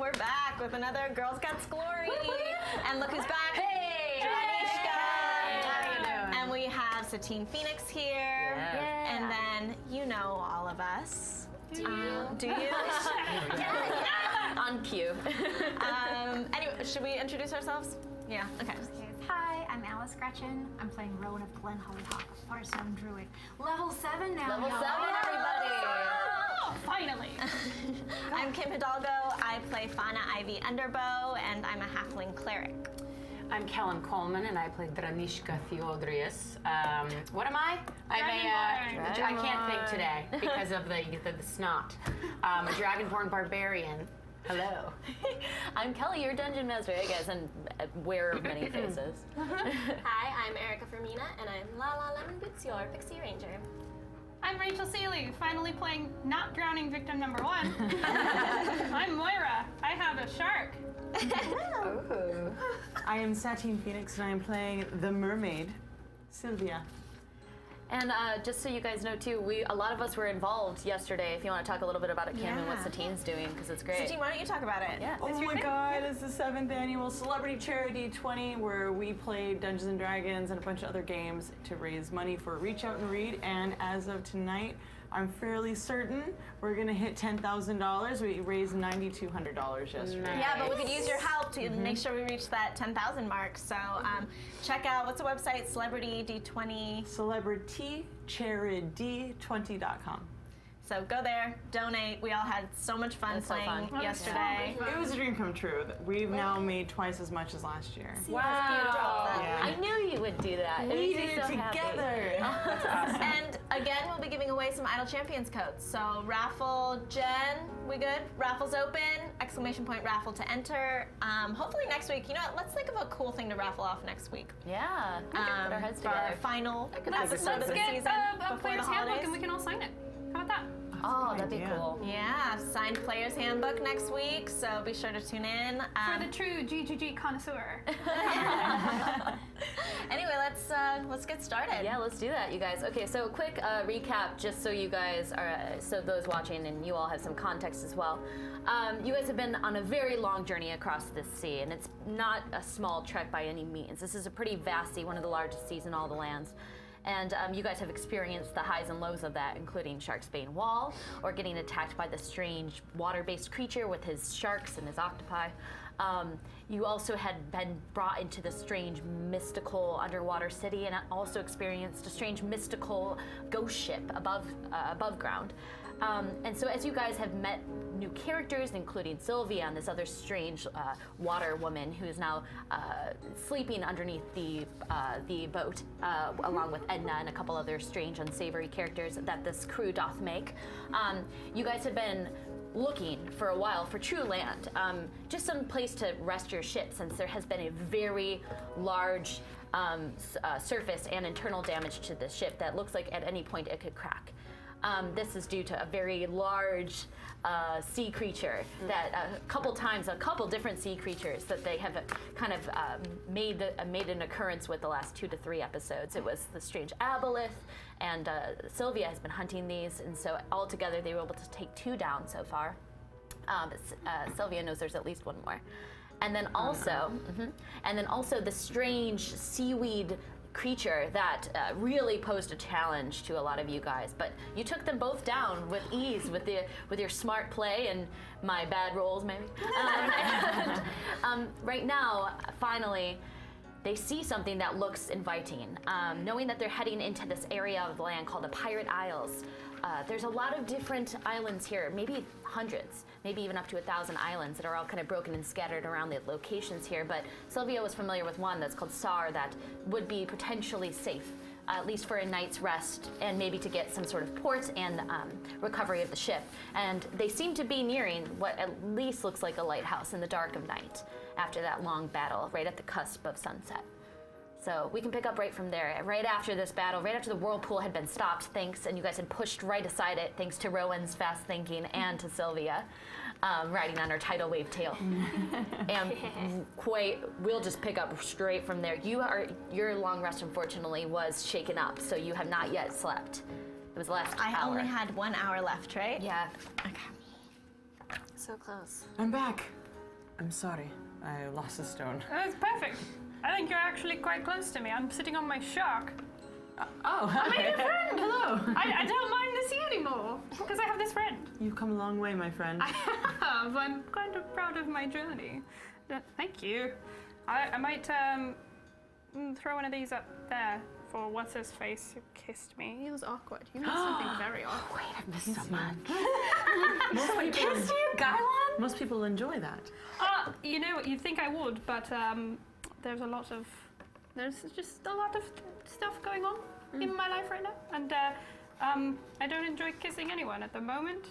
we're back with another Girl Scouts Glory. And look who's back. Hey! Dranisha! How you doing? And we have Satine Phoenix here. Yeah. And then you know all of us. Do you? Do you? On cue. Anyway, should we introduce ourselves? Yeah, okay. Hi, I'm Greczyn. I'm playing Rowan of Glen Hollyhock, a Farstone Druid. Level 7 now. Level y'all. 7, everybody. Oh, finally. I'm Kim Hidalgo. I play Fauna Underbough, and I'm a halfling cleric. I'm Kelen Coleman, and I play Dranisha Theodrias. What am I? I can't think today because of the snot. A dragonborn barbarian. Hello. I'm Kelly, your dungeon master, I guess, and wearer of many faces. Hi, I'm Erika Fermina, and I'm Lala Lemonboots, your pixie ranger. I'm Rachel Seeley, finally playing not drowning victim number 1. I'm Moira. I have a shark. Oh. I am Satine Phoenix, and I am playing the mermaid, Sylvia. And just so you guys know too, a lot of us were involved yesterday. If you want to talk a little bit about it, Kim, and what Satine's doing, because it's great. Satine, why don't you talk about it? Yeah. Oh my God, it's the 7th annual Celebrity Charity 20, where we played Dungeons and Dragons and a bunch of other games to raise money for Reach Out and Read. And as of tonight, I'm fairly certain we're gonna hit $10,000. We raised $9,200 yesterday. Yeah, but we could use your help to make sure we reach that 10,000 mark. So check out, what's the website? Celebrity D20. CelebrityCharity20.com. So go there, donate. We all had so much fun playing yesterday. It was a dream come true. We've now made twice as much as last year. Wow. Yeah. I knew you would do that. It We makes did me it so happy. together. That's awesome. And again, we'll be giving away some Idle Champions codes. So raffle, Jen, we good? Raffle's open, ! Raffle to enter. Hopefully next week, you know what, let's think of a cool thing to raffle off next week. Yeah. We can put our heads For our together. final Let's episode of the get season a before the player's handbook holidays. and we can all sign it. How about that? Oh, that'd be idea. cool. Yeah, signed player's handbook next week, so be sure to tune in. For the true GGG connoisseur. Anyway, let's get started. Yeah, let's do that, you guys. Okay, so quick recap, just so you guys are, so those watching and you all have some context as well. You guys have been on a very long journey across this sea, and it's not a small trek by any means. This is a pretty vast sea, one of the largest seas in all the lands. And you guys have experienced the highs and lows of that, including Sharksbane Wall, or getting attacked by the strange water-based creature with his sharks and his octopi. You also had been brought into the strange mystical underwater city, and also experienced a strange mystical ghost ship above ground. And so as you guys have met new characters, including Sylvia and this other strange water woman who is now sleeping underneath the boat, along with Edna and a couple other strange, unsavory characters that this crew doth make. You guys have been looking for a while for true land, just some place to rest your ship, since there has been a very large surface and internal damage to the ship that looks like at any point it could crack. This is due to a very large sea creature that a couple different sea creatures that they have kind of made an occurrence with the last 2 to 3 episodes. It was the strange aboleth, and Sylvia has been hunting these, and so altogether they were able to take 2 down so far. But Sylvia knows there's at least 1 more. And then also, the strange seaweed creature that really posed a challenge to a lot of you guys, but you took them both down with ease with your smart play and my bad rolls, maybe. Right now, finally, they see something that looks inviting. Knowing that they're heading into this area of the land called the Pirate Isles. There's a lot of different islands here, maybe hundreds, maybe even up to 1,000 islands that are all kind of broken and scattered around the locations here. But Sylvia was familiar with one that's called Sar that would be potentially safe, at least for a night's rest and maybe to get some sort of port and recovery of the ship. And they seem to be nearing what at least looks like a lighthouse in the dark of night after that long battle, right at the cusp of sunset. So we can pick up right from there. Right after this battle, right after the whirlpool had been stopped, thanks, and you guys had pushed right aside it, thanks to Rowan's fast thinking and to Sylvia, riding on her tidal wave tail. And we'll just pick up straight from there. Your long rest, unfortunately, was shaken up, so you have not yet slept. It was the last hour. I only had 1 hour left, right? Yeah. Okay. So close. I'm back. I'm sorry. I lost a stone. That's perfect. I think you're actually quite close to me. I'm sitting on my shark. Oh, hi. I'm your friend. Hello. I don't mind the sea anymore because I have this friend. You've come a long way, my friend. I have. I'm kind of proud of my journey. Thank you. I might throw one of these up there for what's his face who kissed me. He was awkward. He did something very awkward. Wait, I missed so much. Kissed you, Gylon? Most people enjoy that. You know, you'd think I would, but there's just a lot of stuff going on in my life right now, and I don't enjoy kissing anyone at the moment.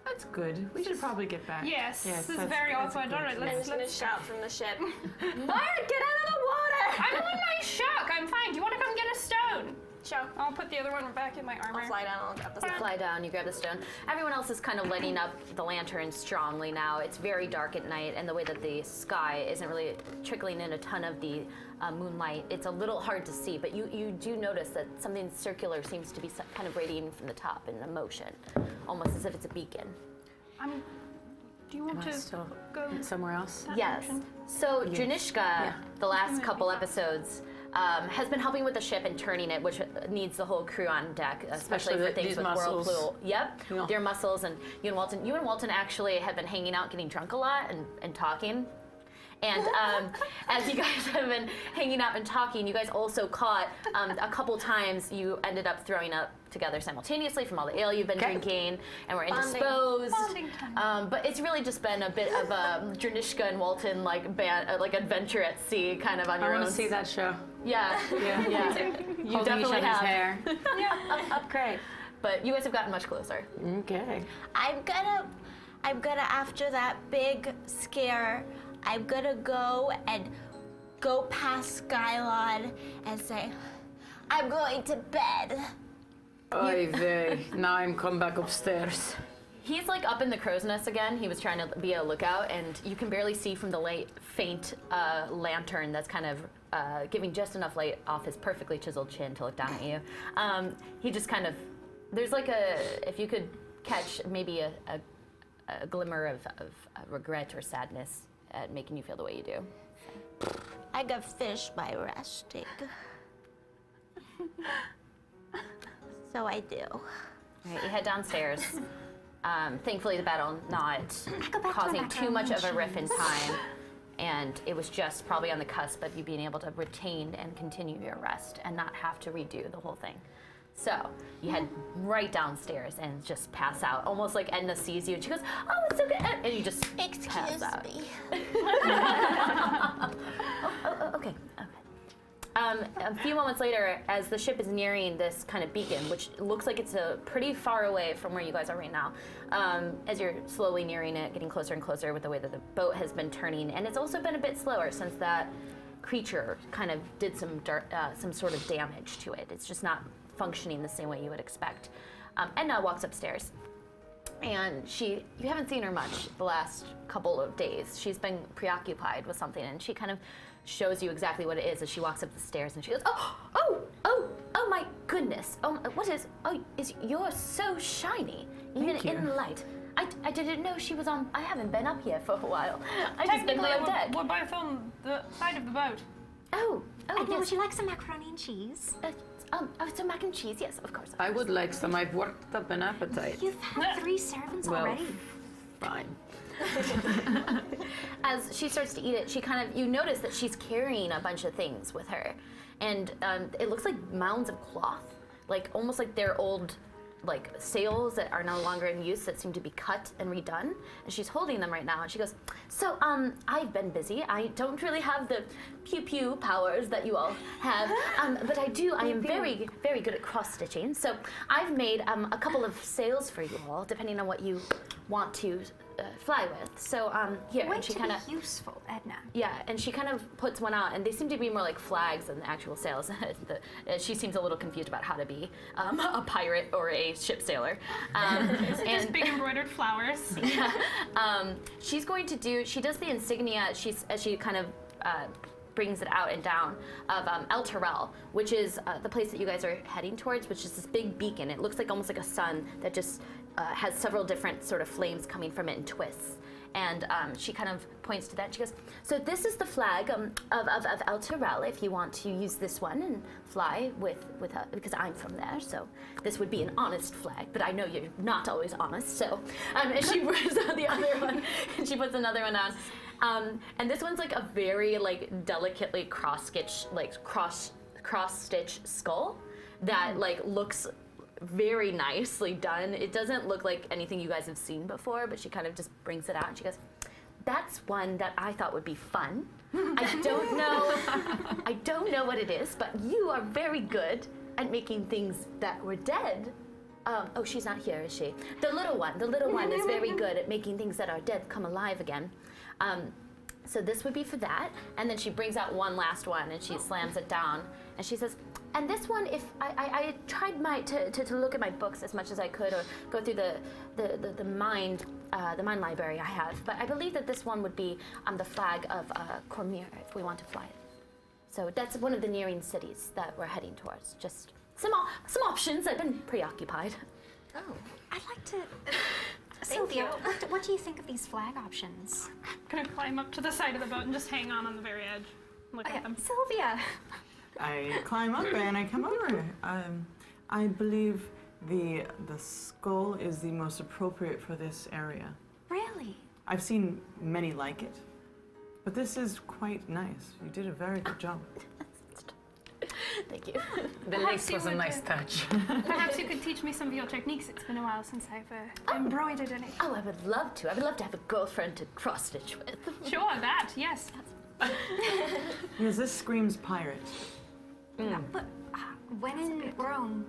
That's good. We should probably get back. Yes, this is that's- very that's awkward. good. All right, I'm just gonna let's shout from the ship. Moira, get out of the water! I'm on my shark. I'm fine. Do you want to come get a stone? Sure. I'll put the other one back in my armor. I'll fly down. I'll grab this You one. fly down, you grab the stone. Everyone else is kind of lighting up the lantern strongly now. It's very dark at night, and the way that the sky isn't really trickling in a ton of the moonlight, it's a little hard to see, but you do notice that something circular seems to be kind of radiating from the top in a motion, almost as if it's a beacon. Do you want Am I to still go? somewhere else? Yes. So Dranisha, the last couple episodes, has been helping with the ship and turning it, which needs the whole crew on deck, especially for things these with muscles. whirlpool. Yep, Yeah. with your muscles. And you and Walton. You and Walton actually have been hanging out, getting drunk a lot, and talking. And as you guys have been hanging out and talking, you guys also caught a couple times you ended up throwing up together simultaneously from all the ale you've been drinking, and were indisposed. Bonding time. But it's really just been a bit of a Dranisha and Walton like adventure at sea, kind of on I your own. want to see that show. Yeah, Yeah. yeah. You Holding each definitely other's have. hair. Great. But you guys have gotten much closer. Okay. I'm gonna after that big scare, I'm gonna go past Skylon and say, I'm going to bed. Oy vey. Now I'm come back upstairs. He's like up in the crow's nest again. He was trying to be a lookout, and you can barely see from the light, faint lantern that's kind of giving just enough light off his perfectly chiseled chin to look down at you. He just kind of, there's like if you could catch maybe a glimmer of regret or sadness at making you feel the way you do. I got fish by resting. So I do. All right, you head downstairs. Thankfully, the battle not causing too much of a riff in time, and it was just probably on the cusp of you being able to retain and continue your rest and not have to redo the whole thing. So you head right downstairs and just pass out, almost like Edna sees you and she goes, "Oh, it's so good," and you just pass Excuse out. me. Okay. A few moments later, as the ship is nearing this kind of beacon, which looks like it's pretty far away from where you guys are right now, as you're slowly nearing it, getting closer and closer with the way that the boat has been turning, and it's also been a bit slower since that creature kind of did some sort of damage to it. It's just not functioning the same way you would expect. Edna walks upstairs, and you haven't seen her much the last couple of days. She's been preoccupied with something, and she kind of shows you exactly what it is as she walks up the stairs, and she goes, oh my goodness, what is, you're so shiny, even in the light. I didn't know she was on, I haven't been up here for a while. I've just been below deck. We're both on the side of the boat. Would Yes. you like some macaroni and cheese? So mac and cheese, yes, of course. I would like some. I've worked up an appetite. You've had 3 servants already. Fine. As she starts to eat it, she kind of, you notice that she's carrying a bunch of things with her. And it looks like mounds of cloth, like almost like they're old like sails that are no longer in use that seem to be cut and redone. And she's holding them right now, and she goes, so I've been busy. I don't really have the pew powers that you all have, but I am very, very good at cross-stitching. So I've made a couple of sails for you all, depending on what you want to fly with. So here, and she kind of useful, Edna. yeah, and she kind of puts one out, and they seem to be more like flags than the actual sails. She seems a little confused about how to be a pirate or a ship sailor. Just big embroidered flowers. She's going to do, she does the insignia, as she kind of brings it out and down, of El Terrell, which is the place that you guys are heading towards, which is this big beacon. It looks like almost like a sun that just has several different sort of flames coming from it in twists. And she kind of points to that. She goes, so this is the flag of El Tyrell, if you want to use this one and fly with because I'm from there, so this would be an honest flag, but I know you're not always honest, so, and she brings out the other one, and she puts another one on. And this one's like a very like delicately cross-stitch skull that like looks very nicely done. It doesn't look like anything you guys have seen before, but she kind of just brings it out and she goes, that's one that I thought would be fun. I don't know what it is, but you are very good at making things that were dead. Oh, she's not here, is she? The little one is very good at making things that are dead come alive again. So this would be for that. And then she brings out one last one and she slams it down and she says, and this one, if I tried to look at my books as much as I could or go through the mind library I have, but I believe that this one would be the flag of Cormyr if we want to fly it. So that's one of the nearing cities that we're heading towards. Just some options. I've been preoccupied. Oh, I'd like to. Sylvia, what do you think of these flag options? I'm gonna climb up to the side of the boat and just hang on the very edge. Look at them. Sylvia. I climb up and I come over. I believe the skull is the most appropriate for this area. Really? I've seen many like it, but this is quite nice. You did a very good job. Thank you. The lace was a nice touch. Perhaps you could teach me some of your techniques. It's been a while since I've embroidered any. Oh, I would love to. I would love to have a girlfriend to cross-stitch with. Sure, that, yes. Yes, this screams pirate. But when in Rome,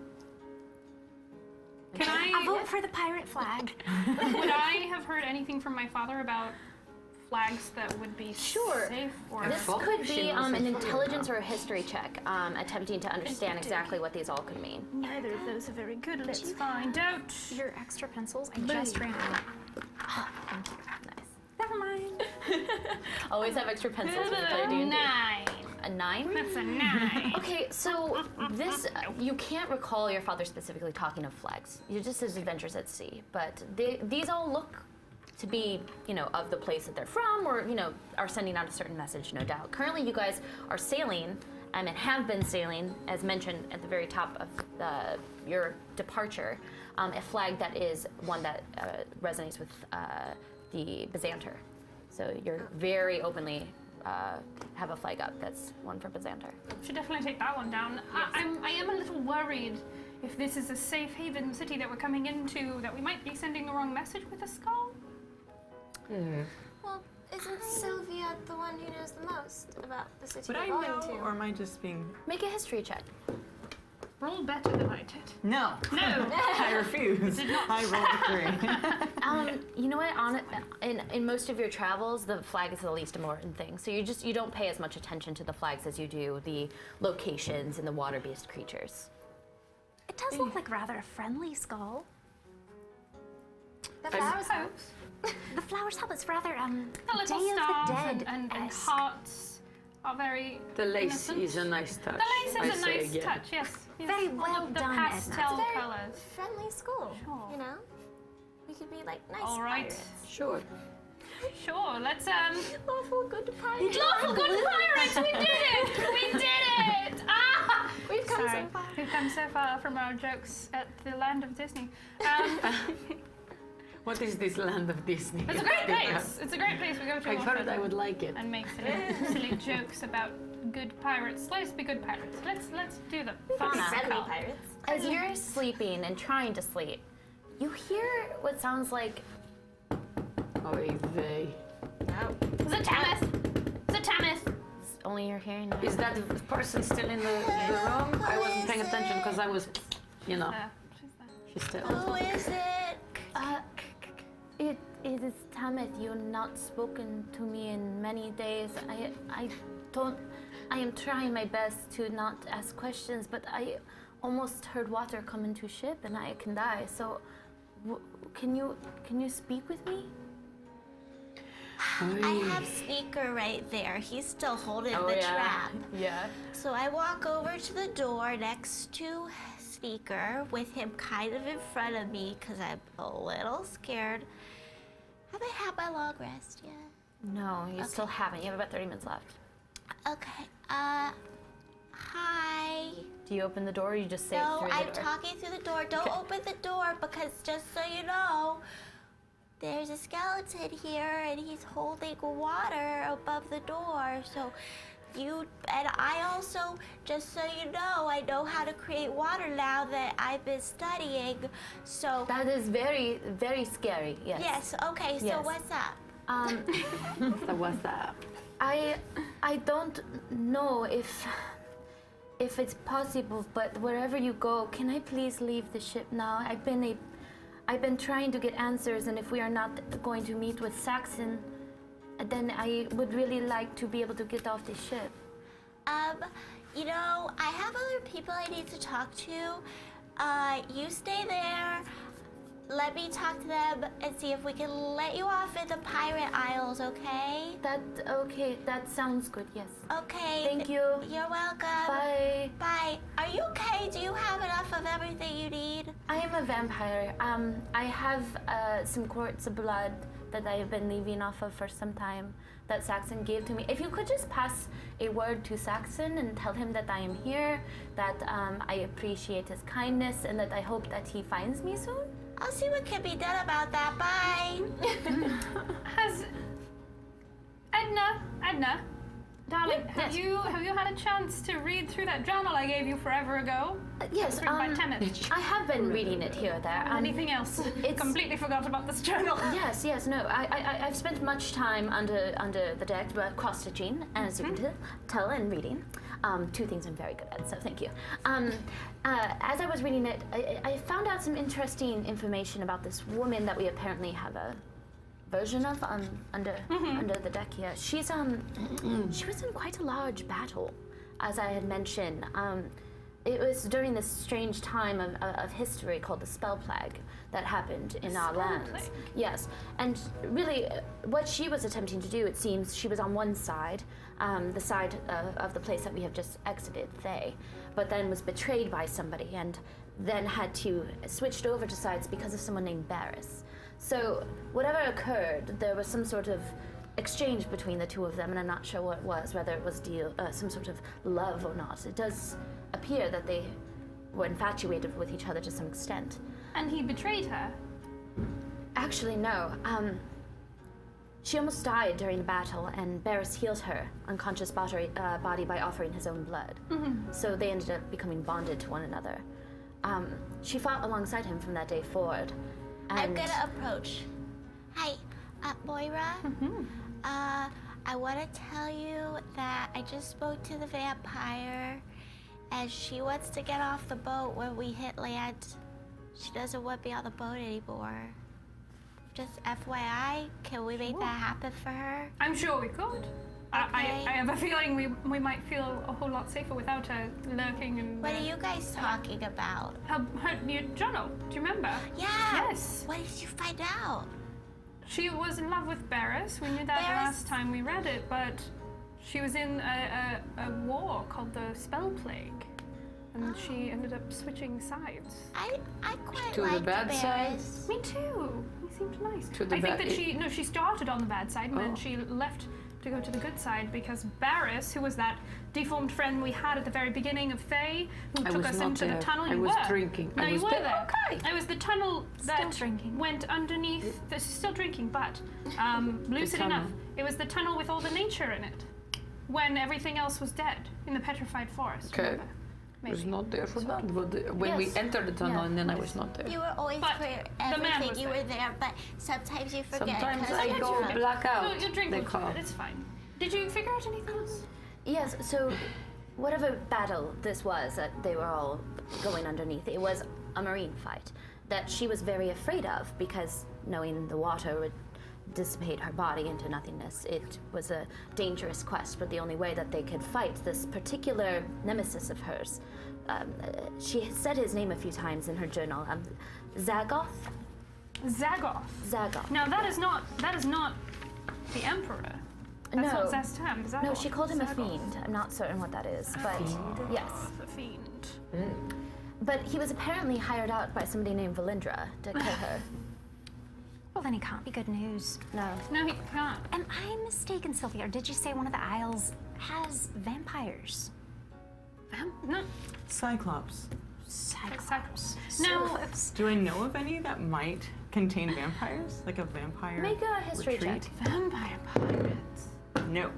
Can I I, vote for the pirate flag. would I have heard anything from my father about flags that would be Sure. safe or... This could be an intelligence or a history check, attempting to understand exactly what these all could mean. Neither of those are very good. Let's find out. Your extra pencils, I just ran out. Nice. Never mind. Always have extra pencils when you play D&D. 9. A 9? That's a 9. Okay, so this, you can't recall your father specifically talking of flags. You just his adventures at sea. But these all look to be, of the place that they're from or, are sending out a certain message, no doubt. Currently, you guys are sailing and have been sailing, as mentioned at the very top of your departure, a flag that is one that resonates with the Byzanter. So you're very openly have a flag up that's one for Byzanter. Should definitely take that one down. Yes. I am a little worried if this is a safe haven city that we're coming into, that we might be sending the wrong message with a skull. Well, isn't Sylvia the one who knows the most about the city Would we're I going know, to? or am I just being... Make a history check. Roll better than I did. No. No. I refuse. I rolled a 3. You know what? In most of your travels, the flag is the least important thing. So you don't pay as much attention to the flags as you do the locations and the water-based creatures. It does look like rather a friendly skull. The flowers help. The flowers help. It's rather The Day little of the stars Dead and esque. hearts are very The lace innocent. is a nice touch. The lace is I a say nice again. touch, yes. Yes. Very All well of the done, pastel Very colors. friendly school, Sure. you know? We could be like nice All right. pirates. Sure. Sure, let's Lawful good pirates. Lawful good pirates! We did it! We did it! Ah! We've come Sorry, so far. we've come so far from our jokes at the land of Disney. What is this land of Disney? It's a great place. It's a great place. We go to I often thought I would like it. and make silly jokes about good pirates. Let us be good pirates. Let's do the Fauna Friendly call. pirates. As you're sleeping and trying to sleep, you hear what sounds like Oy vey. Zatamith! Zatamith! only you're hearing it. Is that the person still in the room? I wasn't paying attention because I was, She's there. she's still. Who is it? It is Tamith. You have not spoken to me in many days. I am trying my best to not ask questions, but I almost heard water come into ship and I can die. So, can you speak with me? I have Sneaker right there. He's still holding the trap. Yeah. So I walk over to the door next to Sneaker with him kind of in front of me because I'm a little scared. Have I had my long rest yet? No, you still haven't. You have about 30 minutes left. Okay. Hi. Do you open the door or you just say it No, through the I'm door? talking through the door. Don't open the door because just so you know, there's a skeleton here and he's holding water above the door. So I also, just so you know, I know how to create water now that I've been studying. So That is very, very scary, yes. yes, okay, so Yes. what's up? So what's up? I don't know if it's possible, but wherever you go, can I please leave the ship now? I've been trying to get answers, and if we are not going to meet with Saxon, then I would really like to be able to get off the ship. You know, I have other people I need to talk to. You stay there. Let me talk to them and see if we can let you off in the Pirate Isles, okay? Okay, that sounds good, yes. Okay. Thank you. You're welcome. Bye. Bye. Are you okay? Do you have enough of everything you need? I am a vampire. I have some quarts of blood that I have been leaving off of for some time that Saxon gave to me. If you could just pass a word to Saxon and tell him that I am here, that I appreciate his kindness, and that I hope that he finds me soon. I'll see what can be done about that. Bye. Has Edna, darling, have you had a chance to read through that journal I gave you forever ago? Yes, Written by Tennant. I have been reading it here or there. Anything else? Completely forgot about this journal. Yes, no. I've spent much time under the deck cross-stitching, as you can tell, and reading. Two things I'm very good at, so thank you. As I was reading it, I found out some interesting information about this woman that we apparently have a version of under the deck here. She was in quite a large battle, as I had mentioned. It was during this strange time of history called the Spell Plague that happened in our lands. Yes, and really, what she was attempting to do, it seems, she was on one side, the side of the place that we have just exited, Thay, but then was betrayed by somebody and then had to switched over to sides because of someone named Barris. So whatever occurred, there was some sort of exchange between the two of them, and I'm not sure what it was, whether it was some sort of love or not. It does appear that they were infatuated with each other to some extent. And he betrayed her? Actually, no. She almost died during the battle, and Barris healed her unconscious body by offering his own blood. So they ended up becoming bonded to one another. She fought alongside him from that day forward. I'm gonna approach. Hi, Moira. I want to tell you that I just spoke to the vampire, and she wants to get off the boat when we hit land. She doesn't want me on the boat anymore. Just FYI, can we make that happen for her? I'm sure we could. I have a feeling we might feel a whole lot safer without her lurking and... What are you guys talking about? Her new journal, do you remember? Yeah. Yes. What did you find out? She was in love with Barris. We knew that the last time we read it, but she was in a war called the Spell Plague. And she ended up switching sides. I quite To the liked bad side? Barris. Me too. He seemed nice. To the I think bad- that she started on the bad side and then she left to go to the good side because Barris, who was that deformed friend we had at the very beginning of Thay, who I took was us not into there. the tunnel. I You was were. drinking. No, I you was were there. there. Okay. It was the tunnel that drinking. went underneath. Still drinking, but lucid tunnel. enough. It was the tunnel with all the nature in it, when everything else was dead in the petrified forest. Okay. Remember? I was Maybe. not there for that, but when we Yes. entered the tunnel, Yeah. and then I was not there. You were always But for the man everything. was You there. were there, but sometimes you forget. Sometimes 'cause I you're go drunk. black out. No, you drink they with call. it. It's fine. Did you figure out anything else? Yes, so whatever battle this was that they were all going underneath, it was a marine fight that she was very afraid of because knowing the water would dissipate her body into nothingness. It was a dangerous quest, but the only way that they could fight this particular nemesis of hers, she said his name a few times in her journal, Zagoth? Zagoth. Zagoth. Now that is not the Emperor. That's No. not Zastam. Zagoth. No, she called him a Zagoth. fiend. I'm not certain what that is, but yes. A fiend. But he was apparently hired out by somebody named Valindra to kill her. Well, then he can't be good news. No. No, he can't. Am I mistaken, Sylvia, or did you say one of the isles has vampires? No. Cyclops. Cyclops. No. Do I know of any that might contain vampires? Like a vampire Make a history retreat? check. Vampire pirates. No.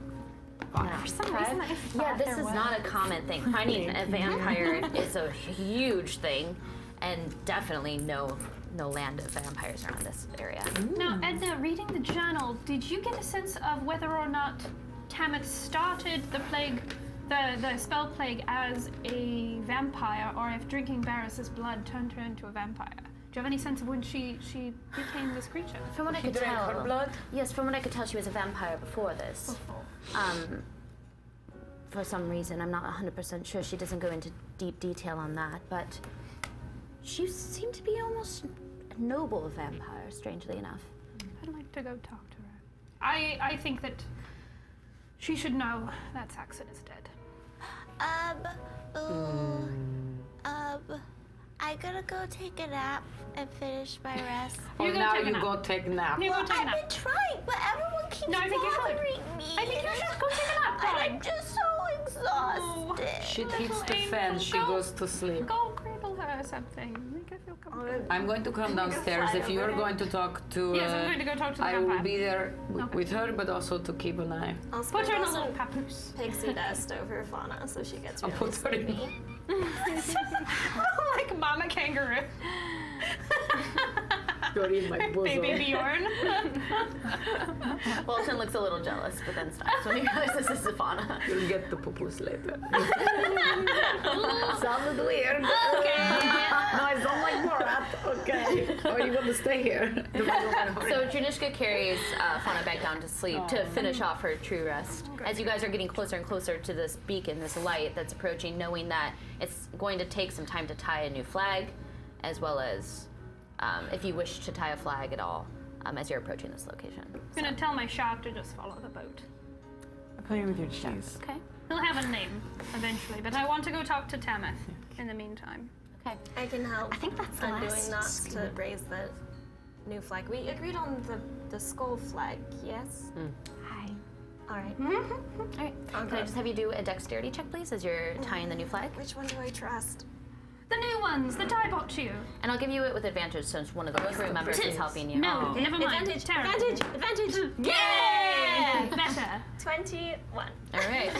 For some reason, I Yeah, thought this there is was. not a common thing. Finding a vampire is a huge thing, and definitely no land of vampires around this area. Now, Edna, reading the journal, did you get a sense of whether or not Tamith started the plague, the spell plague, as a vampire, or if drinking Barris's blood turned her into a vampire? Do you have any sense of when she became this creature? From what I could drank tell, her blood? yes, from what I could tell, she was a vampire before this. For some reason, I'm not 100% sure. She doesn't go into deep detail on that, but she seemed to be almost a noble vampire, strangely enough. I'd like to go talk to her. I think that she should know that Saxon is dead. I gotta go take a nap and finish my rest. Or go now take a you nap. go take a nap. You go take a I've nap. been trying, but everyone keeps No, I think you should. bothering me. I think you should go take a nap, And darling. I'm just so exhausted. Shit hits the Little fan, angel, she go. goes to sleep. Go cradle her or something. Make her feel comfortable. I'm going to come downstairs. If you're going to talk to... Yes, I'm going to go talk to the I will vampire. be there Okay. with her, but also to keep an eye. I'll Put her in a sprinkle little some papoose. pixie dust over Fauna so she gets I'll really put her in... sleepy. Like Mama Kangaroo. You're in my bosom. Baby Bjorn. Walton looks a little jealous, but then stops when he realizes this is Fauna. You'll get the pupus later. Sounded weird. Okay. No, I sound like Borat. Okay. Oh, you want to stay here? So Dranisha carries Fauna back down to sleep to finish off her true rest. As you guys are getting closer and closer to this beacon, this light that's approaching, knowing that it's going to take some time to tie a new flag, as well as if you wish to tie a flag at all as you're approaching this location. I'm gonna tell my shark to just follow the boat. I play with your cheese. Okay. He'll have a name eventually, but I want to go talk to Tamith in the meantime. Okay. I can help. I think that's the undoing last knots to scheme. raise the new flag. We agreed on the skull flag, yes? Hi. All right. All right. Can I just have you do a dexterity check, please, as you're tying the new flag? Which one do I trust? The new ones, the tie bot you. And I'll give you it with advantage since one of the crew members is helping you. No, never mind. Advantage, Terrible. advantage. Yay! Better. 21. All right.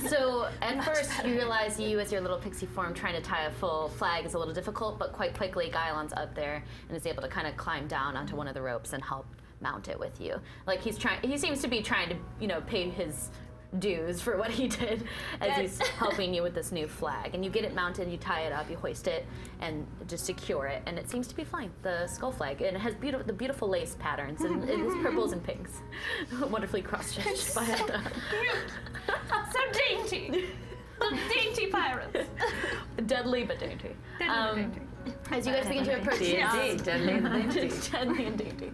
So at first you realize you, as your little pixie form, trying to tie a full flag is a little difficult, but quite quickly Gylon's up there and is able to kind of climb down onto one of the ropes and help mount it with you. Like he seems to be trying to, pay his dues for what he did as he's helping you with this new flag. And you get it mounted, you tie it up, you hoist it, and just secure it, and it seems to be fine. The skull flag, and it has the beautiful lace patterns, and it is purples and pinks, wonderfully cross-stitched by it. So dainty. The dainty pirates. Deadly but dainty. Dainty. As you guys begin to approach, Deadly and dainty. deadly and dainty.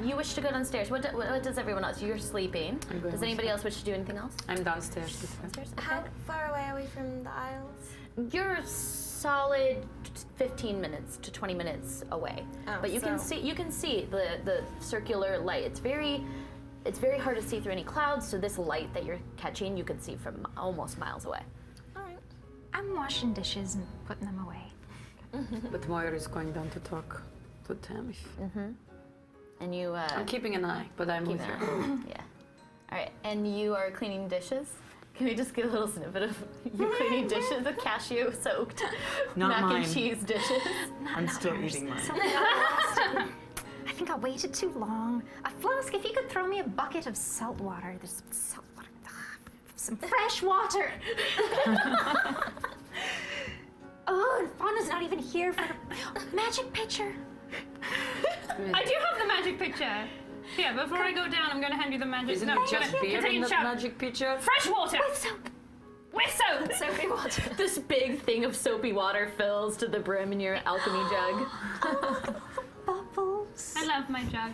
You wish to go downstairs. What does everyone else? You're sleeping. I'm going Does anybody else wish to do anything else? I'm downstairs with her. Downstairs? How far away are we from the Isles? You're a solid 15 minutes to 20 minutes away. Oh, But you can so- see the circular light. It's very hard to see through any clouds, so this light that you're catching you can see from almost miles away. All right. I'm washing dishes and putting them away. But Moira is going down to talk to Tamith. And you I'm keeping an eye, but I'm with her. Yeah. All right. And you are cleaning dishes. Can we just get a little snippet of you cleaning dishes, the cashew soaked Not mac mine. and cheese dishes? I'm still eating mine. I think I waited too long. Flask, if you could throw me a bucket of salt water. There's some salt water. Some fresh water. Oh, and Fauna's not even here for the magic picture. I do have the magic picture. Yeah, before I go down, I'm going to hand you the magic. Isn't no, it just beer in contain that soap. magic picture? Fresh water. With soap. With soap. Soapy water. This big thing of soapy water fills to the brim in your alchemy jug. Bubbles. I love my jug.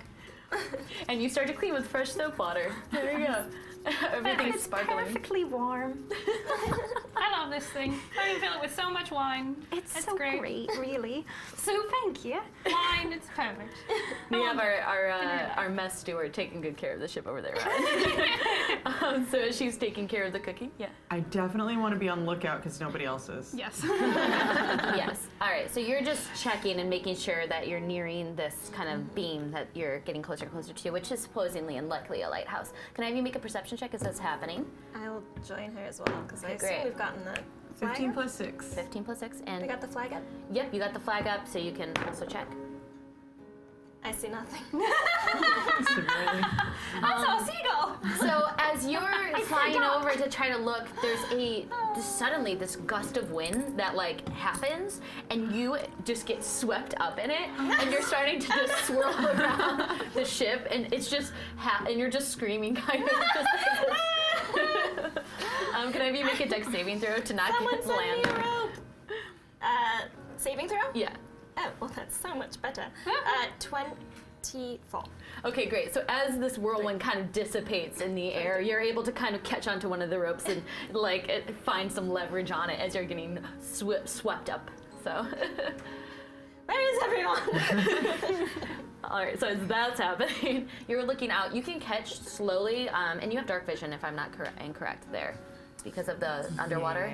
And you start to clean with fresh soap water. There you go. Everything's sparkling. Perfectly warm. I love this thing. I can fill it with so much wine. It's so great, really. So thank you. Wine, it's perfect. We have our mess steward taking good care of the ship over there, right? So she's taking care of the cooking? Yeah. I definitely want to be on lookout because nobody else is. Yes. Yes. All right, so you're just checking and making sure that you're nearing this kind of beam that you're getting closer and closer to, which is supposedly and likely a lighthouse. Can I have you make a perception check as that's happening? I will join her as well because I assume great. we've gotten the flag 15 up. plus 6. 15 plus 6, and I got the flag up. yep, you got the flag up, so you can also check. I see nothing. Severely. I saw a seagull. So as you're flying over to try to look, there's suddenly this gust of wind that like happens, and you just get swept up in it, and you're starting to just swirl around the ship, and it's just and you're just screaming kind of. Can I have you make a dex saving throw to not Someone get send land? me a rope. Saving throw? Yeah. Oh, well, that's so much better. 24. Okay, great. So as this whirlwind kind of dissipates in the air, you're able to kind of catch onto one of the ropes and like find some leverage on it as you're getting swept up. So. Where is everyone? All right, so as that's happening, you're looking out. You can catch slowly, and you have dark vision if I'm not incorrect there, because of the underwater.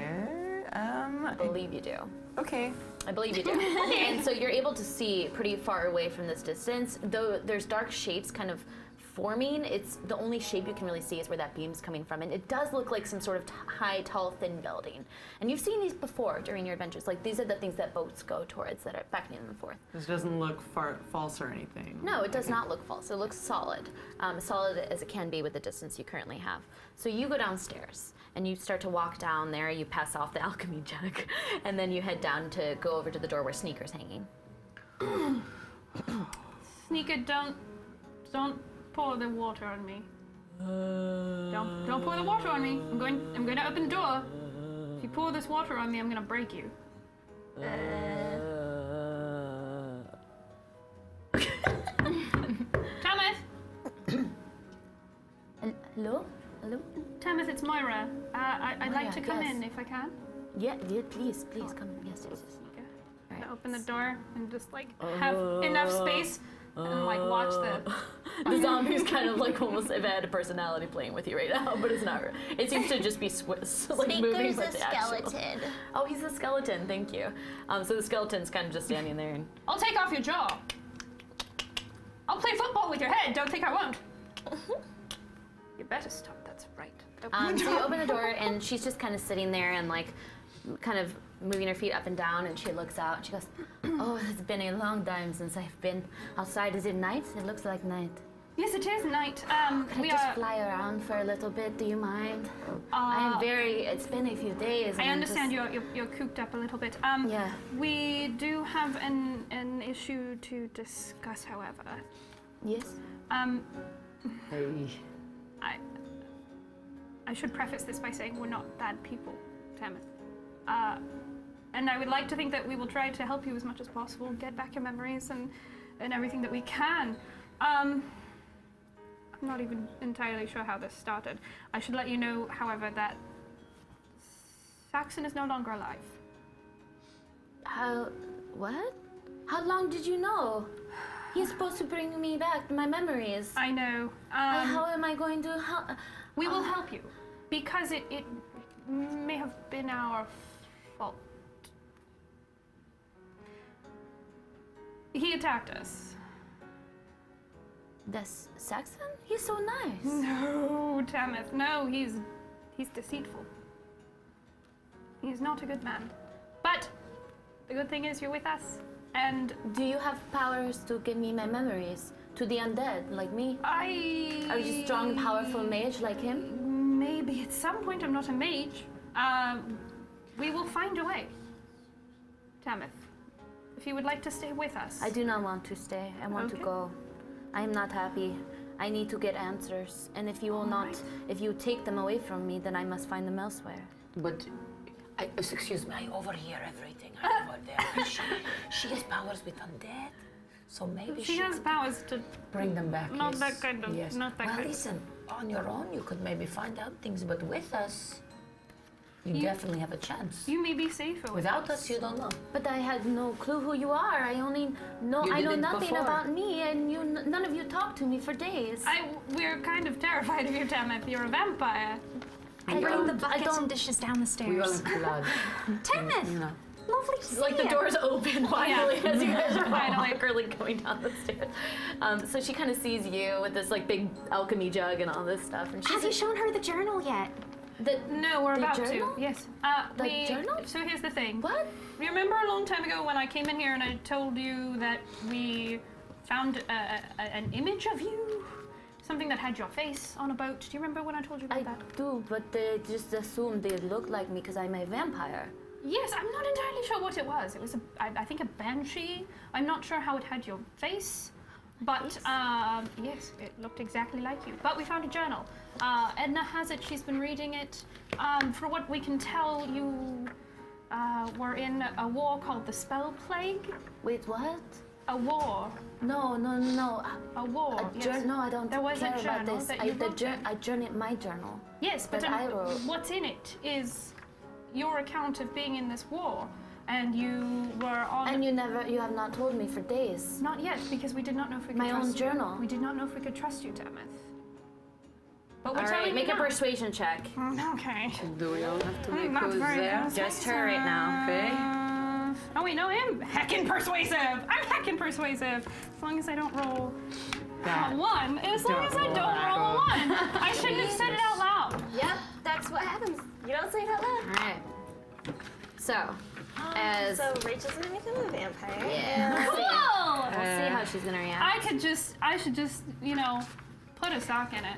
I believe you do. Okay. I believe you do. And so you're able to see pretty far away from this distance, though there's dark shapes kind of forming. It's the only shape you can really see is where that beam's coming from, and it does look like some sort of high, tall, thin building. And you've seen these before during your adventures. Like these are the things that boats go towards that are beckoning them forth. This doesn't look false or anything. No, it does not look false. It looks solid, solid as it can be with the distance you currently have. So you go downstairs and you start to walk down there. You pass off the alchemy check, and then you head down to go over to the door where Sneaker's hanging. Sneaker, don't pour the water on me. Don't pour the water on me. I'm going to open the door. If you pour this water on me, I'm going to break you. Thomas! Hello? Hello? Thomas, it's Moira. I'd like to come yes. in if I can. Yeah, please come. Yes. Sneaker. Right. I open the door and just like have enough space and like watch the zombies kind of like almost have had a personality playing with you right now, but it's not. It seems to just be like moving Sneaker's with a the actual. skeleton. Oh, he's a skeleton. Thank you. So the skeleton's kind of just standing there. And I'll take off your jaw. I'll play football with your head. Don't think I won't. You better stop. That's right. so you open the door, and she's just kind of sitting there and like, kind of moving her feet up and down, and she looks out. And she goes, "Oh, it's been a long time since I've been outside. Is it night? It looks like night. Yes, it is night. Can I just fly around for a little bit? Do you mind? It's been a few days. I and understand you're cooped up a little bit. Yeah. We do have an issue to discuss, however. Yes. I should preface this by saying we're not bad people, Tamith. And I would like to think that we will try to help you as much as possible, get back your memories and everything that we can. I'm not even entirely sure how this started. I should let you know, however, that Saxon is no longer alive. What? How long did you know? He's supposed to bring me back my memories. I know. How am I going to help? We will help you, because it may have been our fault. He attacked us. That's Saxon? He's so nice. No, Tamith, no, he's deceitful. He's not a good man. But the good thing is you're with us, and do you have powers to give me my memories? To the undead, like me? Are you a strong, powerful mage like him? Maybe at some point. I'm not a mage. We will find a way. Tamith, if you would like to stay with us. I do not want to stay. I want to go. I am not happy. I need to get answers. And if you will not, if you take them away from me, then I must find them elsewhere. But, excuse me, I overhear everything. I over there. She has powers with undead, so maybe she has powers to bring them back. Not yes. that kind of. Yes. Not that well, kind listen, on your own, you could maybe find out things, but with us, you definitely have a chance. You may be safer Without us, you don't know. But I had no clue who you are. I only know You I know didn't nothing before. about me, and none of you talked to me for days. We're kind of terrified of you, Tameth. You're a vampire. I bring the buckets and dishes down the We all stairs. have blood. Tameth, No. lovely to see Like the you. doors open finally as you guys are Finally. awkwardly going down the stairs. So she kind of sees you with this like big alchemy jug and all this stuff, and Have you shown her the journal yet? No, we're The about journal? to. Yes. The journal? So here's the thing. What? You remember a long time ago when I came in here and I told you that we found an image of you? Something that had your face on a boat. Do you remember when I told you about I that? do, but they just assumed they look like me because I'm a vampire. Yes, I'm not entirely sure what it was. It was, I think, a banshee. I'm not sure how it had your face. But, yes, it looked exactly like you. But we found a journal. Edna has it. She's been reading it. For what we can tell, you were in a war called the Spell Plague. Wait, what? A war. No. A war, yes. No, I don't There was a care about journal this. that you wrote in. I journaled my journal. Yes, but that I wrote. what's in it is your account of being in this war. And you were on... And you have not told me for days. Not yet, because we did not know if we could My trust own you. journal. We did not know if we could trust you, Tameth. But we're All telling right, you make a now. persuasion check. Okay. Do we all have to make Not those very there? persuasive. Just her right now. Oh wait, no, I am heckin' persuasive. I'm heckin' persuasive. As long as I don't roll a one. As long as I don't roll a one. I shouldn't have said it out loud. Yep, that's what happens. You don't say it out loud. All right. So, as So Rachel's gonna become a vampire. yeah, Cool! we'll see how she's gonna react. I should just, put a sock in it.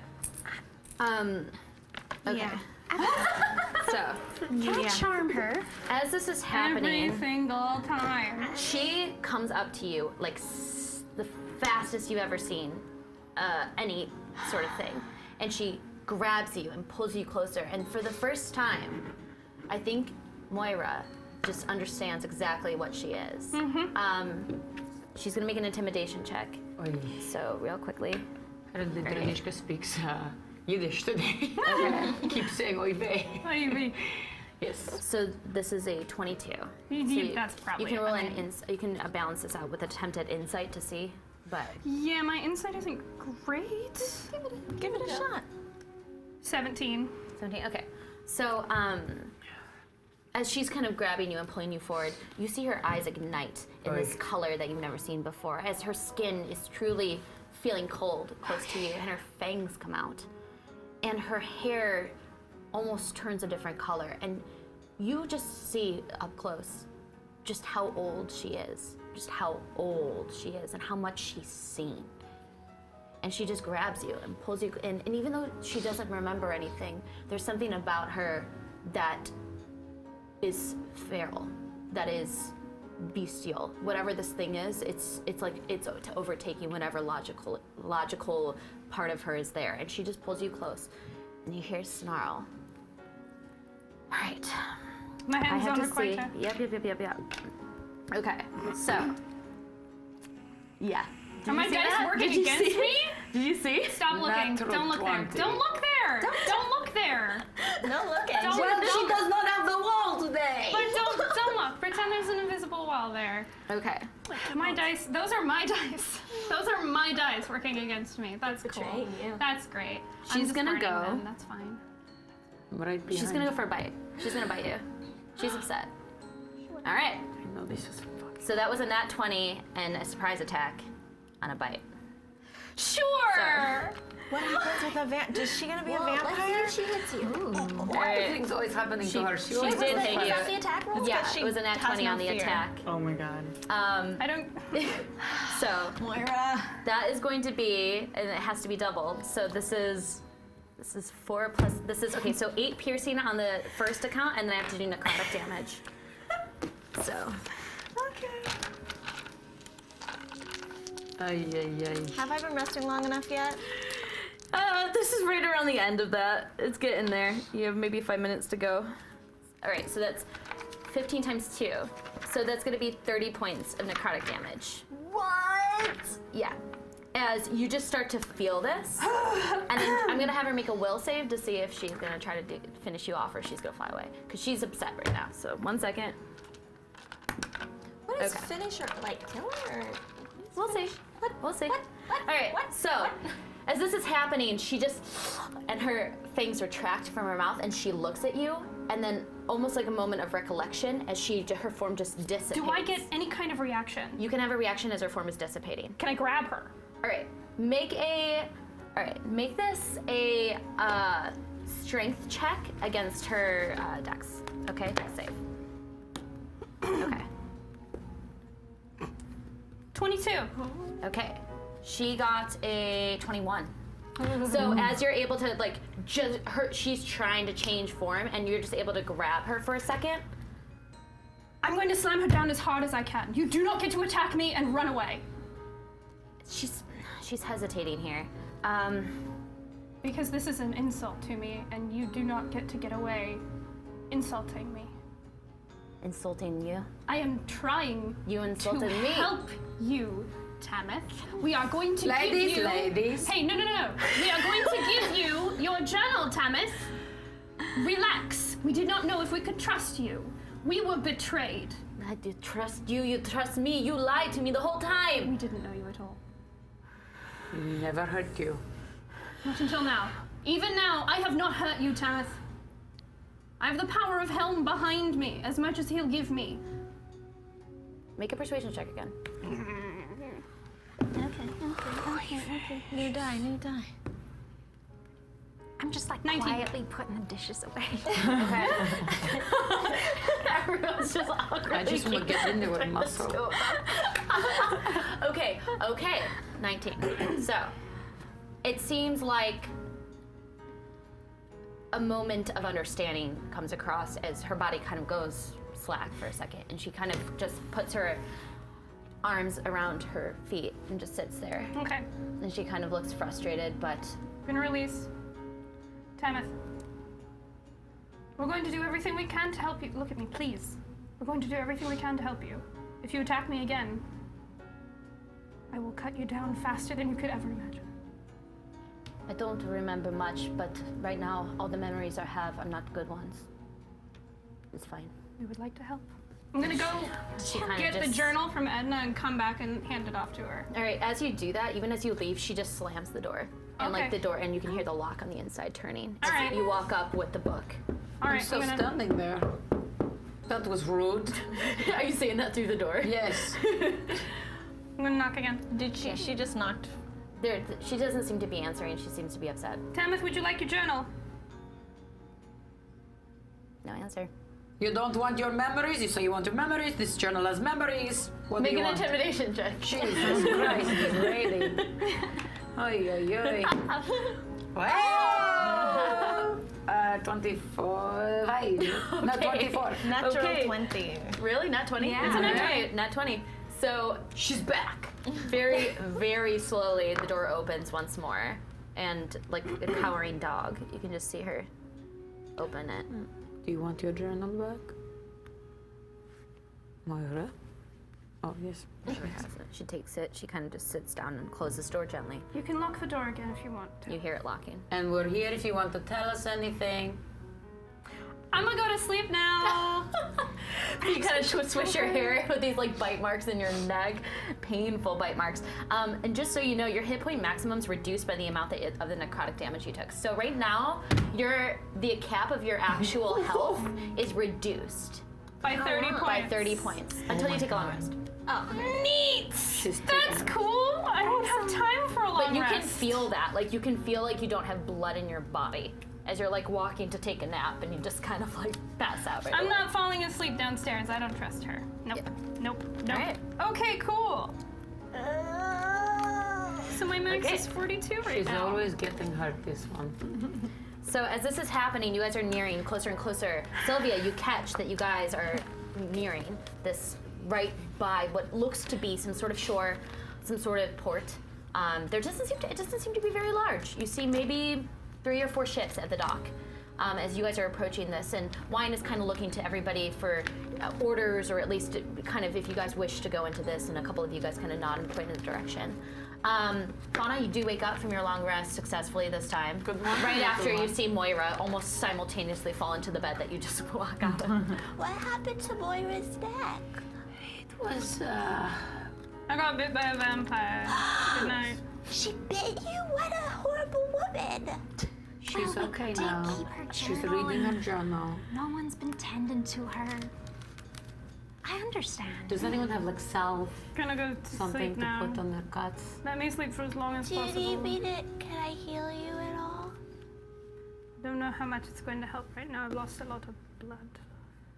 Okay. Yeah. So, Can I charm her? as this is happening, Every single time. she comes up to you like the fastest you've ever seen any sort of thing, and she grabs you and pulls you closer. And for the first time, I think Moira just understands exactly what she is. She's gonna make an intimidation check. Oy. So real quickly. Apparently Dranisha speaks Yiddish today. Keep saying oy vey. Yes. So this is a 22. That's probably You can it, roll I an mean. you can balance this out with attempted insight to see, but Yeah, my insight isn't great. Give it a shot. 17. 17. Okay. So as she's kind of grabbing you and pulling you forward, you see her eyes ignite in this color that you've never seen before, as her skin is truly feeling cold close to you, and her fangs come out, and her hair almost turns a different color, and you just see up close just how old she is, and how much she's seen. And she just grabs you and pulls you in, and even though she doesn't remember anything, there's something about her that is feral, that is bestial. Whatever this thing is, it's like it's overtaking whatever logical part of her is there, and she just pulls you close, and you hear snarl. All right. My I hand's have on to her quite see. tight. Yep. Okay, so yeah. Are my dice working Did you against see? me? Did you see? Stop looking. Natural Don't look there. 20. Don't look there. Don't look there. No looking. Don't, Well, she don't, does not have the wall today. but don't look. Pretend there's an invisible wall there. Okay. My dice. Those are my dice. Those are my dice working against me. That's cool. Betraying you. That's great. I'm She's just gonna burning go. them, That's fine. Right behind. She's gonna go for a bite. She's gonna bite you. She's upset. All right. No, this is fucking. So that was a nat 20 and a surprise attack on a bite. Sure. What happens with a vampire? Is she gonna be a vampire? Let's see if she hits you. Why are things always happening to her? She always did goes hit first. you. the attack roll? Yeah, She it was a nat has 20 no on the fear. attack. Oh my god. I don't. So Moira. that is going to be, and it has to be doubled. So this is 4 plus. This is okay. So 8 piercing on the first account, and then I have to do necrotic damage. So Okay. Ay, ay, ay. Have I been resting long enough yet? this is right around the end of that. It's getting there. You have maybe 5 minutes to go. All right. So that's 15 times 2. So that's going to be 30 points of necrotic damage. What? Yeah. as you just start to feel this. And then I'm going to have her make a will save to see if she's going to try to finish you off or she's going to fly away. Because she's upset right now. So 1 second. What is finish or like kill her? Or We'll see. We'll see. What? All right, so as this is happening, she just, and her fangs retract from her mouth and she looks at you and then almost like a moment of recollection as her form just dissipates. Do I get any kind of reaction? You can have a reaction as her form is dissipating. Can I grab her? All right, make this a strength check against her dex. Okay, save. Okay. 22. Okay. She got a 21. So as you're able to she's trying to change form and you're just able to grab her for a second. I'm going to slam her down as hard as I can. You do not get to attack me and run away. She's hesitating here. Because this is an insult to me and you do not get to get away insulting me. Insulting you? I am trying You insulted to me. help you, Tamith. We are going to give you... Ladies. Hey, no. We are going to give you your journal, Tamith. Relax. We did not know if we could trust you. We were betrayed. I did trust you, you trust me, you lied to me the whole time. We didn't know you at all. Never hurt you. Not until now. Even now, I have not hurt you, Tamith. I have the power of Helm behind me, as much as he'll give me. Make a persuasion check again. Okay. New die. I'm just like 19. quietly putting the dishes away. Okay. Everyone's just awkwardly I just want to get into it muscle. Okay, 19. So, it seems like a moment of understanding comes across as her body kind of goes slack for a second, and she kind of just puts her arms around her feet and just sits there. Okay. And she kind of looks frustrated, but Been released. Tamith. We're going to do everything we can to help you. Look at me, please. We're going to do everything we can to help you. If you attack me again, I will cut you down faster than you could ever imagine. I don't remember much, but right now all the memories I have are not good ones. It's fine. We would like to help. I'm gonna go She kinda get the just- journal from Edna and come back and hand it off to her. All right, as you do that, even as you leave, she just slams the door. And Okay. like the door, and you can hear the lock on the inside turning. All As right. You walk up with the book. All I'm right, still I'm gonna. standing there. That was rude. Are you saying that through the door? Yes. I'm gonna knock again. Did she just knocked? She doesn't seem to be answering. She seems to be upset. Tamith, would you like your journal? No answer. You don't want your memories? You say you want your memories? This journal has memories. What Make do you an want? intimidation check. Jesus Christ, this lady. Oy, oy, oy. Wow! 25. No, 24. Natural Okay. 20. Really? Not 20? Yeah. It's a nat 20. Nat 20. So she's back. Very, very slowly, the door opens once more. And like a cowering dog, you can just see her open it. Do you want your journal back? Moira? Oh, yes. She has it. She takes it. She kind of just sits down and closes the door gently. You can lock the door again if you want to. You hear it locking. And we're here if you want to tell us anything. I'm gonna go to sleep now. You kind of swish your hair with these like bite marks in your neck, painful bite marks. And just so you know, your hit point maximum's reduced by the amount of the necrotic damage you took. So right now, the cap of your actual health is reduced By 30 points. by 30 points until you take a long rest. Neat! She's That's taking cool! I don't have time for a long But you can rest. feel that, like you can feel like you don't have blood in your body as you're like walking to take a nap, and you just kind of like pass out. Right I'm away. not falling asleep downstairs. I don't trust her. Nope. Nope. Nope. Alright. Okay, cool. So my max Okay. is 42 right She's now. always getting hurt, this one. So as this is happening, you guys are nearing closer and closer. Sylvia, you catch that you guys are nearing this right by what looks to be some sort of shore, some sort of port. It doesn't seem to be very large. You see maybe 3 or 4 ships at the dock. as you guys are approaching this, and Wine is kind of looking to everybody for orders, or at least kind of if you guys wish to go into this, and a couple of you guys kind of nod and point in the direction. Fauna, you do wake up from your long rest successfly this time. Good morning. Right after you see Moira almost simultaneously fall into the bed that you just walk out of. What happened to Moira's neck? It was, I got bit by a vampire. Good night. She bit you? What a horrible woman. she's Well, we okay did now. keep her She's journal reading her and journal. No one's been tending to her. I understand. Does anyone have like salve, Gonna go to something sleep to now. put on their cuts? Let me sleep for as long as Do you possible. need me to, can I heal you at all? Don't know how much it's going to help right now. I've lost a lot of blood.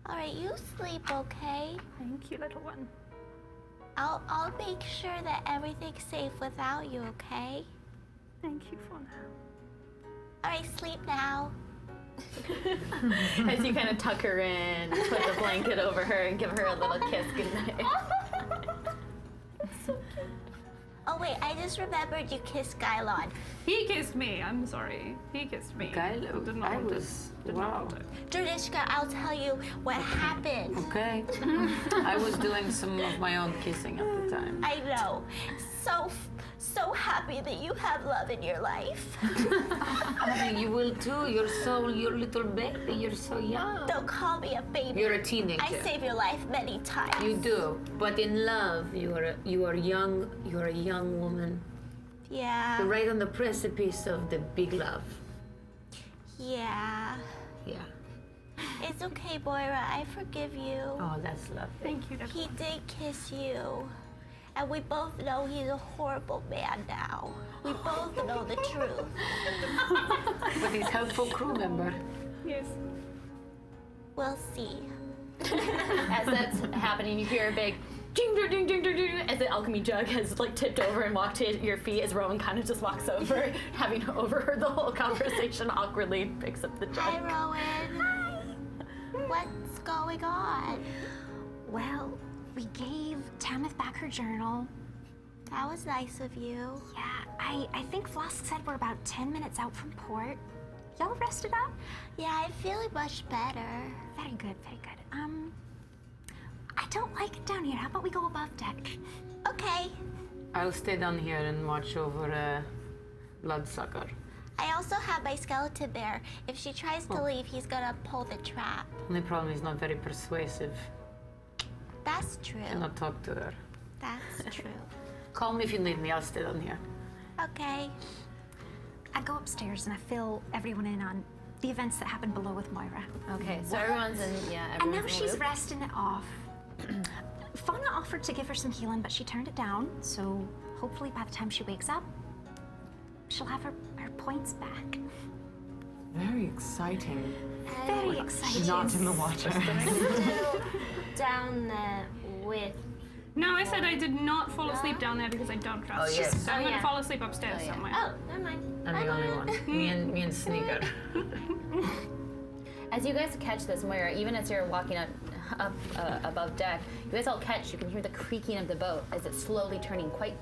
All right, you sleep, okay? Thank you, little one. I'll make sure that everything's safe without you, okay? Thank you for now. All right, sleep now. As you kind of tuck her in, put the blanket over her, and give her a little kiss goodnight. Oh wait, I just remembered you kissed Skylon. He kissed me. I'm sorry. He kissed me. Kylo, Did not I want was, Did not wow. want it. Dranishka, I'll tell you what happened. Okay. I was doing some of my own kissing at the time. I know. So happy that you have love in your life. You will too. You're little baby. You're so young. Don't call me a baby. You're a teenager. I saved your life many times. You do, but in love, you are young. You are a young woman. Yeah. You're right on the precipice of the big love. Yeah. Yeah. It's okay, Moira. I forgive you. Oh, that's lovely. Thank you, Deb. He did kiss you. And we both know he's a horrible man now. We both know the truth. But he's helpful crew member. Yes. We'll see. As that's happening, you hear a big ding ding ding ding ding ding as the alchemy jug has like tipped over and walked to your feet as Rowan kind of just walks over, having overheard the whole conversation, awkwardly picks up the jug. Hi, Rowan. Hi. What's going on? Well, we gave Tamith back her journal. That was nice of you. Yeah, I think Flask said we're about 10 minutes out from port. Y'all rested up? Yeah, I'm feeling much better. Very good, very good. I don't like it down here. How about we go above deck? Okay. I'll stay down here and watch over Bloodsucker. I also have my skeleton bear. If she tries to leave, he's gonna pull the trap. Only problem is not very persuasive. That's true. Cannot talk to her. That's true. Call me if you need me. I'll stay down here. Okay. I go upstairs and I fill everyone in on the events that happened below with Moira. Okay, so everyone's in, And everyone's now in the she's loop. resting it off. Fauna offered to give her some healing, but she turned it down. So hopefully by the time she wakes up, she'll have her points back. Very exciting. Very exciting. Not in the water. Still down there with. No, I said I did not fall asleep down there because I don't trust. Oh, yes. So I'm Oh, gonna yeah. fall asleep upstairs somewhere. Oh, never mind. I'm the only one. Me and Sneaker. As you guys catch this, Moira, even as you're walking up above deck, you guys all catch, you can hear the creaking of the boat as it's slowly turning quite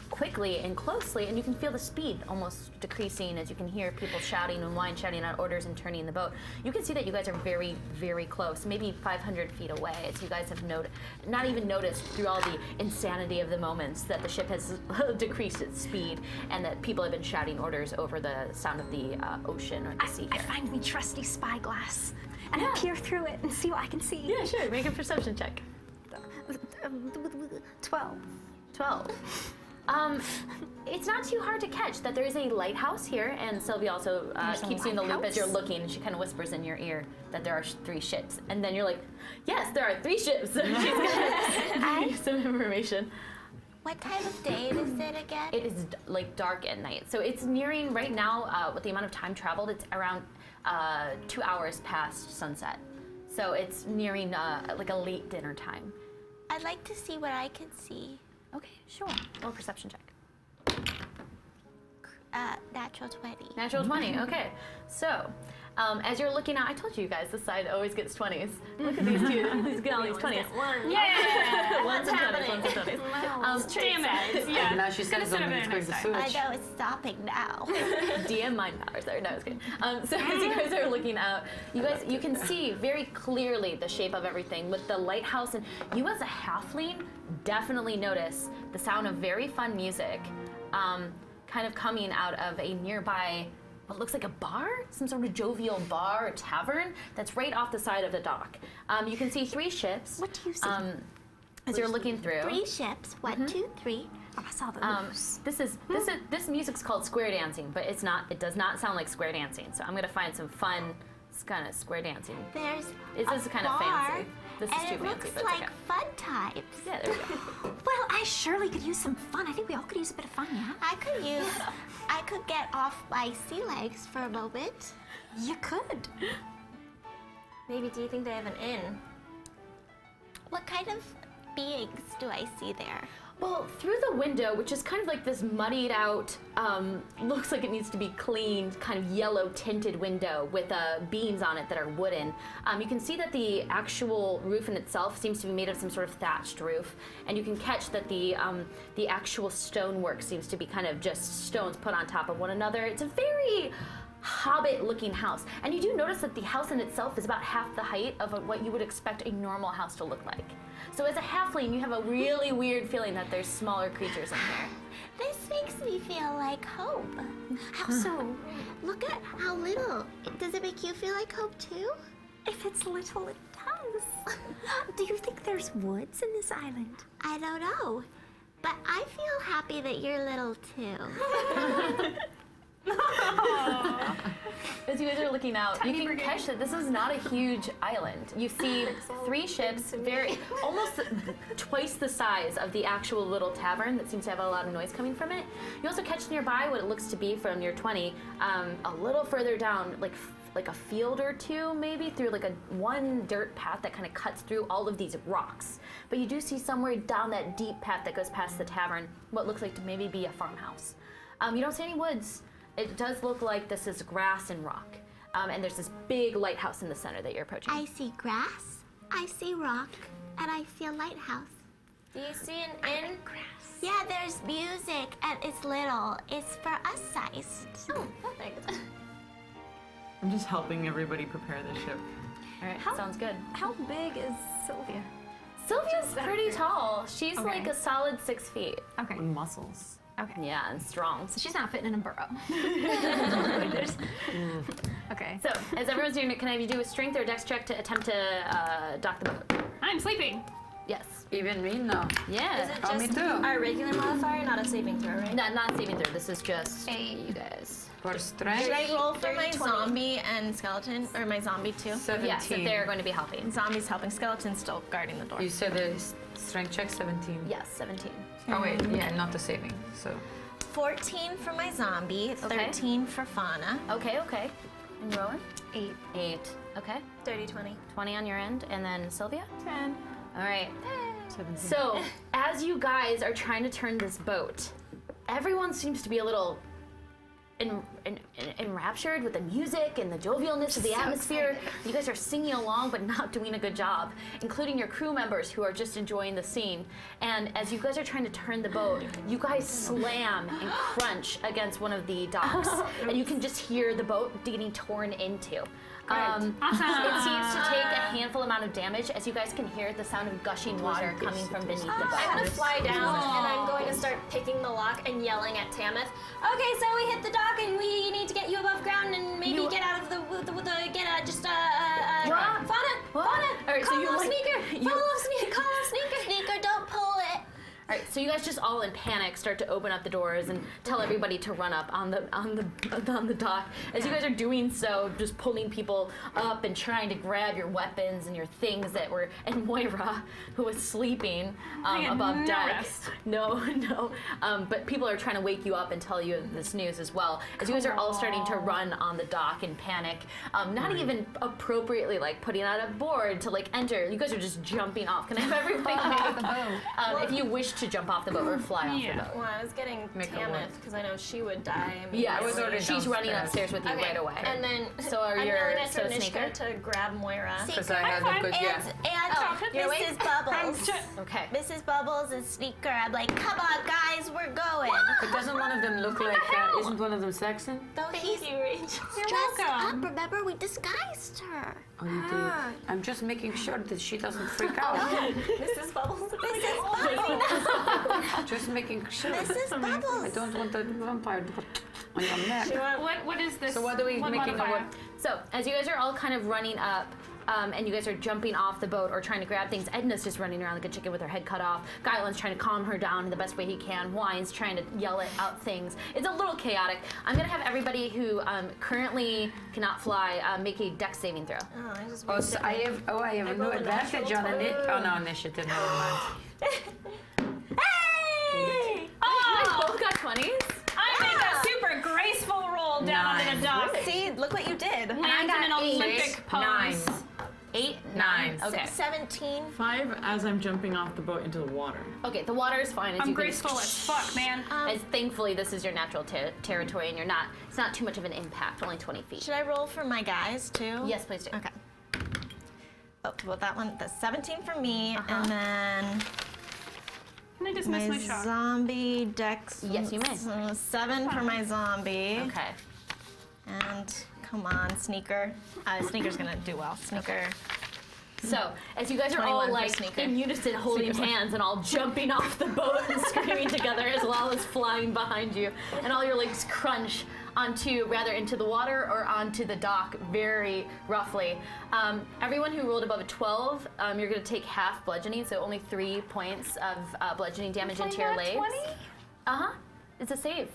quickly and closely, and you can feel the speed almost decreasing as you can hear people shouting and Wine shouting out orders and turning the boat. You can see that you guys are very, very close, maybe 500 feet away, as you guys have not even noticed through all the insanity of the moments that the ship has decreased its speed and that people have been shouting orders over the sound of the ocean or the sea I here. find me trusty spyglass and I peer through it and see what I can see. Yeah, sure. Make a perception check. 12. 12. It's not too hard to catch that there is a lighthouse here, and Sylvia also There's a keeps you in the loop as you're lighthouse? looking, and she kind of whispers in your ear that there are 3 ships. And then you're like, yes, there are 3 ships. So she's gonna give you some information. What time of day is it again? It is like dark at night. So it's nearing right now, with the amount of time traveled, it's around 2 hours past sunset. So it's nearing like a late dinner time. I'd like to see what I can see. Okay, sure. Roll a perception check. Natural 20. Natural 20, okay. So, as you're looking out, I told you guys this side always gets 20s. Look at these two, he's getting all these 20s. One. Yeah! Ones and 20s, ones and 20s. Damn it. Yeah. Now she says Could've something been towards the next time. I sewage. know it's stopping now. DM mind powers there. No, I was kidding. So as you guys are looking out, you can see very clearly the shape of everything with the lighthouse, and you as a halfling definitely notice the sound of very fun music, kind of coming out of a nearby, what looks like a bar, some sort of jovial bar or tavern that's right off the side of the dock. You can see 3 ships. What do you see? As you're looking through. 3 ships. 1, 2, 3. Oh, I saw the This music's called square dancing, but it's not. It does not sound like square dancing. So I'm gonna find some fun, kind of square dancing. There's This is kind of bar, fancy. This is and too it fancy, looks but like it's okay. fun times. Yeah, there we go. Well, I surely could use some fun. I think we all could use a bit of fun, yeah? I could get off my sea legs for a moment. You could. Maybe do you think they have an inn? What kind of beings do I see there? Well, through the window, which is kind of like this muddied out, looks like it needs to be cleaned, kind of yellow tinted window with beams on it that are wooden. You can see that the actual roof in itself seems to be made of some sort of thatched roof, and you can catch that the actual stonework seems to be kind of just stones put on top of one another. It's a very hobbit-looking house, and you do notice that the house in itself is about half the height of what you would expect a normal house to look like. So as a halfling, you have a really weird feeling that there's smaller creatures in here. This makes me feel like hope. How so? Look at how little. Does it make you feel like hope too? If it's little, it does. Do you think there's woods in this island? I don't know. But I feel happy that you're little too. As you guys are looking out, you can catch that this is not a huge island. You see 3 ships, almost twice the size of the actual little tavern that seems to have a lot of noise coming from it. You also catch nearby what it looks to be from your 20, a little further down, like a field or two, maybe through like one dirt path that kind of cuts through all of these rocks. But you do see somewhere down that deep path that goes past the tavern what looks like to maybe be a farmhouse. You don't see any woods. It does look like this is grass and rock. And there's this big lighthouse in the center that you're approaching. I see grass, I see rock, and I see a lighthouse. Do you see an inn? Yeah, there's music, and it's little. It's for us sized. Oh, perfect. I'm just helping everybody prepare the ship. All right, sounds good. How big is Sylvia? Sylvia's pretty tall. She's Okay. like a solid 6 feet. Okay. Muscles. Okay. Yeah, and strong. So she's not fitting in a burrow. Okay. So, as everyone's doing it, can I have you do a strength or a dex check to attempt to dock the boat? I'm sleeping. Yes. Even me? No. Yeah. Is it Oh, me just too. our regular modifier, not a saving throw, right? Not saving through. This is just you guys. For strength, Should I roll for 30, my 20. zombie and skeleton, or my zombie too? 17. Yes, if they're going to be helping. Zombie's helping, skeleton's still guarding the door. You said the strength check 17. Yes, 17. Oh wait, yeah, not the saving. So 14 for my zombie, 13 for Fauna. Okay. And Rowan? 8. 8. Okay. 30, 20. 20 on your end, and then Sylvia? 10. All right. 17. So, as you guys are trying to turn this boat, everyone seems to be a little enraptured with the music and the jovialness of the atmosphere. You guys are singing along but not doing a good job, including your crew members who are just enjoying the scene. And as you guys are trying to turn the boat, you guys slam and crunch against one of the docks, and you can just hear the boat getting torn into. It seems to take a handful amount of damage as you guys can hear the sound of gushing water coming from beneath the boat. I'm gonna fly down and I'm going to start picking the lock and yelling at Tamith. Okay, so we hit the dock and we need to get you above ground and maybe get out of the Fauna. All right, so Call you off like- sneaker. Call off sneaker. Sneaker, don't pull it. All right, so you guys just all in panic start to open up the doors and tell everybody to run up on the dock. As you guys are doing so, just pulling people up and trying to grab your weapons and your things that were. And Moira, who was sleeping above no deck. rest. No. But people are trying to wake you up and tell you this news as well. As you guys are all starting to run on the dock in panic, not even appropriately like putting out a board to like enter. You guys are just jumping off. Can I have everybody make if you wish to jump jump off the boat or fly off the Yeah. boat. Well, I was getting Make it Tamith work. because I know she would die. Yeah, I was already she's running downstairs. upstairs with you Okay, right away. and then So are I'm your- yelling at so Dranisha Sneaker? to grab Moira. Because I had a good, And Mrs. Bubbles. Okay. Mrs. Bubbles and Sneaker. I'm like, come on, guys, we're going. But doesn't one of them look like, isn't one of them Saxon? Though he's dressed up. Remember, we disguised her. Oh, you did. I'm just making sure that she doesn't freak out. Mrs. Bubbles. Mrs. Bubbles. Just making sure. Mrs. I Bubbles. don't want the vampire to put on your neck. What is this? So what are we what making a modifier? what? So as you guys are all kind of running up, and you guys are jumping off the boat or trying to grab things, Edna's just running around like a chicken with her head cut off. Gylan's trying to calm her down in the best way he can. Wine's trying to yell out things. It's a little chaotic. I'm gonna have everybody who currently cannot fly make a dex saving throw. Oh, I just Oh, so I have no rolled a advantage natural on it. 20. Oh no, initiative. Never mind. Hey! Oh, both got 20s. I make a super graceful roll down onto the dock. See, look what you did. Lands in an Olympic pose. 9. 8, 9. 9. Okay. 17. 5 as I'm jumping off the boat into the water. Okay, the water is fine. As I'm you can- graceful as fuck, man. As thankfully this is your natural territory and it's not too much of an impact, only 20 feet. Should I roll for my guys too? Yes, please do. Okay. Oh, well, that one, that's 17 for me, and then Can I dismiss my my shot? zombie dex. Yes, you may. 7 for my zombie. Okay. And come on, Sneaker. Sneaker's gonna do well. Sneaker. So, as you guys are 21 all for like Sneaker. in unison holding hands and all jumping off the boat and screaming together as Lala's flying behind you, and all your legs crunch into the water or onto the dock very roughly. Everyone who rolled above a 12, you're going to take half bludgeoning, so only 3 points of bludgeoning damage into your legs. 20? Uh-huh. It's a save.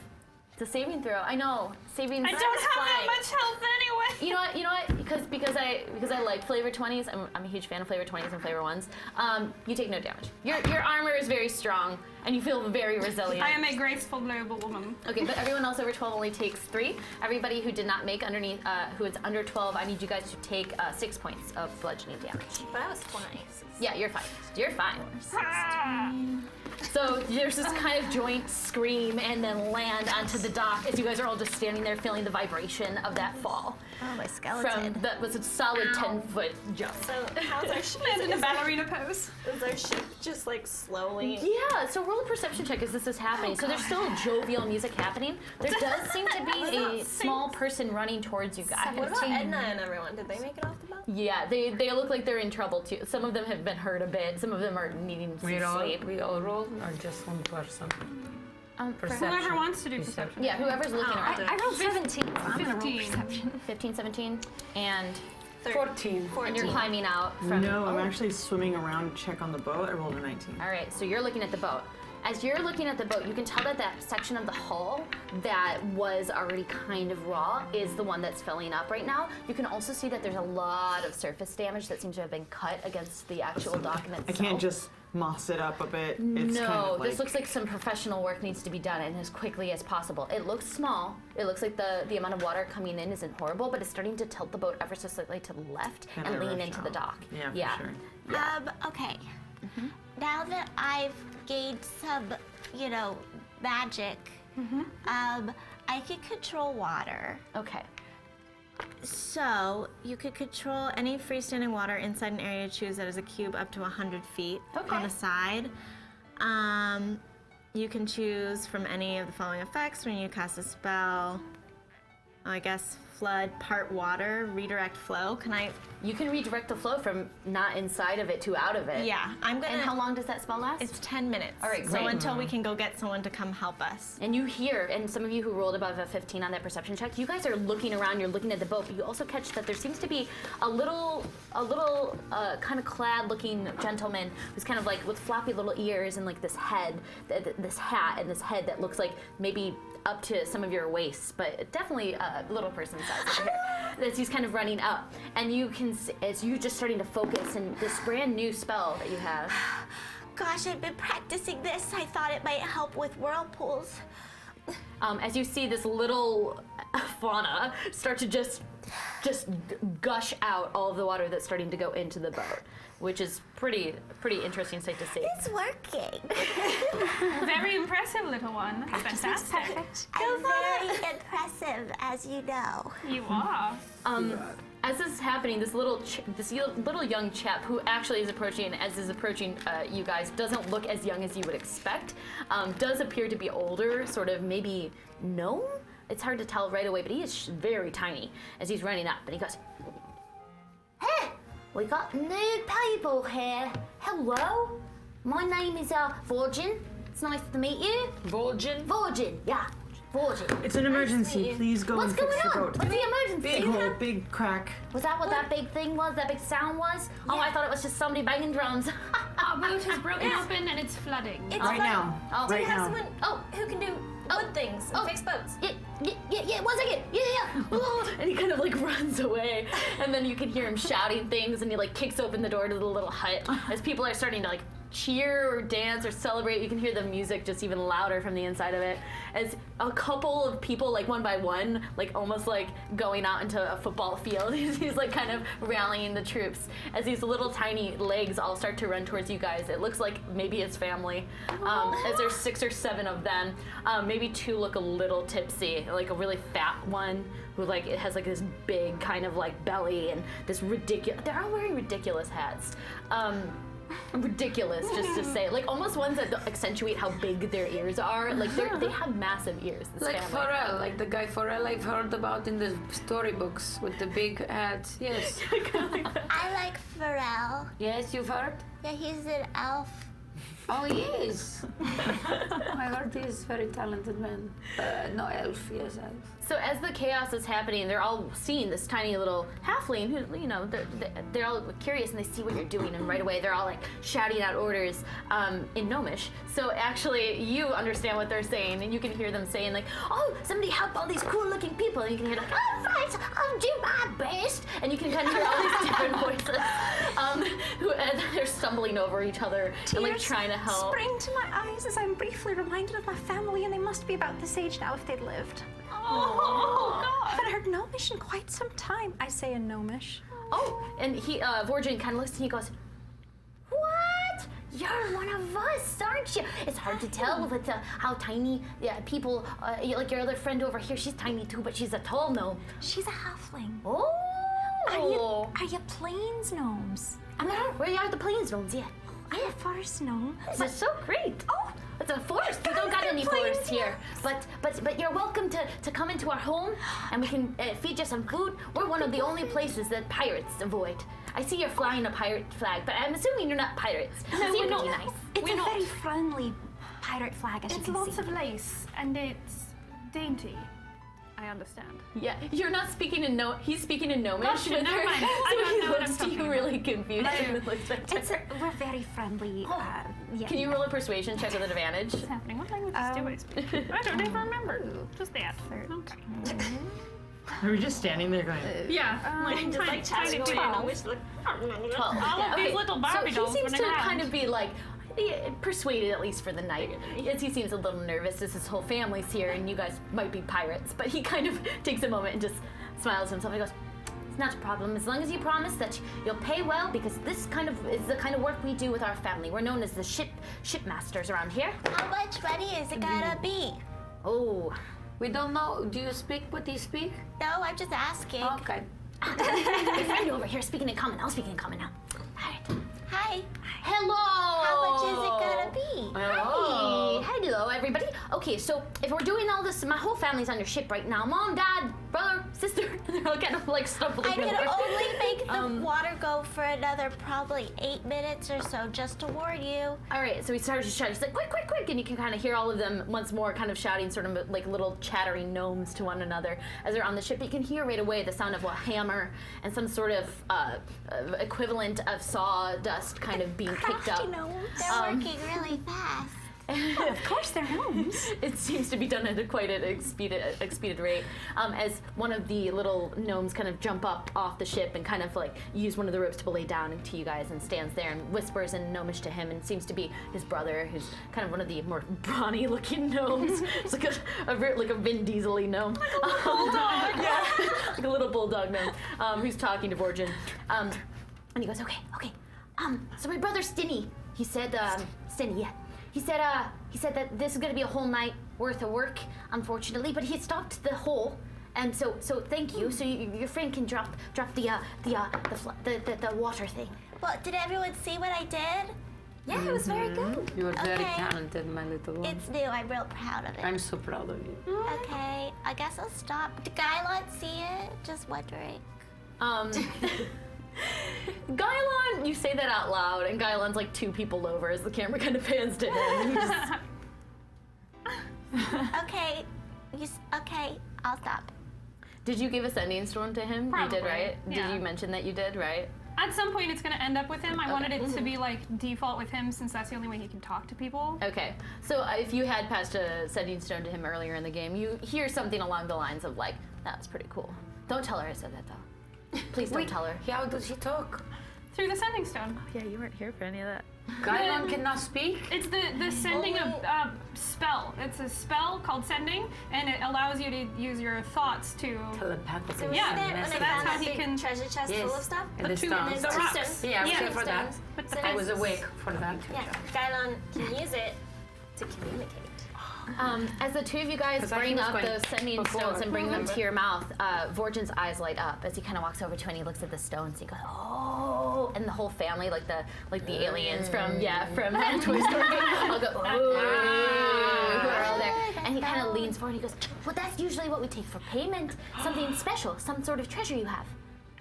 It's a saving throw. I know. Saving I throws don't have fly. that much health anyway. You know what? Because I like flavor 20s. I'm a huge fan of flavor 20s and flavor 1s. You take no damage. Your armor is very strong, and you feel very resilient. I am a graceful global woman. Okay, but everyone else over 12 only takes 3. Everybody who did not make underneath, who is under 12, I need you guys to take 6 points of bludgeoning damage. But I was 20. Yeah, you're fine. You're fine. So there's this kind of joint scream and then land onto the dock as you guys are all just standing there feeling the vibration of that fall. Oh, my skeleton. From that was a solid 10-foot jump. So how's our ship? Lands in a ballerina pose. Is our ship just like slowly? Yeah, so roll a perception check as this is happening. So there's still jovial music happening. There does seem to be a small person running towards you guys. What about Edna and everyone? Did they make it off the boat? Yeah, they look like they're in trouble too. Some of them have been hurt a bit. Some of them are needing some sleep. We all rolled, or just one person? Perception. Whoever wants to do perception. Yeah, whoever's looking around. I rolled 17, so I'm gonna roll 15. perception. 15, 17, and 14. and you're climbing out from. No, I'm actually swimming around to check on the boat. I rolled a 19. All right, so you're looking at the boat. As you're looking at the boat, you can tell that that section of the hull that was already kind of raw is the one that's filling up right now. You can also see that there's a lot of surface damage that seems to have been cut against the actual dock in itself. I can't just moss it up a bit. It's No, kind of like, this looks like some professional work needs to be done and as quickly as possible. It looks small. It looks like the amount of water coming in isn't horrible, but it's starting to tilt the boat ever so slightly to the left Kinda and lean rush into the out. dock. Yeah, for sure. Okay. Now that I've gained some, magic, I can control water. Okay. So you could control any freestanding water inside an area to choose that is a cube up to 100 feet on a side. You can choose from any of the following effects when you cast a spell. I guess flood, part water, redirect flow. You can redirect the flow from not inside of it to out of it. Yeah, I'm gonna. And how long does that spell last? It's 10 minutes. All right, So great. until we can go get someone to come help us. And you hear, and some of you who rolled above a 15 on that perception check, you guys are looking around, you're looking at the boat, but you also catch that there seems to be a little kind of clad looking gentleman who's kind of like with floppy little ears and like this head, this hat and this head that looks like maybe up to some of your waists, but definitely a little person size over here. As he's kind of running up, and you can, as you just starting to focus in this brand new spell that you have. Gosh, I've been practicing this. I thought it might help with whirlpools. As you see this little fauna start to just gush out all of the water that's starting to go into the boat. which is pretty interesting sight to see. It's working. Very impressive, little one. Fantastic. Perfect. I'm very impressive, as you know. You are. As this is happening, this little young chap who actually is approaching, you guys, doesn't look as young as you would expect. Does appear to be older, sort of maybe gnome. It's hard to tell right away, but he is very tiny as he's running up, and he goes, Hey, we got new people here. Hello, my name is Vorgin. It's nice to meet you. Vol'jin? Vorgin, yeah, Vorgin. It's an emergency. Please go What's and fix going the on? boat. What's the emergency? Big hole, big crack. Was that what that big thing was? That big sound was? Oh, I thought it was just somebody banging drums. Our boat has broken open and it's flooding. It's Right fun. now. Oh. Do you Right have now. someone who can do wood things and fix boats? Yeah, 1 second. Yeah. and he kind of like runs away, and then you can hear him shouting things, and he like kicks open the door to the little hut as people are starting to like cheer or dance or celebrate. You can hear the music just even louder from the inside of it as a couple of people, like one by one, like almost like going out into a football field. He's like kind of rallying the troops as these little tiny legs all start to run towards you guys. It looks like maybe his family, as there's 6 or 7 of them. Maybe 2 look a little tipsy, like a really fat one who like it has like this big kind of like belly and this ridiculous. They're all wearing ridiculous hats. Ridiculous, just to say, like almost ones that accentuate how big their ears are. Like they have massive ears. This Like family. Pharrell, like the guy Pharrell I've heard about in the storybooks with the big hat. Yes. I like Pharrell. Yes, you've heard? Yeah, he's an elf. Oh, he is. I heard he's a very talented man. No, elf, yes, elf. So as the chaos is happening, they're all seeing this tiny little halfling who, you know, they're all curious and they see what you're doing, and right away they're all like shouting out orders in gnomish. So actually you understand what they're saying, and you can hear them saying like, oh, somebody help all these cool looking people, and you can hear like, all right, I'll do my best, and you can kind of hear all these different voices who and they're stumbling over each other and like trying to help. Spring to my eyes as I'm briefly reminded of my family, and they must be about this age now if they'd lived. Oh, I God. haven't heard gnomish in quite some time. I say in gnomish. Oh, and he, Vorgin kind of looks and he goes, What? You're one of us, aren't you? It's hard to tell with how tiny people, like your other friend over here, she's tiny too, but she's a tall gnome. She's a halfling. Oh! Are you plains gnomes? Where are the plains gnomes? Yeah. I'm a forest gnome. This is so great. Oh, it's a forest. We don't got any forests here. But you're welcome to come into our home, and we can feed you some food. We're one of the only places that pirates avoid. I see you're flying a pirate flag, but I'm assuming you're not pirates. You seem pretty nice. It's a very friendly pirate flag, as you It's can lots see. of lace and it's dainty. I understand. yeah, you're not speaking in he's speaking in gnomish Gotcha, with never her. mind. So I don't he know what looks I'm to you talking really confused. and looks back to her. We're very friendly. Yeah. Can you roll a persuasion check with advantage? What's happening? What languages do I speak? I don't even remember. Just that. Okay. Are we just standing there going, Yeah. Like tiny people. 12. All of these little Barbie so dolls he seems to running around. kind of be like persuaded, at least for the night. As he seems a little nervous as his whole family's here and you guys might be pirates, but he kind of takes a moment and just smiles to himself. He goes, it's not a problem as long as you promise that you'll pay well, because this kind of is the kind of work we do with our family. We're known as the shipmasters around here. How much money is it gonna be? Oh, We don't know. Do you speak what he speak? No, I'm just asking. Okay. your friend over here speaking in common. I'll speak in common now. All right. Hi. Hello. How much is it gonna be? Hi. Hello, everybody. Okay, so if we're doing all this, my whole family's on your ship right now. Mom, Dad, brother, sister. They're all kind of like stumbling I can over. only make the water go for another probably 8 minutes or so, just to warn you. All right, so he starts to shout. He's like, quick, quick, quick. And you can kind of hear all of them once more kind of shouting, sort of like little chattering gnomes to one another as they're on the ship. But you can hear right away the sound of a hammer and some sort of equivalent of sawdust kind of being picked up. They're working really fast. Of course, they're gnomes. It seems to be done at quite an expedient rate. As one of the little gnomes kind of jump up off the ship and kind of like use one of the ropes to belay down into you guys, and stands there and whispers in gnomish to him, and seems to be his brother, who's kind of one of the more brawny looking gnomes. It's like a Vin Diesel-y gnome. Like a little bulldog gnome, who's talking to Vorgin. And he goes, okay. So my brother Stinny, he said, Stinny, yeah. He said that this is gonna be a whole night worth of work, unfortunately, but he stocked the hole. And so thank you. So your friend can drop the water thing. Well, did everyone see what I did? Yeah, it was very good. You are very Okay. talented, my little one. It's new. I'm real proud of it. I'm so proud of you. Okay, I guess I'll stop. Did Gylon see it? Just wondering. Gylon, you say that out loud, and Gylon's like 2 people over as the camera kind of pans to him. And he just, Okay, okay, I'll stop. did you give a sending stone to him? You Probably, did, right? yeah. Did you mention that you did, right? At some point, it's going to end up with him. I wanted it to be like default with him since that's the only way he can talk to people. Okay, so if you had passed a sending stone to him earlier in the game, you hear something along the lines of like, that was pretty cool. Don't tell her I said that though. Please don't tell her. How does he talk? Through the sending stone. Yeah, you weren't here for any of that. Gylon cannot speak? It's the sending a spell. It's a spell called sending, and it allows you to use your thoughts to. Telepathic. Yeah, When so I that's found how that he big can. treasure chest full of stuff. And the two- stones. the Two rocks. stones. Yeah, I was Yeah. here for that. But the I was fence- awake for that. Yeah, Gylon can use it to communicate. As the 2 of you guys 'Cause I bring was up going those sending before. stones and bring them to your mouth, Vorgen's eyes light up as he kind of walks over to it and he looks at the stones. He goes, "Oh!" And the whole family, like the aliens from Toy Story, all go, "Oh!" Who are all there? And he kind of leans forward and he goes, "Well, that's usually what we take for payment. Something special, some sort of treasure you have."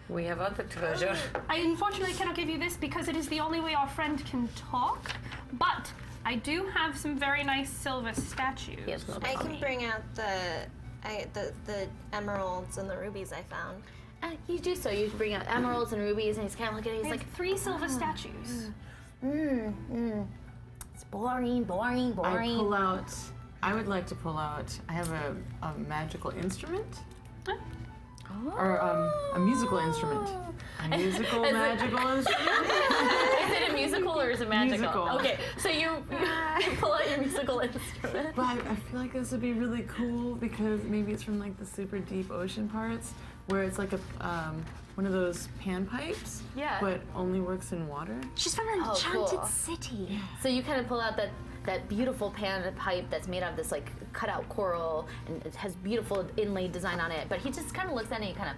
We have other treasure. I unfortunately cannot give you this because it is the only way our friend can talk, but I do have some very nice silver statues. Yes, no. I can bring out the emeralds and the rubies I found. You do so. You bring out emeralds and rubies, and he's kind of looking at it. I He's have like, 3 silver statues. It's boring. I would like to pull out. I have a magical instrument. Or a musical instrument. A musical magical instrument. Is it a musical or is it magical? Musical. Okay, so you pull out your musical instrument. But I feel like this would be really cool because maybe it's from like the super deep ocean parts where it's like a one of those panpipes, Yeah. but only works in water. She's from an enchanted cool. city. So you kind of pull out that beautiful pan pipe that's made out of this like cut out coral and it has beautiful inlaid design on it. But he just kind of looks at it and he kind of.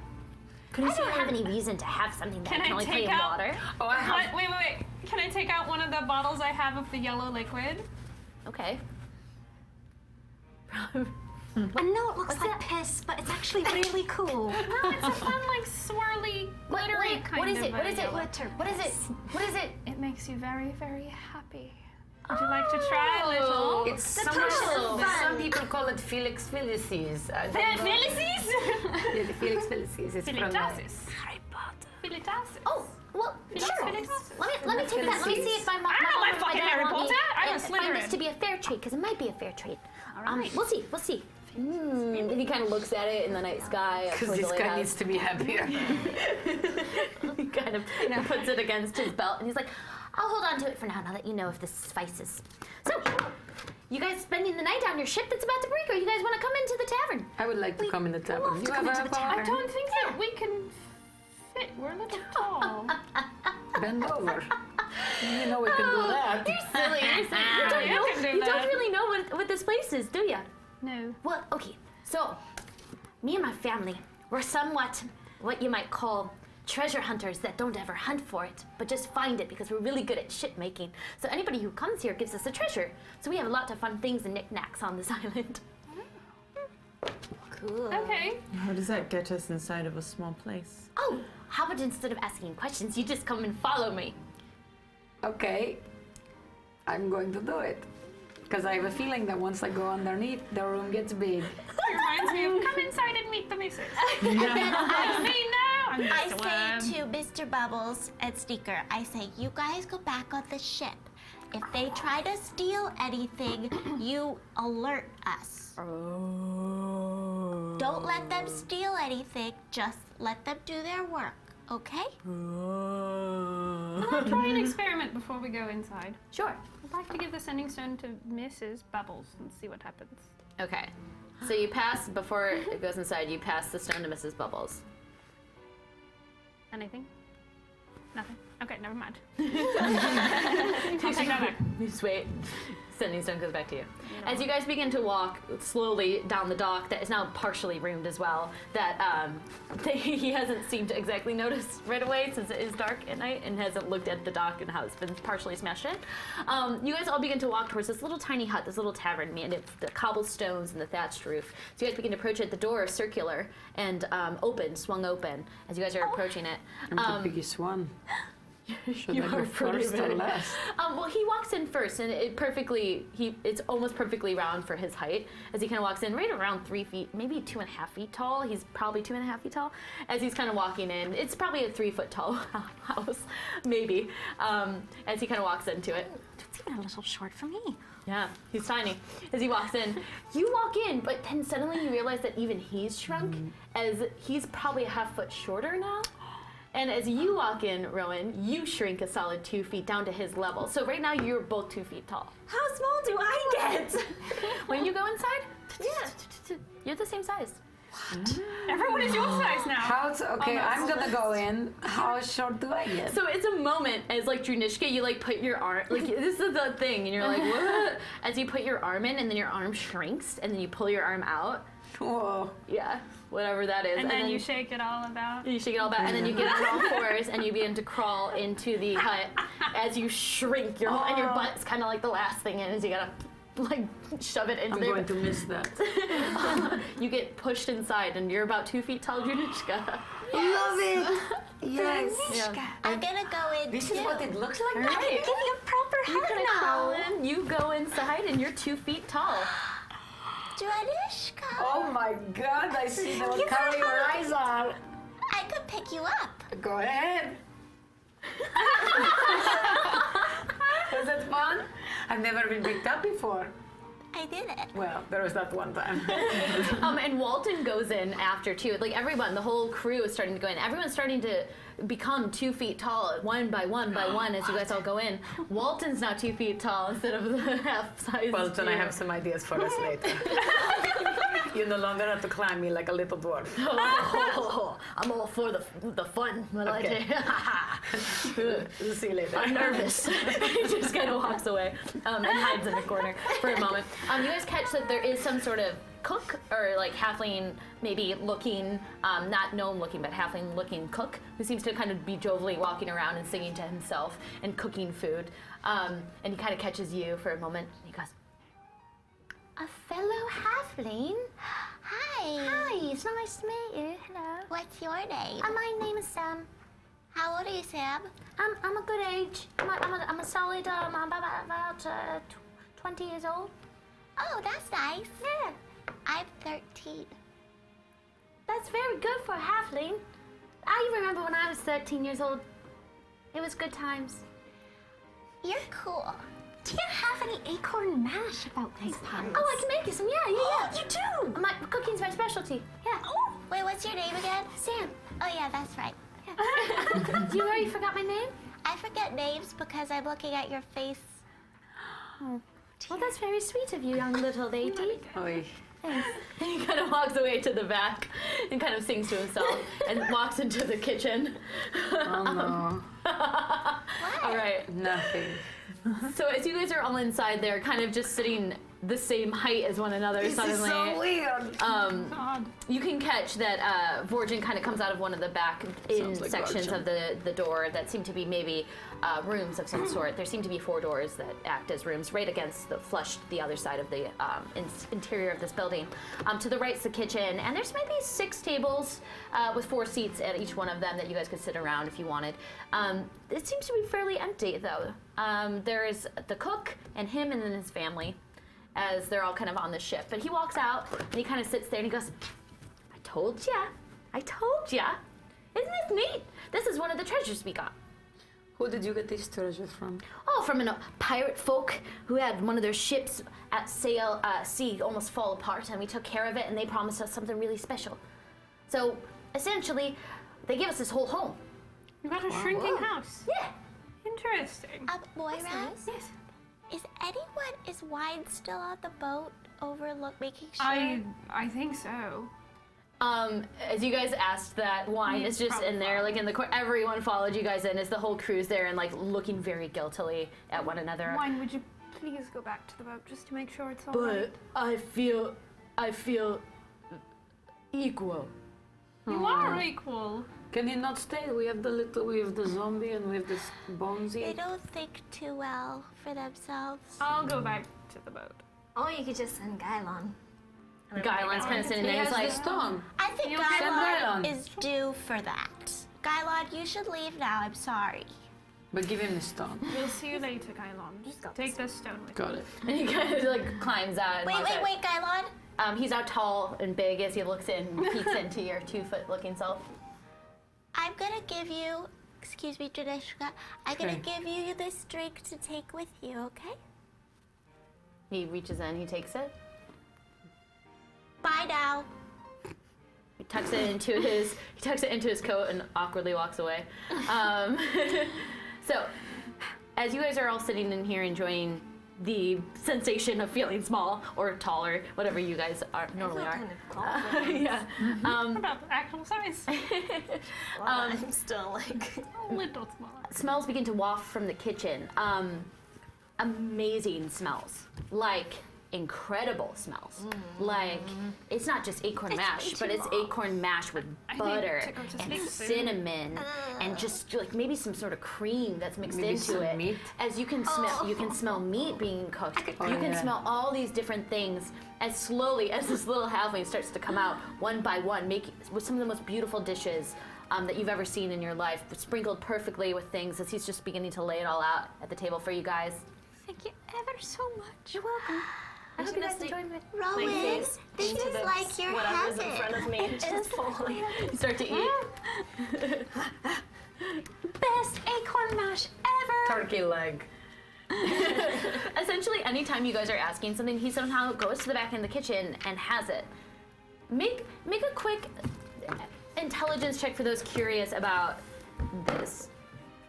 I don't have any reason to have something that Can can I only play take in out- water. Oh, I have. Wait. Can I take out one of the bottles I have of the yellow liquid? Okay. I know it looks like piss, but it's actually really cool. No, it's a fun, like, swirly, glittery kind What is of it? What a is it? yellow. What is it? What is it? It makes you very, very happy. Would you like to try a little? It's some people call it Felix Felicis. I don't know. Felices? Yeah, Felix Felicis. It's from Filitasis. Harry Potter. Filitasis. Oh, well, sure. Filitasis. Let me take that. Let me see if my mom. I don't know my my mom fucking or my dad Harry want me- Potter. I'm a and find this Slytherin. to be a fair trade because it might be a fair trade. right. We'll see. We'll see. And he kind of looks at it in the night sky. Because this guy needs to be happier. He kind of puts it against his belt, and he's like, "I'll hold on to it for now. Now that you know if this suffices." So, you guys spending the night on your ship that's about to break, or you guys want to come into the tavern? I would like to come in the tavern. You have a I don't think that we can fit. We're a little tall. bend over. You know we can do that. You're silly. You're silly. You don't, Yeah, know, I can do you don't that. really know what this place is, do you? No. Well, okay. So, me and my family, we're somewhat what you might call treasure hunters that don't ever hunt for it, but just find it because we're really good at ship making. So anybody who comes here gives us a treasure. So we have a lot of fun things and knickknacks on this island. Cool. Okay. How does that get us inside of a small place? Oh, how about instead of asking questions, you just come and follow me? Okay, I'm going to do it. Because I have a feeling that once I go underneath, the room gets big. Reminds me of come inside and meet the missus. Me now. I'm just I a worm. say to Mr. Bubbles and Sneaker, I say, you guys go back on the ship. If they try to steal anything, you alert us. Don't let them steal anything, just let them do their work, okay? I'll try an experiment before we go inside. Sure. I'd like to give the sending stone to Mrs. Bubbles and see what happens. Okay. So you pass, before it goes inside, you pass the stone to Mrs. Bubbles. Anything? Nothing. Okay, never mind. I'll take that back. Just wait. Sending stone goes back to you. As you guys begin to walk slowly down the dock that is now partially roomed as well, that he hasn't seemed to exactly notice right away since it is dark at night and hasn't looked at the dock and how it's been partially smashed in. You guys all begin to walk towards this little tiny hut, this little tavern made of the cobblestones and the thatched roof. So you guys begin to approach it. The door is circular and swung open as you guys are approaching it. I'm the biggest one. Should You I are go first or pretty last? well, he walks in first, and it's almost perfectly round for his height. As he kind of walks in, right around 3 feet, maybe 2.5 feet tall. He's probably 2.5 feet tall. As he's kind of walking in, it's probably a 3 foot tall house, maybe. As he kind of walks into it. It's even a little short for me. Yeah, he's tiny. As he walks in, you walk in, but then suddenly you realize that even he's shrunk, as he's probably a half foot shorter now. And as you walk in, Rowan, you shrink a solid 2 feet down to his level. So right now you're both 2 feet tall. How small do I get? When you go inside, yeah, you're the same size. Everyone is your size now. Okay, I'm gonna go in. How short do I get? So it's a moment as like Dranisha, you like put your arm, like this is the thing, and you're like, what? As you put your arm in, and then your arm shrinks, and then you pull your arm out. Whoa. Yeah, whatever that is. And then you shake it all about. You shake it all back, and then you get on all fours, and you begin to crawl into the hut as you shrink. And your butt's kind of like the last thing in, as you gotta like shove it into I'm there. going to miss that. You get pushed inside, and you're about 2 feet tall, Dranisha. Love it. Yes. Yeah. I'm gonna go in This too. is what it looks like. Right. Give you a proper You hug kind of now. crawl in, you go inside, and you're 2 feet tall. Dranisha, Oh my God! I see the color your eyes are. I could pick you up. Go ahead. Was it fun? I've never been picked up before. I did it. Well, there was that one time. And Walton goes in after too. Like everyone, the whole crew is starting to go in. Everyone's starting to become 2 feet tall, one by one by one, as you guys all go in. Walton's now 2 feet tall instead of the half size. Walton, I have some ideas for us later. You no longer have to climb me like a little dwarf. I'm all for the fun. Okay. See you later. I'm nervous. He just kind of walks away and hides in a corner for a moment. You guys catch that there is some sort of cook or like halfling maybe looking, not gnome looking, but halfling looking cook who seems to kind of be jovially walking around and singing to himself and cooking food. And he kind of catches you for a moment and he goes, A fellow halfling? Hi. Hi, it's nice to meet you. Hello. What's your name? My name is Sam. How old are you, Sam? I'm a good age. I'm a solid, I'm about 20 years old. Oh, that's nice. Yeah, I'm 13. that's very good for a halfling. I remember when I was 13 years old. It was good times. You're cool. Do you have any acorn mash about these parts? Oh, I can make you some. Yeah. You do? My cooking's my specialty. Yeah. Wait, what's your name again? Sam. Oh, yeah, that's right. You already forgot my name? I forget names because I'm looking at your face. Well, that's very sweet of you, young little lady. Oy. Thanks. and he kind of walks away to the back and kind of sings to himself and walks into the kitchen. Oh no. All right. Nothing. So as you guys are all inside there, kind of just sitting the same height as one another This suddenly. is so weird. You can catch that Vorgin kind of comes out of one of the back in Sounds like sections Vorgin. of the door that seem to be maybe rooms of some sort. There seem to be 4 doors that act as rooms right against the other side of the interior of this building. To the right's the kitchen, and there's maybe 6 tables with 4 seats at each one of them that you guys could sit around if you wanted. It seems to be fairly empty though. There is the cook and him and then his family, as they're all kind of on the ship. But he walks out and he kind of sits there and he goes, I told ya. Isn't this neat? This is one of the treasures we got. Who did you get these treasures from? Oh, from a pirate folk who had one of their ships at sea almost fall apart, and we took care of it, and they promised us something really special. So, essentially, they gave us this whole home. You got a shrinking house. Yeah. Interesting. Moira? Yes. Is wine still on the boat making sure? I think so. As you guys asked that, wine is just in there, like in the corner. Everyone followed you guys in as the whole crew's there and like looking very guiltily at one another. Wine, would you please go back to the boat just to make sure it's all right? But I feel equal. You are equal. Can he not stay? We have the zombie and we have this Bonesy. They don't think too well for themselves. I'll go back to the boat. Or you could just send Gylon. Guylan's kind of sitting there. He's like, stone. I think You okay? Gylon Gylon. is due for that. Gylon, you should leave now. I'm sorry. But give him the stone. We'll see you later, Kylon. Just take this stone with Got it. and he kind of like climbs out. And walks out. Wait, Gylon. He's out tall and big as he looks in, peeks into your 2-foot looking self. I'm gonna give you, excuse me, Dranisha, I'm gonna give you this drink to take with you, okay? He reaches in, he takes it. Bye now. He tucks it into his coat and awkwardly walks away. So, as you guys are all sitting in here enjoying the sensation of feeling small or taller, whatever you guys are normally are. Yeah. What about actual size? I'm still like. A little smaller. Smells begin to waft from the kitchen. Amazing smells, like incredible smells. Like it's not just acorn mash, but it's acorn mash with butter to go to and sleep soon. cinnamon and just like maybe some sort of cream that's mixed Maybe into some it. meat. As you can smell meat being cooked. You can smell all these different things as slowly as this little halfling starts to come out one by one, making with some of the most beautiful dishes that you've ever seen in your life, sprinkled perfectly with things as he's just beginning to lay it all out at the table for you guys. Thank you ever so much. You're welcome. I hope you guys enjoy it. Rowan, this is like your Whatever's heaven. in front of me. Just fully. You start to eat. Best acorn mash ever. Turkey leg. Essentially, anytime you guys are asking something, he somehow goes to the back in the kitchen and has it. Make a quick intelligence check for those curious about this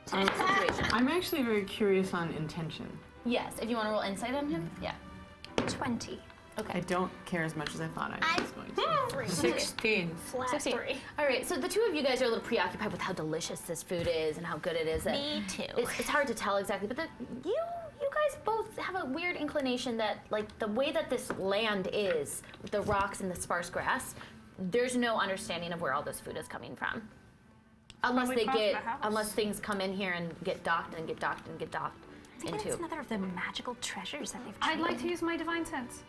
situation. I'm actually very curious on intention. Yes, if you want to roll insight on him, yeah. 20. I don't care as much as I thought I was going to. 16. Flat 16. 3. All right, so the two of you guys are a little preoccupied with how delicious this food is and how good it is. That Me too. It's hard to tell exactly, but you guys both have a weird inclination that, like, the way that this land is, with the rocks and the sparse grass, there's no understanding of where all this food is coming from. Unless Probably they across the house. unless things come in here and get docked and get docked and get docked I think into. that's another of the magical treasures that they've I'd like traded. to use my divine sense.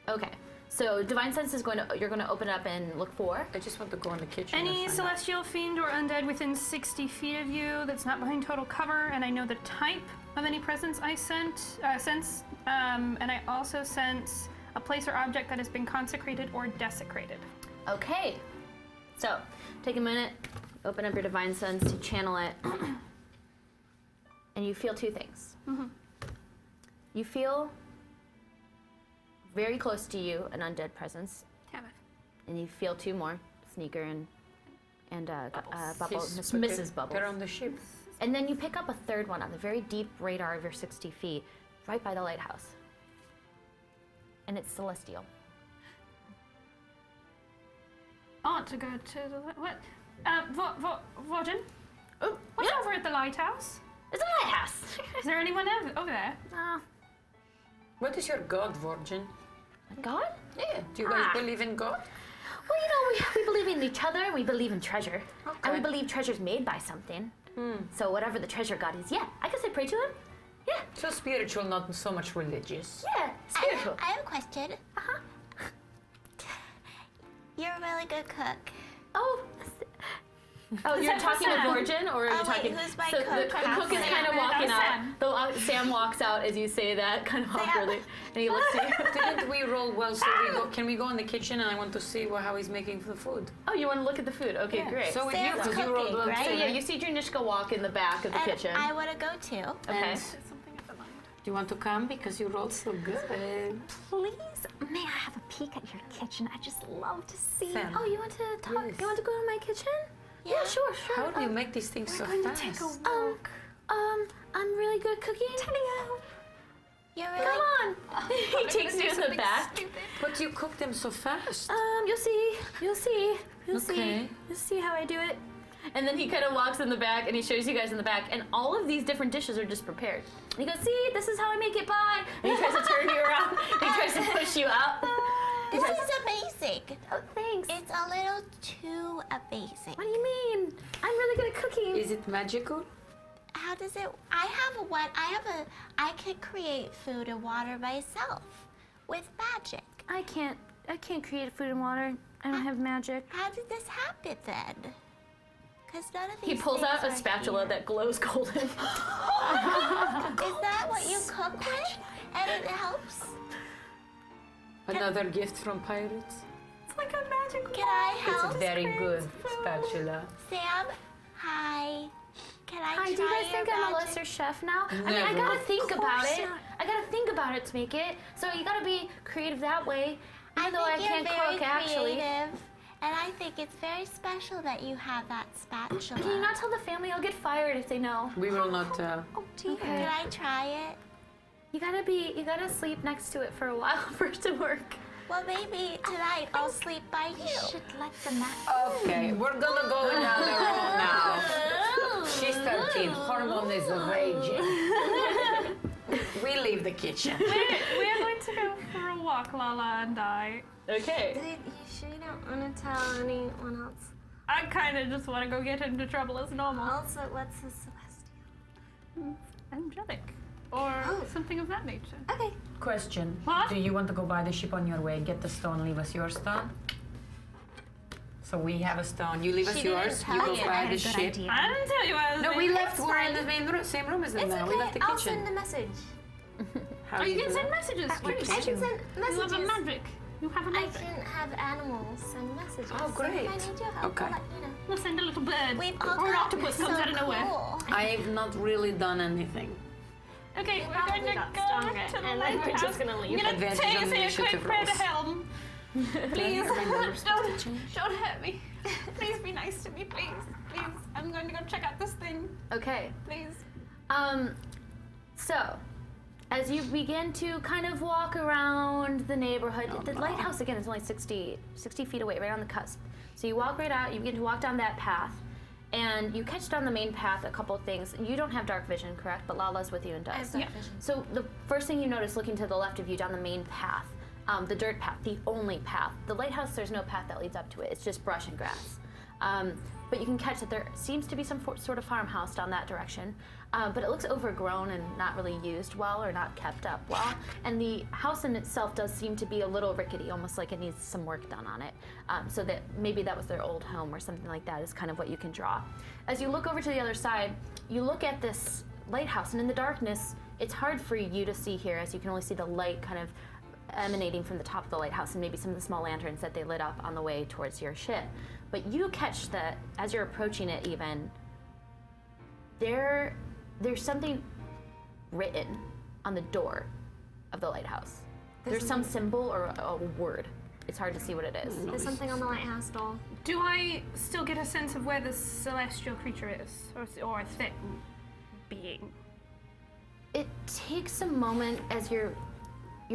Okay, so divine sense is you're going to open it up and look for. I just want to go in the kitchen. Any and find celestial fiend or undead within 60 feet of you that's not behind total cover, and I know the type of any presence I sense, and I also sense a place or object that has been consecrated or desecrated. Okay, so take a minute, open up your divine sense to channel it, and you feel two things. You feel very close to you an undead presence, Damn it. and you feel two more, Sneaker and Bubble, He's- Mrs. Bubbles. They're on the ship. And then you pick up a third one on the very deep radar of your 60 feet, right by the lighthouse. And it's celestial. Ought to go to the what? Virgin? Oh, What's over at the lighthouse? It's a lighthouse. Is there anyone over there? What is your god, Virgin? God? Yeah. Do you guys believe in God? Well, you know, we believe in each other, we believe in treasure. And we believe treasure's made by something. So whatever the treasure god is, yeah, I guess I pray to him. Yeah, So spiritual, not so much religious. yeah, spiritual. I have a question. You're a really good cook. Oh, you're talking to Sam? Virgin, or are you Oh, wait, talking? who's my so cook? the cook is Sam. kind of walking That's out. Sam. Though Sam walks out as you say that, kind of awkwardly, and he looks at you. Didn't we roll well? So can we go in the kitchen and I want to see how he's making the food? Oh, you want to look at the food? Okay, great. So with you, Sam's because you rolled cooking, well right? So too. yeah, you see Dranisha walk in the back of the And kitchen. I want to go too. Okay. Something at the mind. Do you want to come because you rolled so good? Please, may I have a peek at your kitchen? I just love to see. Sam. Oh, you want to talk? Yes. You want to go to my kitchen? Yeah. Sure. How do you make these things so Going to fast? take a walk. I'm really good cooking. You're Come really on. he takes you in the back. But you cook them so fast. You'll see how I do it. And then he kind of walks in the back and he shows you guys in the back, and all of these different dishes are just prepared. And he goes, see, this is how I make it pie. And he tries to turn you around. He tries to push you out. This is amazing. Oh, thanks. It's a little too amazing. What do you mean? I'm really good at cooking. Is it magical? How does it? I can create food and water myself with magic. I can't create food and water. I don't have magic. How did this happen then? Because none of these He pulls out a things are spatula here. that glows golden. Is that what you cook with? And it helps? Another gift from pirates? It's like a magic. Can I help? It's a very good spatula. Sam, hi. Can I Hi, try do you guys your think I'm a magic? lesser chef now? I mean, I Never. gotta Of think about course it. not. I gotta think about it to make it. So you gotta be creative that way. I Even though I think can't you're very cook, actually. creative, and I think it's very special that you have that spatula. Can you not tell the family? I'll get fired if they know. We will not. Oh dear. Can I try it? You gotta sleep next to it for a while for it to work. Well, maybe tonight I'll sleep by you. Should let them Okay, we're gonna go in the other room now. She's 13. Hormone is raging. We leave the kitchen. We're going to go for a walk, Lala and I. Okay. You sure you don't want to tell anyone else? I kind of just want to go get into trouble as normal. Also, what's a celestial? Angelic. Or something of that nature. Okay. Question. What? Do you want to go buy the ship on your way, get the stone, leave us your stone? So we have a stone. You leave us yours. You go buy the ship. I didn't tell you I was No, being- we left. We're in the same room as them It's now. okay. We left the I'll kitchen. send a message. How Oh, do you can do send that? messages. I Great. can send You have a messages. magic. You have a I magic. can have animals send messages. Oh, So if great. I need your help, Okay. I'll let you know. We'll send a little bird. We've all or an got octopus so comes out of nowhere. cool. I've not really done anything. Okay, we're probably going to got go stronger, to the and then we're lighthouse. just gonna leave. I'm gonna Advantage take on say a initiative quick prayer to rolls. Helm. Please, My number's supposed to change. don't hurt me. Please be nice to me, please. Please, I'm going to go check out this thing. Okay. Please. So, as you begin to kind of walk around the neighborhood, the lighthouse again is only 60 feet away, right on the cusp. So you walk right out, you begin to walk down that path, and you catch down the main path a couple of things. You don't have dark vision, correct? But Lala's with you and does. dark vision. So the first thing you notice looking to the left of you down the main path, the dirt path, the only path. The lighthouse, there's no path that leads up to it. It's just brush and grass. But you can catch that there seems to be some sort of farmhouse down that direction. But it looks overgrown and not really used well or not kept up well. And the house in itself does seem to be a little rickety, almost like it needs some work done on it. So that maybe that was their old home or something like that is kind of what you can draw. As you look over to the other side, you look at this lighthouse, and in the darkness, it's hard for you to see here, as you can only see the light kind of emanating from the top of the lighthouse and maybe some of the small lanterns that they lit up on the way towards your ship. But you catch that as you're approaching it even, there's something written on the door of the lighthouse. There's some symbol or a word. It's hard to see what it is. There's something on the lighthouse door. Do I still get a sense of where the celestial creature is? Or a thing? Being? It takes a moment as your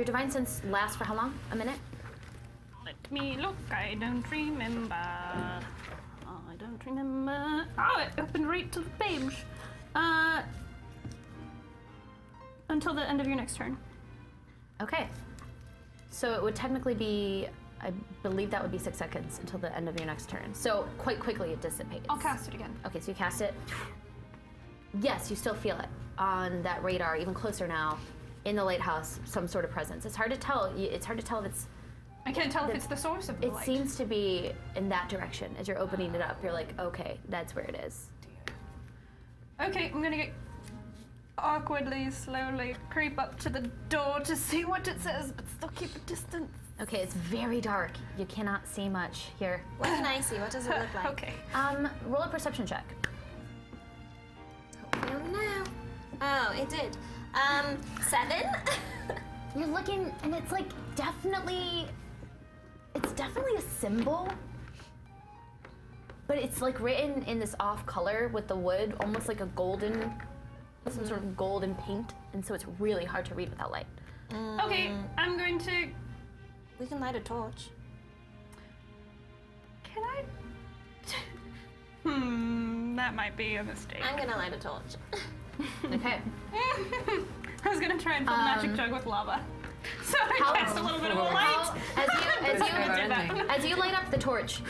divine sense lasts for how long? A minute? Let me look. I don't remember. I don't remember. Oh, it opened right to the page. Until the end of your next turn. Okay. So it would technically be, I believe that would be 6 seconds until the end of your next turn. So quite quickly it dissipates. I'll cast it again. Okay, so you cast it. Yes, you still feel it on that radar, even closer now, in the lighthouse, some sort of presence. It's hard to tell. It's hard to tell if it's. I can't tell if it's the source of the It light. seems to be in that direction. As you're opening it up, you're like, okay, that's where it is. Okay, I'm gonna get awkwardly, slowly creep up to the door to see what it says, but still keep a distance. Okay, it's very dark. You cannot see much here. What can I see? What does it look like? Okay. Roll a perception check. I don't know. Oh, it did. 7? You're looking, and it's like definitely a symbol, but it's like written in this off color with the wood, almost like a golden, some sort of golden paint, and so it's really hard to read without light. Okay, I'm going to. We can light a torch. Can I? That might be a mistake. I'm gonna light a torch. Okay. I was gonna try and fill the magic jug with lava. So I cast a little bit of a light. As you light up the torch,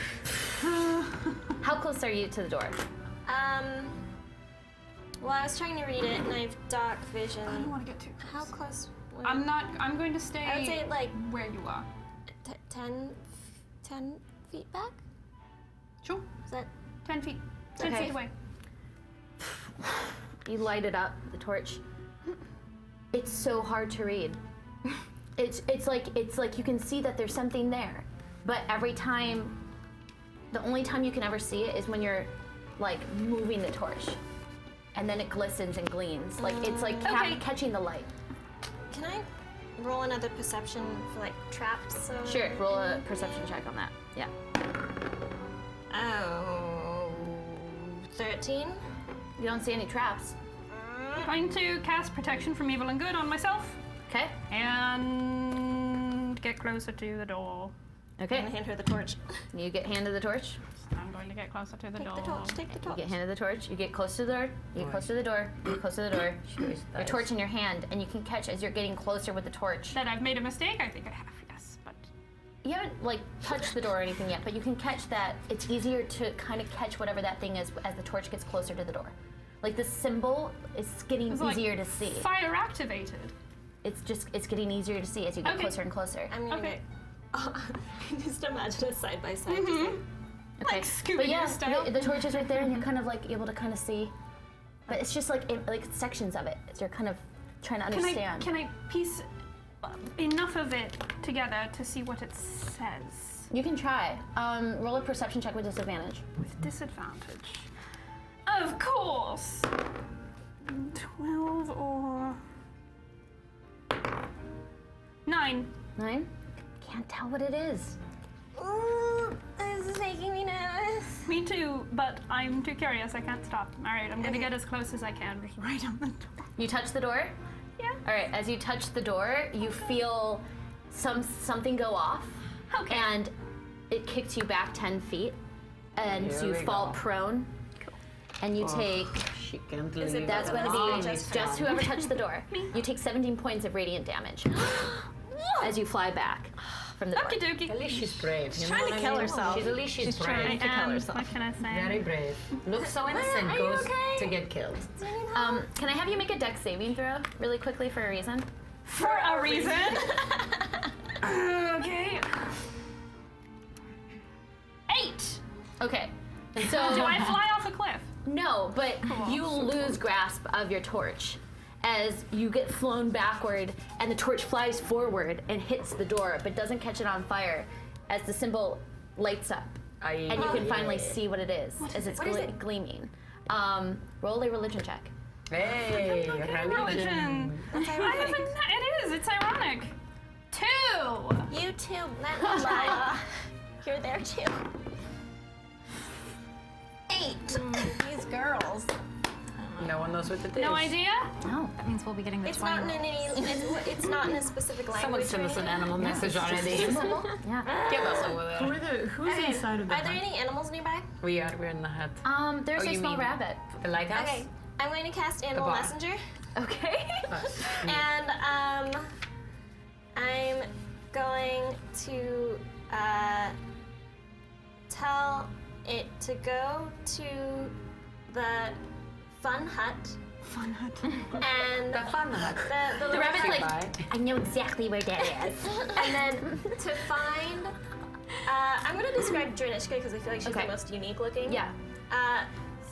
how close are you to the door? Well, I was trying to read it, and I have dark vision. I don't want to get too close. How close? I'm going to stay. I would say like where you are. 10 feet back. Sure. Is that 10 feet. 10 Okay. feet away. You light it up, the torch. It's so hard to read. It's like you can see that there's something there, but every time, the only time you can ever see it is when you're like moving the torch, and then it glistens and gleams. Like it's like catching the light. Can I roll another perception for like traps? Sure, roll a perception check on that. Yeah. Oh, 13. You don't see any traps. I'm going to cast protection from evil and good on myself. Okay. And get closer to the door. Okay. I'm gonna hand her the torch. You get handed the torch. I'm going to get closer to the door. Take the torch. You get handed the torch. You get close to the door. You get close to the door. You get close to the door. Your torch in your hand, and you can catch as you're getting closer with the torch. That I've made a mistake. I think I have. Yes, but You haven't like touched the door or anything yet, but you can catch that. It's easier to kind of catch whatever that thing is as the torch gets closer to the door. Like the symbol is getting it's easier like to see. Fire activated. It's getting easier to see as you get closer and closer. I'm gonna Okay. just imagine us side by side. Okay. Like Scooby-Doo But yeah, style. the torch is right there, and you're kind of like able to kind of see. But it's just like sections of it. So you're kind of trying to understand. Can I piece enough of it together to see what it says? You can try. Roll a perception check with disadvantage. With disadvantage. Of course. 12 or 9. 9? Can't tell what it is. Ooh, this is making me nervous. Me too, but I'm too curious. I can't stop. All right, I'm gonna get as close as I can. Just right on the door. You touch the door? Yeah. All right, as you touch the door, you feel something go off. Okay. And it kicks you back 10 feet, and Here you we fall go. prone. And you take, She can't leave. that's going to be just just whoever touched the door. You take 17 points of radiant damage as you fly back from the door. Okie dokie. At least she's brave. You know trying what to I kill mean? herself. At least she's brave. trying to kill herself. What can I say? Very brave. Looks so innocent. Are you Goes okay? to get killed. Can I have you make a dex saving throw really quickly for a reason? For a reason. Okay. 8. Okay. So Do I fly off a cliff? No, but on, you so lose grasp of your torch as you get flown backward, and the torch flies forward and hits the door, but doesn't catch it on fire as the symbol lights up, and you can finally see what it is as it's gleaming. Roll a religion check. Hey, Religion. I haven't. It is. It's ironic. 2. You too, let me lie. You're there too. 8. These girls. No one knows what it is. No idea. No, that means we'll be getting the It's 20 not in roll. any. It's not in a specific language. Someone send us an animal message already. Yeah. Get us over there. Who's inside of the Are there any animals nearby? We're in the hut. There's Oh, a you small mean- rabbit. The lighthouse? Okay, I'm going to cast Animal bar. Messenger, Okay. and I'm going to tell it to go to the fun hut. Fun hut. And The fun hut. the rabbit's like, Bye. I know exactly where that is. and then to find. I'm going to describe Dranisha because I feel like she's Okay. the most unique looking. Yeah.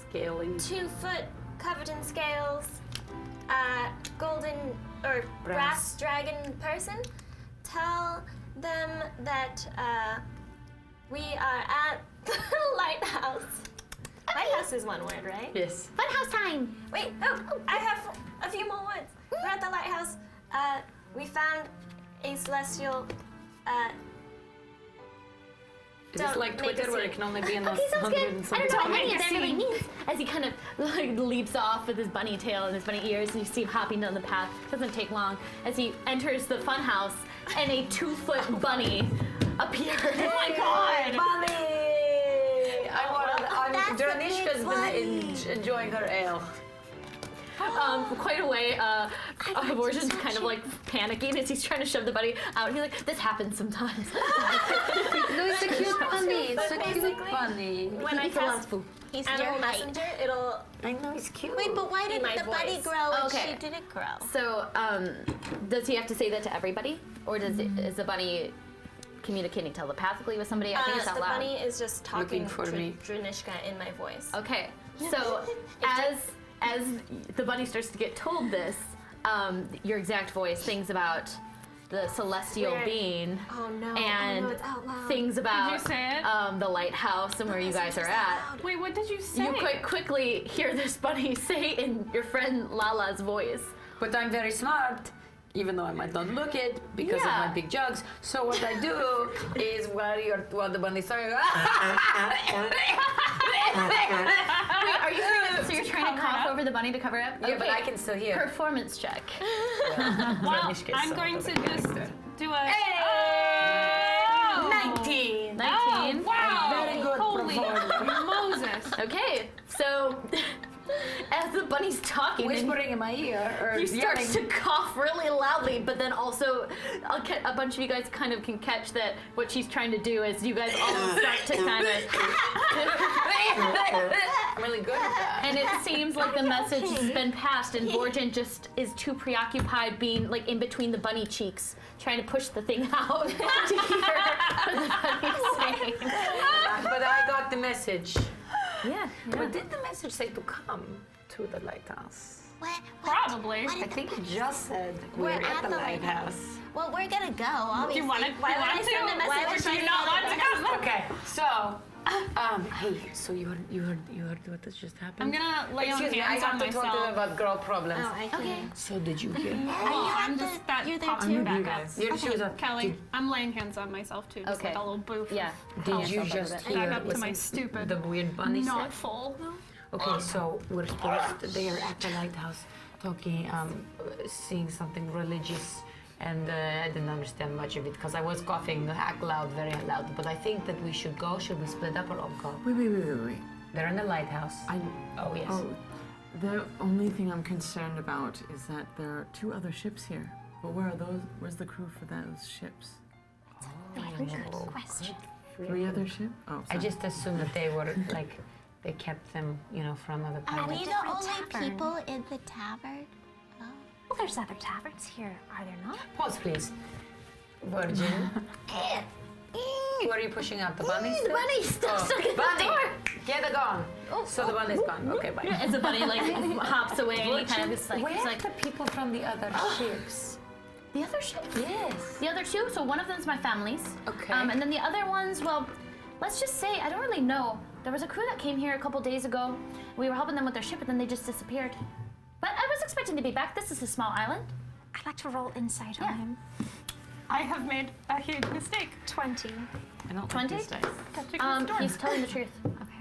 Scaling. 2 foot covered in scales, golden or brass dragon person. Tell them that we are at the lighthouse. Lighthouse is one word, right? Yes. Funhouse time. Wait, I have a few more words. We're at the lighthouse. We found a celestial Is this like Twitter where it can only be in those Okay, sounds 100 good. and I something? don't know what any of that really means. As he kind of like leaps off with his bunny tail and his bunny ears, and you see him hopping down the path. Doesn't take long. As he enters the fun house, and a 2-foot bunny appears. Oh my god! Bunny! that's a Dranishka's big been bunny. enjoying her ale. Quite a way, Abortion's kind of like panicking as he's trying to shove the bunny out. He's like, this happens sometimes. No, it's a cute bunny. It's a cute bunny. When I Eats a lot cast of food. He's Animal your height. Messenger, it'll I know, it's cute. Wait, but why didn't my the bunny voice. grow and Okay. she didn't grow? So, does he have to say that to everybody? Or is the bunny communicating telepathically with somebody? I think it's out the loud. bunny is just talking Looking for me. Dranishka in my voice. Okay, so as the bunny starts to get told this, your exact voice, things about the celestial Where- being, Oh no! and oh, no, it's out loud. things about Did you say it? the lighthouse and where you guys are at. Wait, what did you say? You quite quickly hear this bunny say in your friend Lala's voice. But I'm very smart, even though I might not look it because of Yeah. my big jugs. So what I do is while the bunny's saying, Wait, are you trying to, so you're trying to cough over the bunny to cover it up? yeah, but I can still hear. Performance check. Well, Dranishka's I'm so going to good. just do a. Hey! Oh! 19. 19. Oh, wow! Very good Holy performance. Moses! Okay, so as the bunny's talking, and Whispering in my ear or he starts to yelling. cough really loudly, but then also a bunch of you guys kind of can catch that what she's trying to do is you guys all start to kind of, I'm really good at that. and it seems like the message has been passed, and Borgen just is too preoccupied being like in between the bunny cheeks, trying to push the thing out to hear what the bunny's saying. But I got the message. Yeah. But did the message say to come to the lighthouse? What? Probably. What I did think the it just said we're We're at the lighthouse. Well, we're gonna go, obviously. Do you want to? Why would I to? send a message Why or would should you I not send want a to come? Okay, so, hey, so you heard what this just happened? I'm gonna lay on Excuse me, I hands have on to talk to them myself. about girl problems. Oh, I can. So did you hear? Oh, I'm just that you're there pops too? me I'm back with you up. guys. Your shoes are. Kelly, I'm laying hands on myself too, just Okay. like a little boof. Yeah. Did you Help just yourself a hear Back up to what my stupid. the weird bunny Not said? full. Okay, so we're supposed there at the lighthouse talking, seeing something religious, and I didn't understand much of it because I was coughing loud, very loud. But I think that we should go. Should we split up or all go? Wait. They're in the lighthouse. Oh yes. Oh, the only thing I'm concerned about is that there are 2 other ships here. But where are those? Where's the crew for those ships? Good question. 3 other ships? Oh, I sorry. just assumed that they were like they kept them, from other Are pirates. we the different only tavern. people in the tavern? Oh. Well, there's other taverns here, are there not? Pause, please. Virgin. Who are you pushing out? The bunny? The bunny's still stuck in the bunny! door. Get it gone. So the bunny's gone. Okay, bye. As the bunny like hops away and he kind of is like, Where he's are like, the people from the other ships? the other ship? Yes. The other 2, so one of them's my family's. Okay. And then the other ones, well, let's just say, I don't really know. There was a crew that came here a couple days ago. We were helping them with their ship, and then they just disappeared. But I was expecting to be back. This is a small island. I'd like to roll insight on him. I have made a huge mistake. 20. I don't 20? like these dice. He's telling the truth.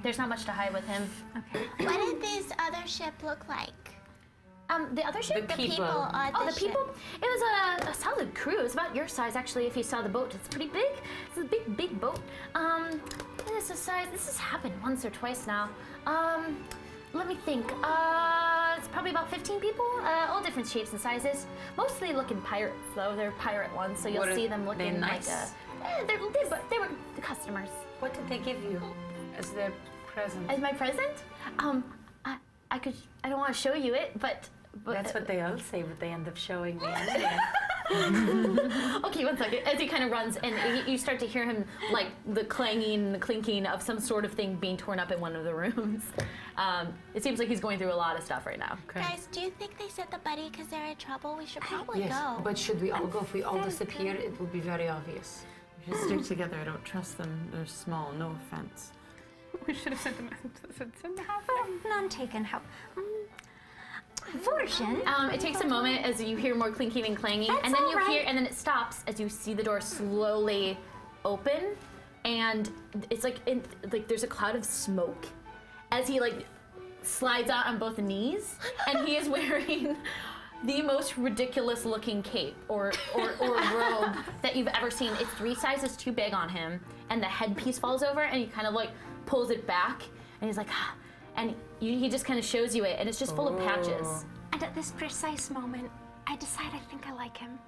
There's not much to hide with him. Okay. What did this other ship look like? The other ship? The people on Oh, the the people? ship. It was a solid crew. It was about your size, actually, if you saw the boat. It's pretty big. It's a big, big boat. This is size. This has happened once or twice now. Let me think. It's probably about 15 people, all different shapes and sizes. Mostly looking pirates, though. They're pirate ones, so you'll What are see them looking they nice? like they were the customers. What did they give you as their present? As my present, I don't want to show you it, but That's what they all say, but they end up showing me. Okay, one second. As he kind of runs, and you start to hear him like the clanging, the clinking of some sort of thing being torn up in one of the rooms. It seems like he's going through a lot of stuff right now. Guys, do you think they sent the buddy because they're in trouble? We should probably Yes, go. but should we all go? If we all disappear, it will be very obvious. We should stick together. I don't trust them. They're small. No offense. We should have sent a message that said send a half. None taken. How? Virgin. It takes a moment as you hear more clinking and clanging, That's and then all you right. hear, and then it stops as you see the door slowly open, and it's like there's a cloud of smoke as he like slides out on both knees, and he is wearing the most ridiculous looking cape or robe that you've ever seen. It's 3 sizes too big on him, and the headpiece falls over, and he kind of like pulls it back, and he's like, ah, and he just kind of shows you it, and it's just full of patches. And at this precise moment, I decide I think I like him.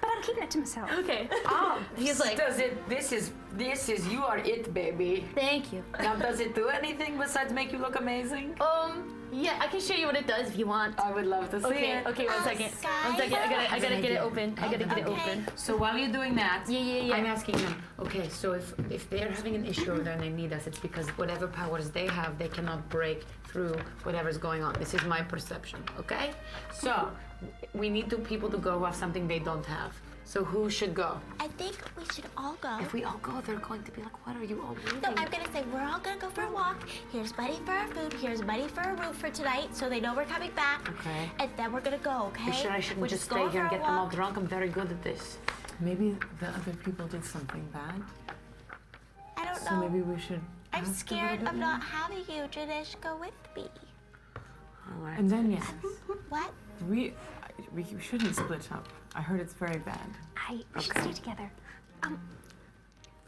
But I'm keeping it to myself. Okay. He's like, this is you are it, baby. Thank you. Now, does it do anything besides make you look amazing? Yeah, I can show you what it does if you want. I would love to see it. Okay, one second. One second. I gotta get it open. I gotta get it open. So while you're doing that, Yeah. I'm asking them, okay, so if they're having an issue and they need us, it's because whatever powers they have, they cannot break through whatever's going on. This is my perception, okay? So we need people to go who have something they don't have. So who should go? I think we should all go. If we all go, they're going to be like, what are you all doing? No, I'm gonna say we're all gonna go for a walk. Here's money for our food. Here's money for a roof for tonight, so they know we're coming back. Okay. And then we're gonna go. Okay. You sure I shouldn't We're just going stay here and for a get them all walk. drunk? I'm very good at this. Maybe the other people did something bad. I don't So know. maybe we should. I'm ask a scared little of bit not more. having you, Dranisha, go with me. All right. And then yes, What? we shouldn't split up. I heard it's very bad. We should stay together.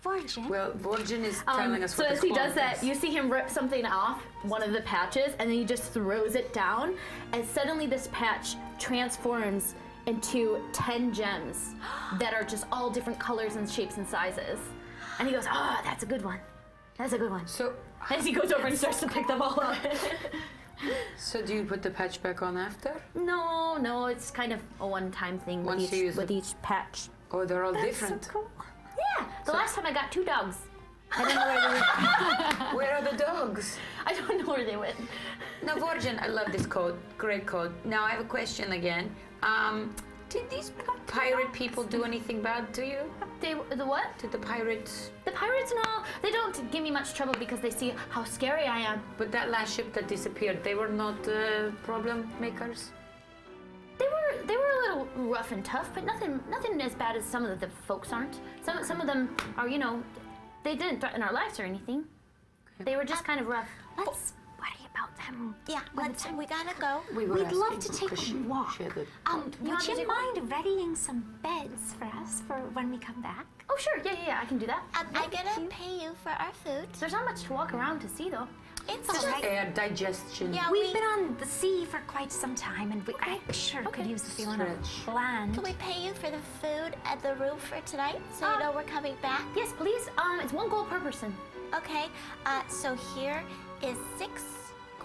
Fortune. Well, Virgin is telling us So what as the he does clock that, is. you see him rip something off one of the patches, and then he just throws it down, and suddenly this patch transforms into 10 gems that are just all different colors and shapes and sizes. And he goes, oh, that's a good one. That's a good one. So, As he goes over and starts to pick them all up. so do you put the patch back on after? No, it's kind of a one-time thing Once you use with each patch. Oh, they're all different. Yeah, the last time I got 2 dogs. I don't know where they went. Where are the dogs? I don't know where they went. Now, Virgin, I love this code. Great code. Now, I have a question again. Did these pirate people do anything bad to you? The what? Did the pirates? The pirates, no, they don't give me much trouble because they see how scary I am. But that last ship that disappeared, they were not problem makers? They were a little rough and tough, but nothing as bad as some of the folks aren't. Some of them are, they didn't threaten our lives or anything. They were just kind of rough. Let's worry about them. Yeah, we gotta go. We'd love to take a walk. Would want to you mind readying some beds for us for when we come back? Oh, sure, yeah, I can do that. I'm gonna pay you for our food. There's not much to walk around to see, though. It's all just right. Air digestion. Yeah, We've been on the sea for quite some time, and I sure could use the feeling of land. Can we pay you for the food and the roof for tonight, so you know we're coming back? Yes, please. It's 1 gold per person. Okay. So here is 6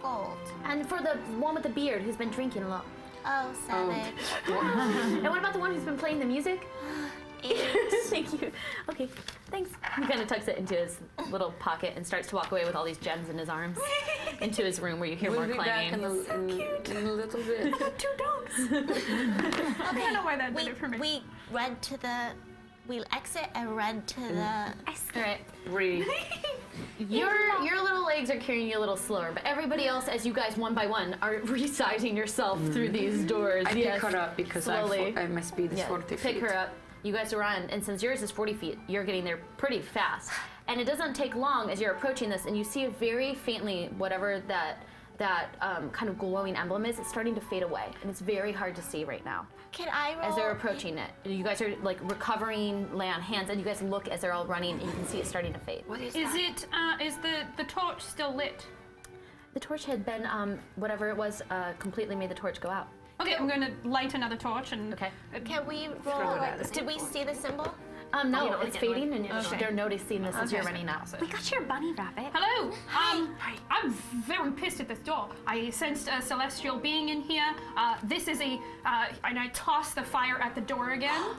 gold. And for the one with the beard who's been drinking a lot. Oh, 7. And what about the one who's been playing the music? 8. Thank you. Okay, thanks. He kind of tucks it into his little pocket and starts to walk away with all these gems in his arms into his room where you hear We'll more be back clanging. in a little bit. 2 dogs. I don't know why that did it for me. We run to the. We exit and run to the. All right. Breathe. Your little legs are carrying you a little slower, but everybody else, as you guys one by one are resizing yourself through these doors. I pick her up because slowly. my speed is 40 feet. Pick her up. You guys run, and since yours is 40 feet, you're getting there pretty fast. And it doesn't take long as you're approaching this, and you see very faintly whatever that kind of glowing emblem is. It's starting to fade away, and it's very hard to see right now. Can I roll? As they're approaching it, you guys are like recovering, lay on hands, and you guys look as they're all running, and you can see it starting to fade. What is Is that? it? Is the torch still lit? The torch had been, whatever it was, completely made the torch go out. Okay, I'm going to light another torch and. Okay. Can we it roll? at us. Did we see the symbol? No, it's fading, and Okay. they're noticing this as you're running out. We got your bunny rabbit. Hello. I'm very pissed at this door. I sensed a celestial being in here. This is and I toss the fire at the door again.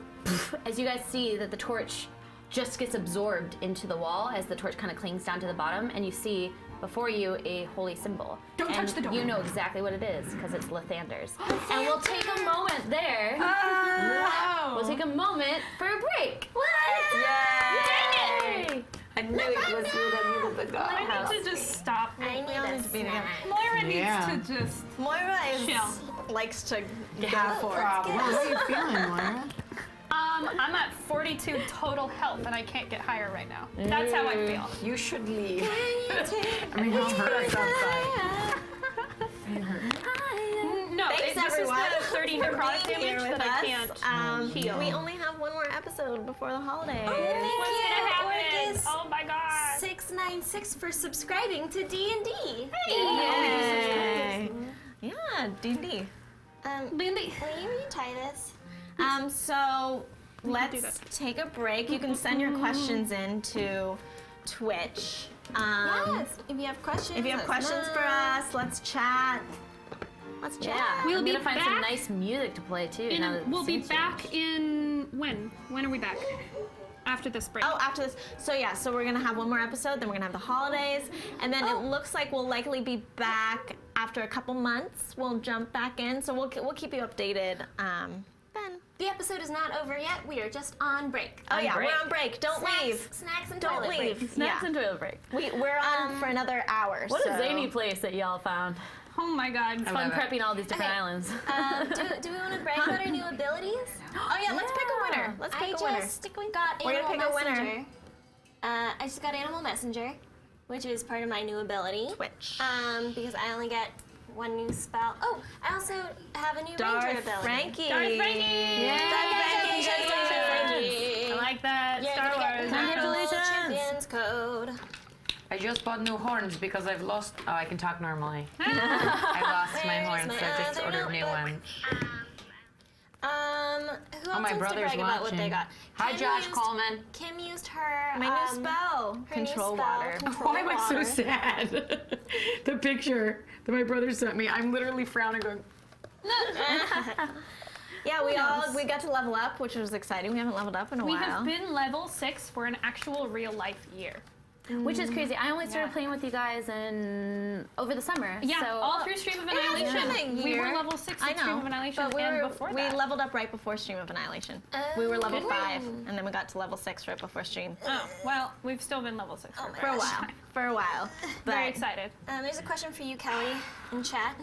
As you guys see that the torch just gets absorbed into the wall as the torch kind of clings down to the bottom, and you see before you a holy symbol. Don't touch the door. You know exactly what it is because it's Lathander's. And we'll take a moment there. We'll take a moment for a break. Yay! I knew it was you that needed the dog. I need to just stop. I need to be together. Moira Yeah. needs to just. Moira Chill. likes to go for it. How are you feeling, Moira? I'm at 42 total health, and I can't get higher right now. That's how I feel. You should leave. I mean, how hurt us outside. No, Thanks, this everyone, is the 30 for necrotic being here damage with that I us. can't heal. We only have one more episode before the holidays. What's gonna happen? Orcus Oh my god. 696 for subscribing to D&D. Yay! Yeah, D&D. Lindy. Will you retie this? So do let's that. take a break. You can send your questions in to Twitch. Yes. If you have questions. If you have questions for us, let's chat. Let's chat. Yeah, We'll I'm be gonna find some back nice music to play too. now that We'll be it's back in when? When are we back? After this break. Oh, after this. So yeah, so we're gonna have one more episode, then we're gonna have the holidays, and then it looks like we'll likely be back after a couple months. We'll jump back in, so we'll keep you updated. Then. The episode is not over yet. We are just on break. Oh yeah, break. we're on break. Don't leave. Snacks and Don't toilet leave. break. Snacks Yeah. and toilet break. We're on for another hour. What so. a zany place that y'all found. Oh my god. Fun love it. prepping all these different Okay. islands. Do we want to brag about our new abilities? Oh yeah, let's pick a winner. Let's pick a winner. I just got We're gonna Animal pick a winner. Messenger. I just got Animal Messenger, which is part of my new ability. Twitch. Because I only get one new spell. Oh, I also have a new Ranger Darth ability. Frankie. Darth Frankie! Congratulations. I like that. You're Star gonna get Wars. Marvel Champions code. I just bought new horns because I've lost. Oh, I can talk normally. I lost my Where's horns, my so I just other ordered new notebook? ones. Who else Oh, my wants to brother's brag about what they watching. got? Hi, Kim Josh used- Coleman. Kim used her My new spell. her Control new spell, water. Control Why am I so water. sad? The picture that my brother sent me, I'm literally frowning, going. Yeah, we got to level up, which was exciting. We haven't leveled up in a We while. have been level 6 for an actual real life year. Which is crazy. I only started playing with you guys over the summer. Yeah, so all through Stream of It hasn't Annihilation. been a We were year. level 6 I in Stream know, of Annihilation but and before we that. leveled up right before Stream of Annihilation. We were level 5, and then we got to level 6 right before Stream. Oh, well, we've still been level 6 for For a while. For a while. But Very excited. There's a question for you, Kelly, in chat.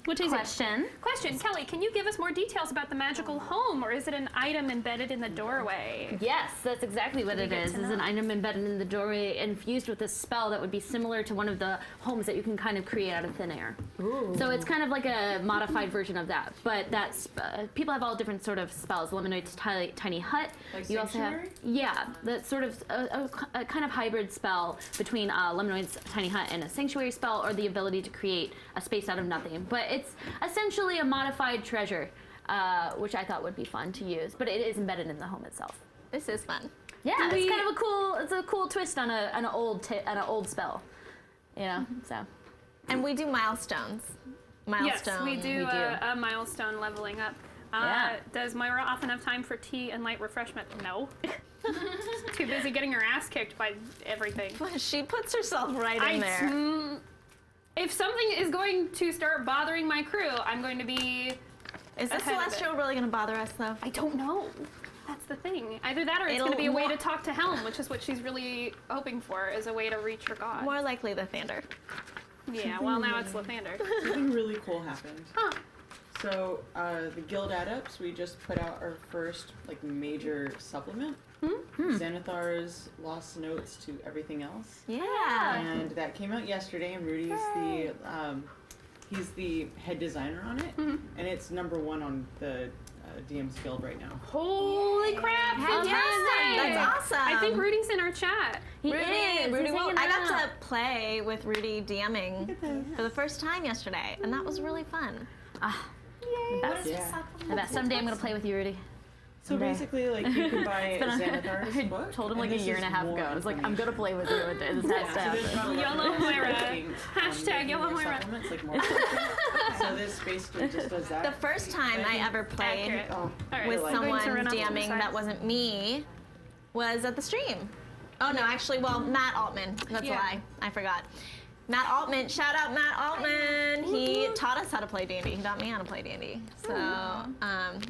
What is question. Question, Kelly, can you give us more details about the magical home, or is it an item embedded in the doorway? Yes, that's exactly what it is. It's an item embedded in the doorway, infused with a spell that would be similar to one of the homes that you can kind of create out of thin air. Ooh. So it's kind of like a modified version of that. But that's people have all different sort of spells. Lemonboots tiny hut. Like you also have that's sort of a kind of hybrid spell between Lemonboots tiny hut and a sanctuary spell, or the ability to create a space out of nothing. But it's essentially a modified treasure, which I thought would be fun to use. But it is embedded in the home itself. this is fun. Yeah, it's kind of a cool twist on an old spell, you know. So And we do milestones. Yes, we do a milestone leveling up. Yeah. Does Moira often have time for tea and light refreshment? No. Too busy getting her ass kicked by everything. She puts herself right in there. If something is going to start bothering my crew, I'm going to be. Is the ahead of Celestial really going to bother us, though? I don't know. That's the thing. Either that or it's going to be a way to talk to Helm, which is what she's really hoping for, is a way to reach her god. More likely the Thander. Yeah, well, now it's Lathander. Something really cool happened. Huh. So the Guild Adepts, we just put out our first major supplement. Xanathar's Lost Notes to Everything Else. Yeah. And that came out yesterday, and Rudy's he's the head designer on it, and it's #1 on the DM's Guild right now. Holy crap! Fantastic! That's awesome. I think Rudy's in our chat. Rudy, He's well, hanging I got out. to play with Rudy DMing for the first time yesterday, and that was really fun. I bet someday I'm gonna play with you, Rudy. So basically, you can buy Xanathar's I book. told him and a this year is and a half more ago. I was like, I'm information. gonna play with you. And this has to So there's happen. about 11 YOLO Moira. things, Hashtag making YOLO more Moira. supplements, more content. So this basically just does that. The first time I ever played Accurate. Oh, All right, with I'm someone going to run up to the DMing side. that wasn't me was at the stream. Oh no, actually, well, Matt Altman. That's a Yeah. lie. I forgot. Matt Altman, shout out Matt Altman. He taught us how to play D&D. He taught me how to play D&D. So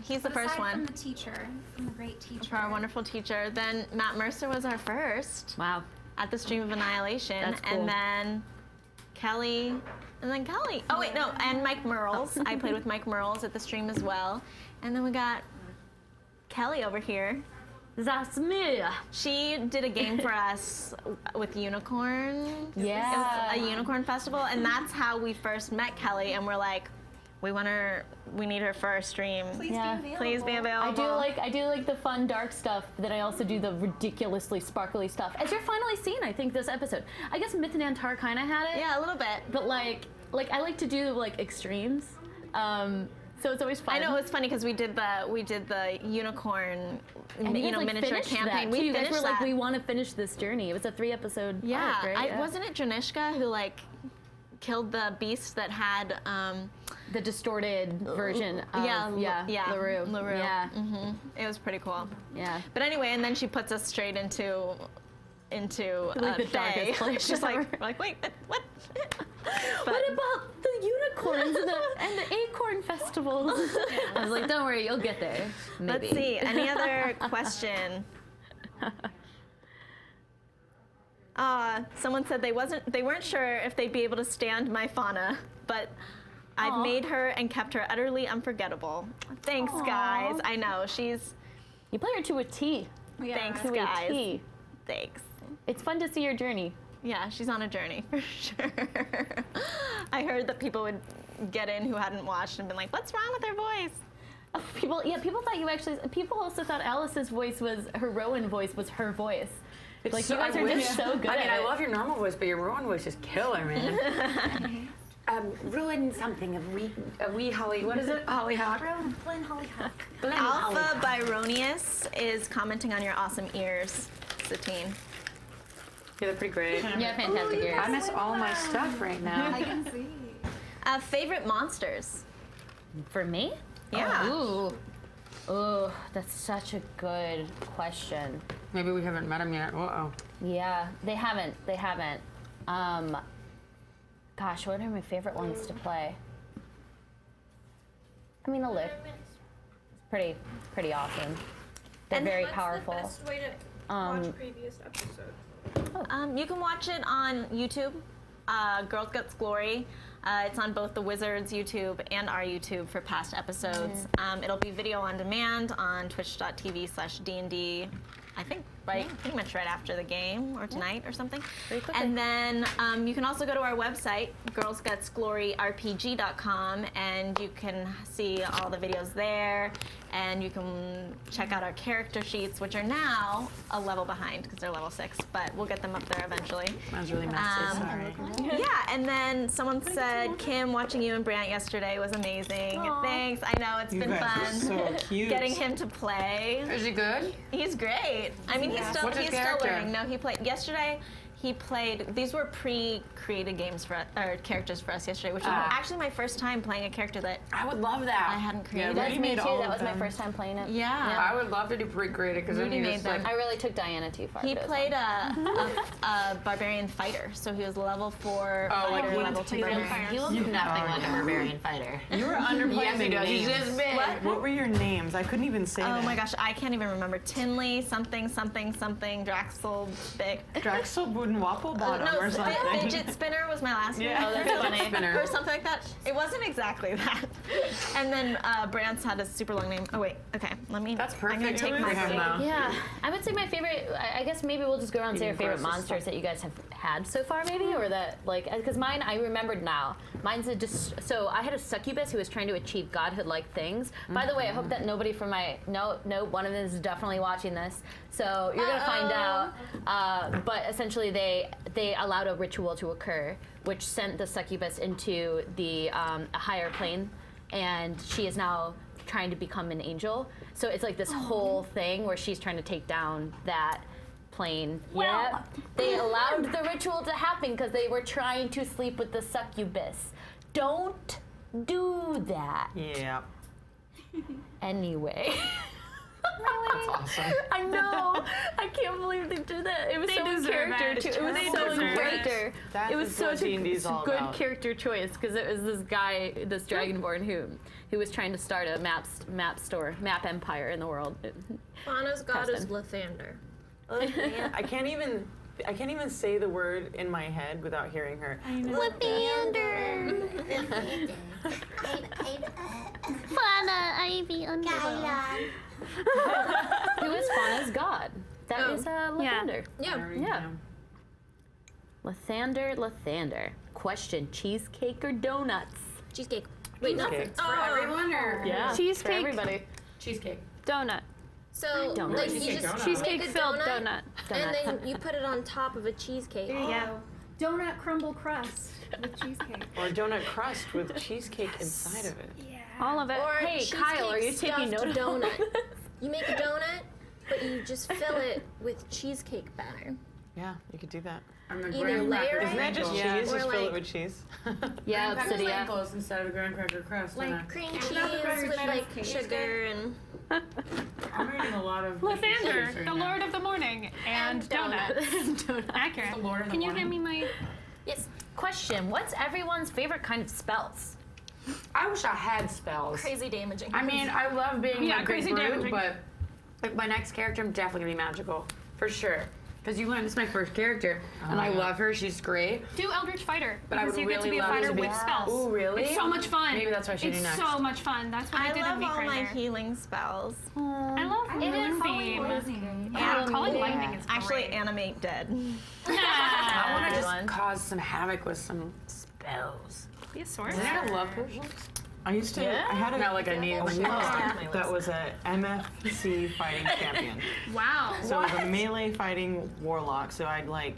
he's the first Aside one. from the teacher, from the great teacher. For our wonderful teacher. Then Matt Mercer was our first Wow. at the Stream of Annihilation. That's cool. And then Kelly, And then Kelly. Oh wait, no, and Mike Merles. I played with Mike Merles at the stream as well. And then we got Kelly over here. That's me. She did a game for us with unicorn. Yeah. It was a unicorn festival, and that's how we first met Kelly. And we're like, we need her for our stream. Please be available. I do like the fun dark stuff, but then I also do the ridiculously sparkly stuff. As you're finally seeing, I think, this episode. I guess Myth and Antar kind of had it. Yeah, a little bit. But like I like to do like extremes. So it's always fun. I know, it was funny because we did the unicorn, And miniature campaign. We finished were that. like, we want to finish this journey. It was a 3-episode arc, right? Wasn't it Dranisha who like killed the beast that had the distorted version of LaRue. LaRue. Yeah. It was pretty cool. Yeah. But anyway, and then she puts us straight into Like the Thay. darkest place She's like, ever. we're like, wait, what? What about the unicorns and the acorn festivals? I was like, don't worry, you'll get there. Maybe. Let's see. Any other question? Someone said they weren't sure if they'd be able to stand my Fauna, but I've made her and kept her utterly unforgettable. Thanks, guys. I know You play her to a T. Thanks, To a guys. T. Thanks. It's fun to see your journey. Yeah, she's on a journey for sure. I heard that people would get in who hadn't watched and been like, "What's wrong with her voice?" People thought you actually. People also thought Alice's voice was her Rowan voice was her voice. Like you guys are just so good. I mean, at I it. love your normal voice, but your Rowan voice is killer, man. Ruin something. A wee holly. What is it? Hollyhock. Flynn Hollyhock. Alpha Byronius is commenting on your awesome ears, Satine. Yeah, they're pretty great. Yeah, fantastic ears. I miss all my stuff right now. I can see. Favorite monsters? For me? Yeah. Ooh, that's such a good question. Maybe we haven't met him yet. Uh-oh. Yeah, they haven't. Gosh, what are my favorite ones to play? I mean, a lick. It's pretty awesome. They're very powerful. What's the best way to watch previous episodes? You can watch it on YouTube, Girls Guts Glory. It's on both the Wizards YouTube and our YouTube for past episodes. It'll be video on demand on twitch.tv/D&D, I think, pretty much right after the game or tonight or something. And then you can also go to our website, girlsgutsgloryrpg.com, and you can see all the videos there, and you can check out our character sheets, which are now a level behind because they're level 6, but we'll get them up there eventually. Mine's really messy, sorry. Yeah, and then someone said, Kim, watching you and Brant yesterday was amazing. Thanks. I know, it's been fun. So cute. Getting him to play. Is he good? He's great. I mean, he's still character? learning. No, he played yesterday. He played. These were pre-created games for or characters for us yesterday, which was actually my first time playing a character that I would love that. I hadn't created. That's me too. That was my first time playing it. Yeah. I would love to do pre-created because then Rudy you made just them. like. I really took Diana too far. He but it was played fun. a barbarian fighter, so he was level 4 Oh, like fighter, he level 2 barbarian. He looks nothing like a barbarian fighter. You were underplaying Yes, he the does. He's names. just big. What were your names? I couldn't even say that. Oh my gosh, I can't even remember. Tinley, something, Draxel, Big. Draxel Bodenwapple Bottom or something. Fidget Spinner was my last name. Yeah. Oh, that's funny. Spinner. Or something like that. It wasn't exactly that. And then Brant's had a super long name. Oh wait, okay. That's I'm perfect gonna take for my him, seat. though. Yeah, I would say my favorite. I guess maybe we'll just go around and say our favorite Eating gross monsters that you guys have had so far, maybe, or that like because mine I remembered now. Mine's so I had a succubus who was trying to achieve godhood-like things. By the way, I hope that nobody from my no one of them is definitely watching this, so you're gonna find out. But essentially, they allowed a ritual to occur, which sent the succubus into the a higher plane, and she is now trying to become an angel. So it's like this whole thing where she's trying to take down that plane. Yeah, they allowed the ritual to happen because they were trying to sleep with the succubus. Don't do that. Yeah. Anyway. That's awesome. I know. I can't believe they did that. It was so in character too. It was so in character. It was such a good character choice because it was this guy, this dragonborn who was trying to start a map empire in the world. Fauna's god is Lathander. I can't even I can't even say the word in my head without hearing her. Lathander. Fauna, Ivy, Underbough. Who is Fauna's god? That is Lathander. Yeah. Lathander. Question: cheesecake or donuts? Cheesecake. Wait, not Cheesecake. For everyone or Yeah, Cheesecake. for everybody. cheesecake? Donut. So Donut. like you Cheesecake just donut. Cheesecake make a filled donut, donut. and then you put it on top of a cheesecake. Yeah. Donut crumble crust with cheesecake. Or donut crust with cheesecake inside of it. All of it. Or Hey, cheesecake Kyle, are you taking stuffed note of all donut? this? You make a donut, but you just fill it with cheesecake batter. Yeah, you could do that. Either layer Isn't that it just Yeah. cheese? Or Just fill like- it with cheese? Yeah, Obsidian. Ankles instead of graham cracker crust. like cream cheese crackers with made like of sugar and I'm reading a lot of Lathander, the Lord of the Morning, and donut. Accurate. The Lord of the Can you Morning. hand me my? yes, Question: what's everyone's favorite kind of spells? I wish I had spells. crazy damaging. I mean, I love being Yeah, like a crazy brute, damaging. but like my next character, I'm definitely gonna be magical for sure. Because you learn this is my first character, and I love her. She's great. Do Eldritch Fighter. But I because would you get to really be a love fighter to be- with spells. Ooh, really? It's so much fun. Maybe that's what I should it's do next. so much fun. That's what I I did in love all my Meat healing spells. I love Moonbeam. Yeah, calling lightning is Actually, great. animate dead. I want to Good just one. cause some havoc with some spells. Be a sorcerer. Isn't that a love potion? I used to. I had a Not like I need one. that was a MFC fighting champion. Wow. So it was a melee fighting warlock. So I'd like,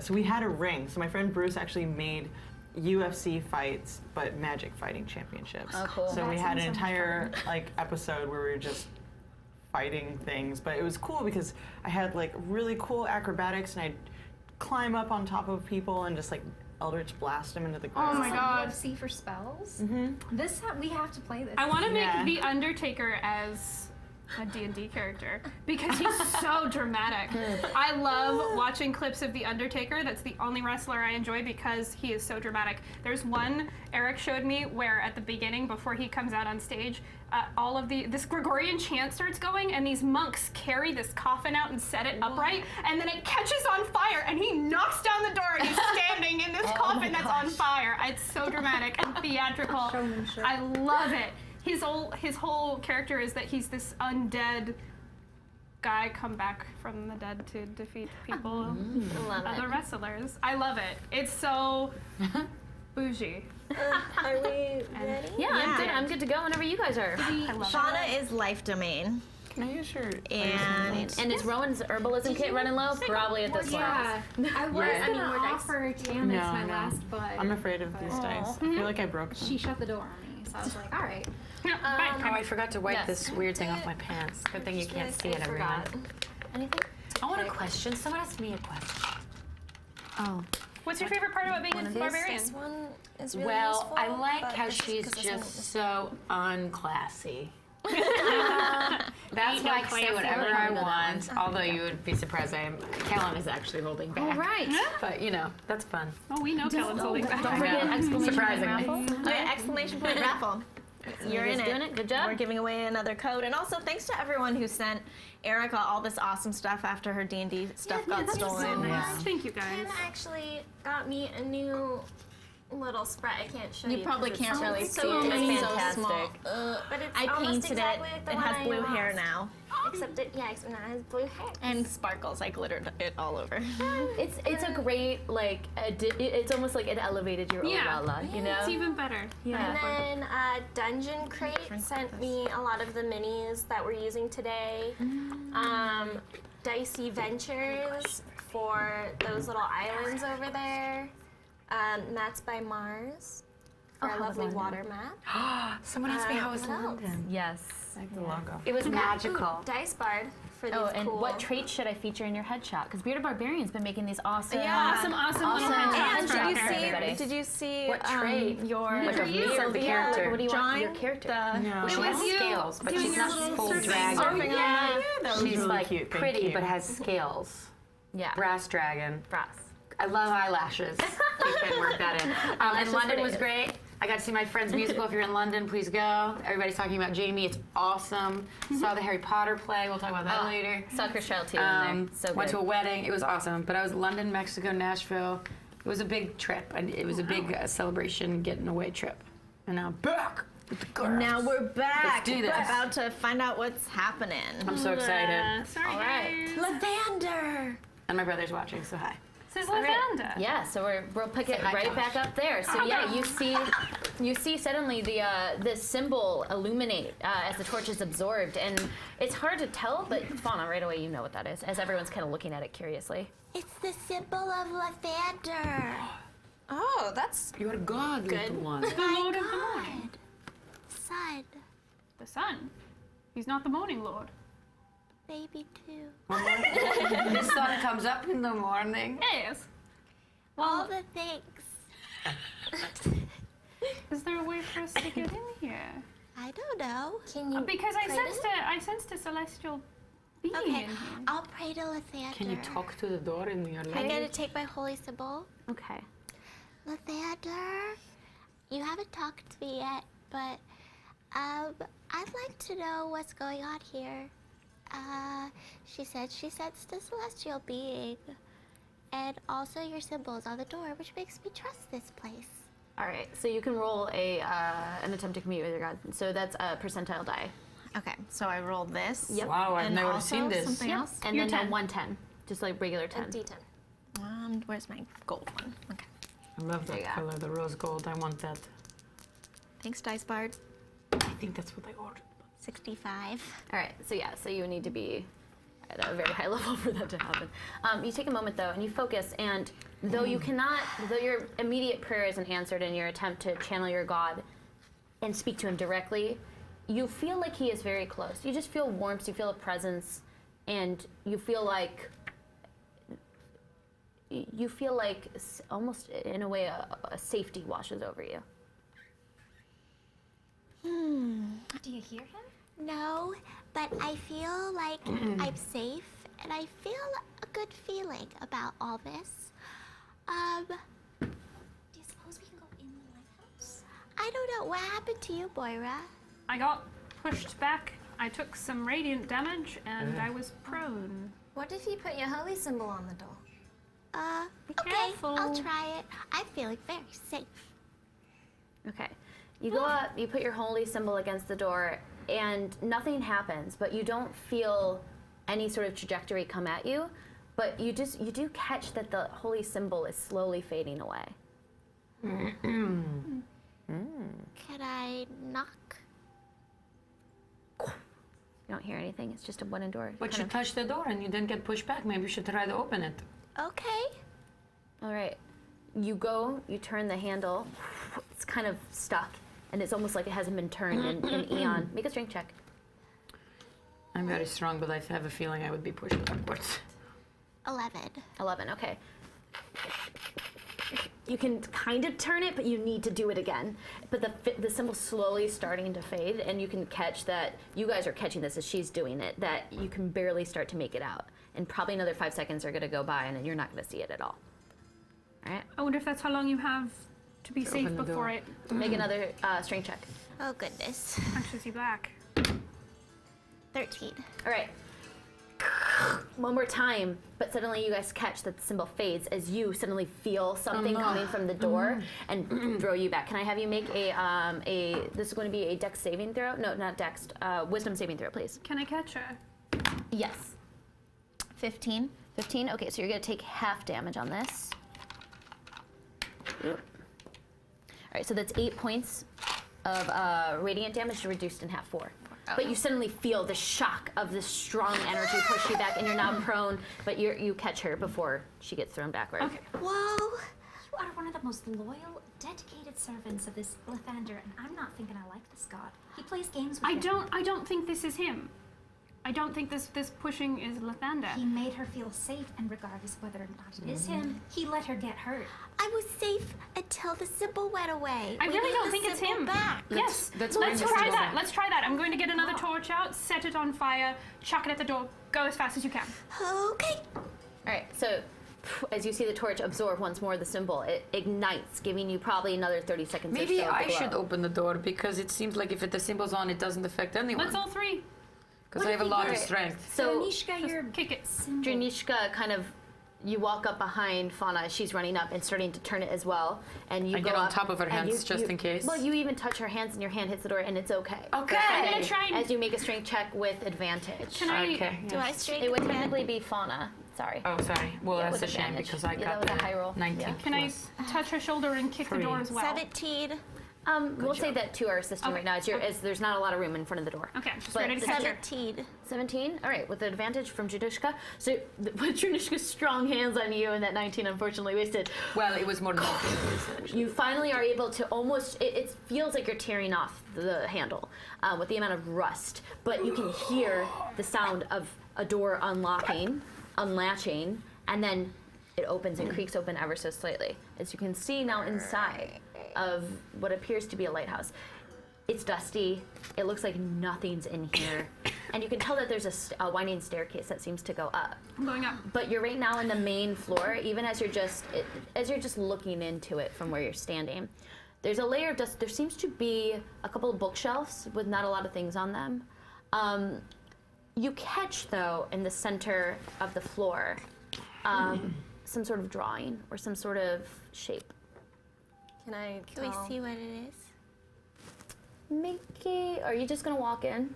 so we had a ring. So my friend Bruce actually made UFC fights, but magic fighting championships. Oh, cool. So we had an entire like episode where we were just fighting things, but it was cool because I had like really cool acrobatics and I'd climb up on top of people and just like Eldritch blast them into the ground. Oh my god. UFC for spells? Mm-hmm. We have to play this. I want to make Yeah. the Undertaker as a D&D character because he's so dramatic. I love watching clips of the Undertaker. That's the only wrestler I enjoy because he is so dramatic. There's one Eric showed me where at the beginning, before he comes out on stage, all of this Gregorian chant starts going, and these monks carry this coffin out and set it upright, and then it catches on fire, and he knocks down the door, and he's standing in this coffin that's on fire. It's so dramatic and theatrical. I love it. His whole character is that he's this undead guy come back from the dead to defeat people, other wrestlers. I love it. It's so bougie. Are we ready? Yeah, I'm good to go whenever you guys are. Fauna is life domain. Can I use your And is Rowan's herbalism kit running low? Probably at this Yeah. I was Yeah. going to offer Janice No, my no. last bud. I'm afraid of these dice. I feel like I broke them. She shut the door on me, so I was like, all right. Oh, I forgot to wipe Yes. this weird thing off my pants. Good thing you can't see it, everyone. Anything? I want a question. Someone asked me a question. Oh. What's your favorite part about being a barbarian? This one is really Well, useful, I like but how this is she's 'cause this one just is- so unclassy. That's no why I say classy whatever women. I want. Although you would be surprised, Kelen is actually holding back. All right. But you know, that's fun. Oh, we know Kelen's holding back. Don't forget exclamation Surprisingly. point raffle. Oh yeah, exclamation point raffle. You're in doing it. Good job. We're giving away another code, and also thanks to everyone who sent Erika all this awesome stuff after her D&D stuff got stolen. Thank you guys. Kim actually got me a new little spread. I can't show you. You probably 'cause can't it's really so see it. many, It's so fantastic. small. But it's I almost painted exactly it. like the It one has I blue hair lost. now. Except it has blue hair. And sparkles. I glittered it all over. It's a great like it's almost like it elevated your Yeah. Lala, you know? It's even better. Yeah. And then Dungeon Crate sent me a lot of the minis that we're using today. Dicey Ventures for those little islands over there. Mats by Mars for a lovely water map. Someone asked me how was what else? London. Yes. Like the logo. It was magical. Dice Bard for these Oh, and cool. what traits should I feature in your headshot? Because Bearded Barbarian's been making these awesome. Awesome little headshots And for did you everybody. everybody. see? Did you see What trait? your Like a Sylvia, weird character. Like, what do you want drawing your character? the No. She has you scales, but doing she's your not little full surfing? dragon. surfing on That was She's really like cute. Thank pretty, you. but has scales. Yeah. Brass dragon. Brass. I love eyelashes. You can work that in. And London was great. I got to see my friend's musical. If you're in London, please go. Everybody's talking about Jamie. It's awesome. Saw the Harry Potter play. We'll talk about that later. Saw Chris Child too in there. So Went to a good. wedding. It was awesome. But I was London, Mexico, Nashville. It was a big trip, and it was a big celebration, getting away trip. And now I'm back with the girls. Now we're back. Let's do this. We're about to find out what's happening. I'm so excited. Sorry, All right. guys. Lavender. And my brother's watching, so hi. This is All right. Lavender. Yeah, so we'll pick it hi, right Josh. back up there. So yeah, you see suddenly the symbol illuminate as the torch is absorbed, and it's hard to tell, but Fauna, right away you know what that is, as everyone's kind of looking at it curiously. It's the symbol of lavender. Oh, that's You're a god, little one. The Lord of the Morning. Sun, The sun. He's not the Morning Lord. baby too. The sun comes up in the morning. Yes. All the things. Is there a way for us to get in here? I don't know. Can you? Because I sensed a celestial being in Okay, here. I'll pray to Lathander. Can you talk to the door in your I'm language? gonna take my holy symbol. Okay. Lathander, you haven't talked to me yet, but I'd like to know what's going on here. She said she sensed a celestial being, and also your symbols on the door, which makes me trust this place. All right, so you can roll an attempt to commute with your god. So that's a percentile die. okay. So I rolled this. Yep. Wow, I've And never also seen this. something else. And You're then 10. a 110, just like regular 10. A D10. Where's my gold one? Okay. I love There that you go. color, the rose gold. I want that. Thanks, Dice Bard. I think that's what I ordered. 65. All right, so yeah, so you need to be at a very high level for that to happen. You take a moment though, and you focus, and though you cannot, though your immediate prayer isn't answered in your attempt to channel your god and speak to him directly, you feel like he is very close. You just feel warmth, you feel a presence, and you feel like almost in a way a safety washes over you. Do you hear him? No, but I feel like I'm safe, and I feel a good feeling about all this. Do you suppose we can go in the lighthouse? I don't know. What happened to you, Moira? I got pushed back. I took some radiant damage, and I was prone. What if you put your holy symbol on the door? Okay, careful. I'll try it. I'm feeling very safe. Okay. You go up, you put your holy symbol against the door, and nothing happens, but you don't feel any sort of trajectory come at you, but you do catch that the holy symbol is slowly fading away. Can I knock? You don't hear anything, it's just a wooden door. But you touched the door and you didn't get pushed back. Maybe you should try to open it. Okay. All right. You go, you turn the handle, it's kind of stuck, and it's almost like it hasn't been turned in an eon. Make a strength check. I'm very strong, but I have a feeling I would be pushed backwards. 11. 11, okay. You can kind of turn it, but you need to do it again. But the symbol's slowly starting to fade, and you can catch that, you guys are catching this as she's doing it, that you can barely start to make it out. And probably another 5 seconds are gonna go by, and then you're not gonna see it at all. All right, I wonder if that's how long you have to be safe open the before door. it make another strength check. Oh, goodness. actually see black. 13. All right. One more time, but suddenly you guys catch that the symbol fades as you suddenly feel something coming from the door and throw you back. Can I have you make this is going to be a dex saving throw? No, not dex, wisdom saving throw, please. Can I catch her? Yes. 15. 15? Okay, so you're going to take half damage on this. Oop. All right, so that's 8 points of radiant damage reduced in half, 4. But you suddenly feel the shock of this strong energy push you back, and you're now prone, but you catch her before she gets thrown backward. Okay. Whoa. You are one of the most loyal, dedicated servants of this Lathander, and I'm not thinking I like this god. He plays games with I don't think this is him. I don't think this pushing is Lathander. He made her feel safe, and regardless of whether or not it is him, he let her get hurt. I was safe until the symbol went away. I We really need don't the think it's symbol him. Back. Yes, Let's let's find the try symbol. that. Let's try that. I'm going to get another torch out, set it on fire, chuck it at the door, go as fast as you can. Okay. All right, so as you see the torch absorb once more the symbol, it ignites, giving you probably another 30 seconds Maybe or so of the I should glow. open the door because it seems like if the symbol's on, it doesn't affect anyone. Let's all three. Because I have a lot of strength. So Danishka, you're Kick it. Dranishka kind of, you walk up behind Fauna as she's running up and starting to turn it as well. And you I go get on up top of her and hands just in case. Well, you even touch her hands and your hand hits the door and it's okay. Okay. I'm gonna try and. As you make a strength check with advantage. Can I? Okay. Do I straight It would again? technically be Fauna. Sorry. Oh, sorry. Well, Yeah, that's with a shame advantage. because I Yeah, got that was a the high roll. 19 Yeah. Can I plus. touch her shoulder and kick the door as well? 17. We'll say that to our assistant Okay. right now. As there's not a lot of room in front of the door. Okay, I'm just But ready to catch her. 17. 17. All right, with the advantage from Dranishka. So with Dranishka's strong hands on you and that 19 unfortunately wasted, Well, it was more than you finally are able to almost, it feels like you're tearing off the handle with the amount of rust, but you can hear the sound of a door unlocking, unlatching, and then it opens and creaks open ever so slightly. As you can see now inside of what appears to be a lighthouse. It's dusty, it looks like nothing's in here, and you can tell that there's a winding staircase that seems to go up. I'm going up. But you're right now in the main floor, even as you're just looking into it from where you're standing. There's a layer of dust. There seems to be a couple of bookshelves with not a lot of things on them. You catch, though, in the center of the floor, some sort of drawing or some sort of shape. Can I Can we see what it is? Mickey, are you just gonna walk in?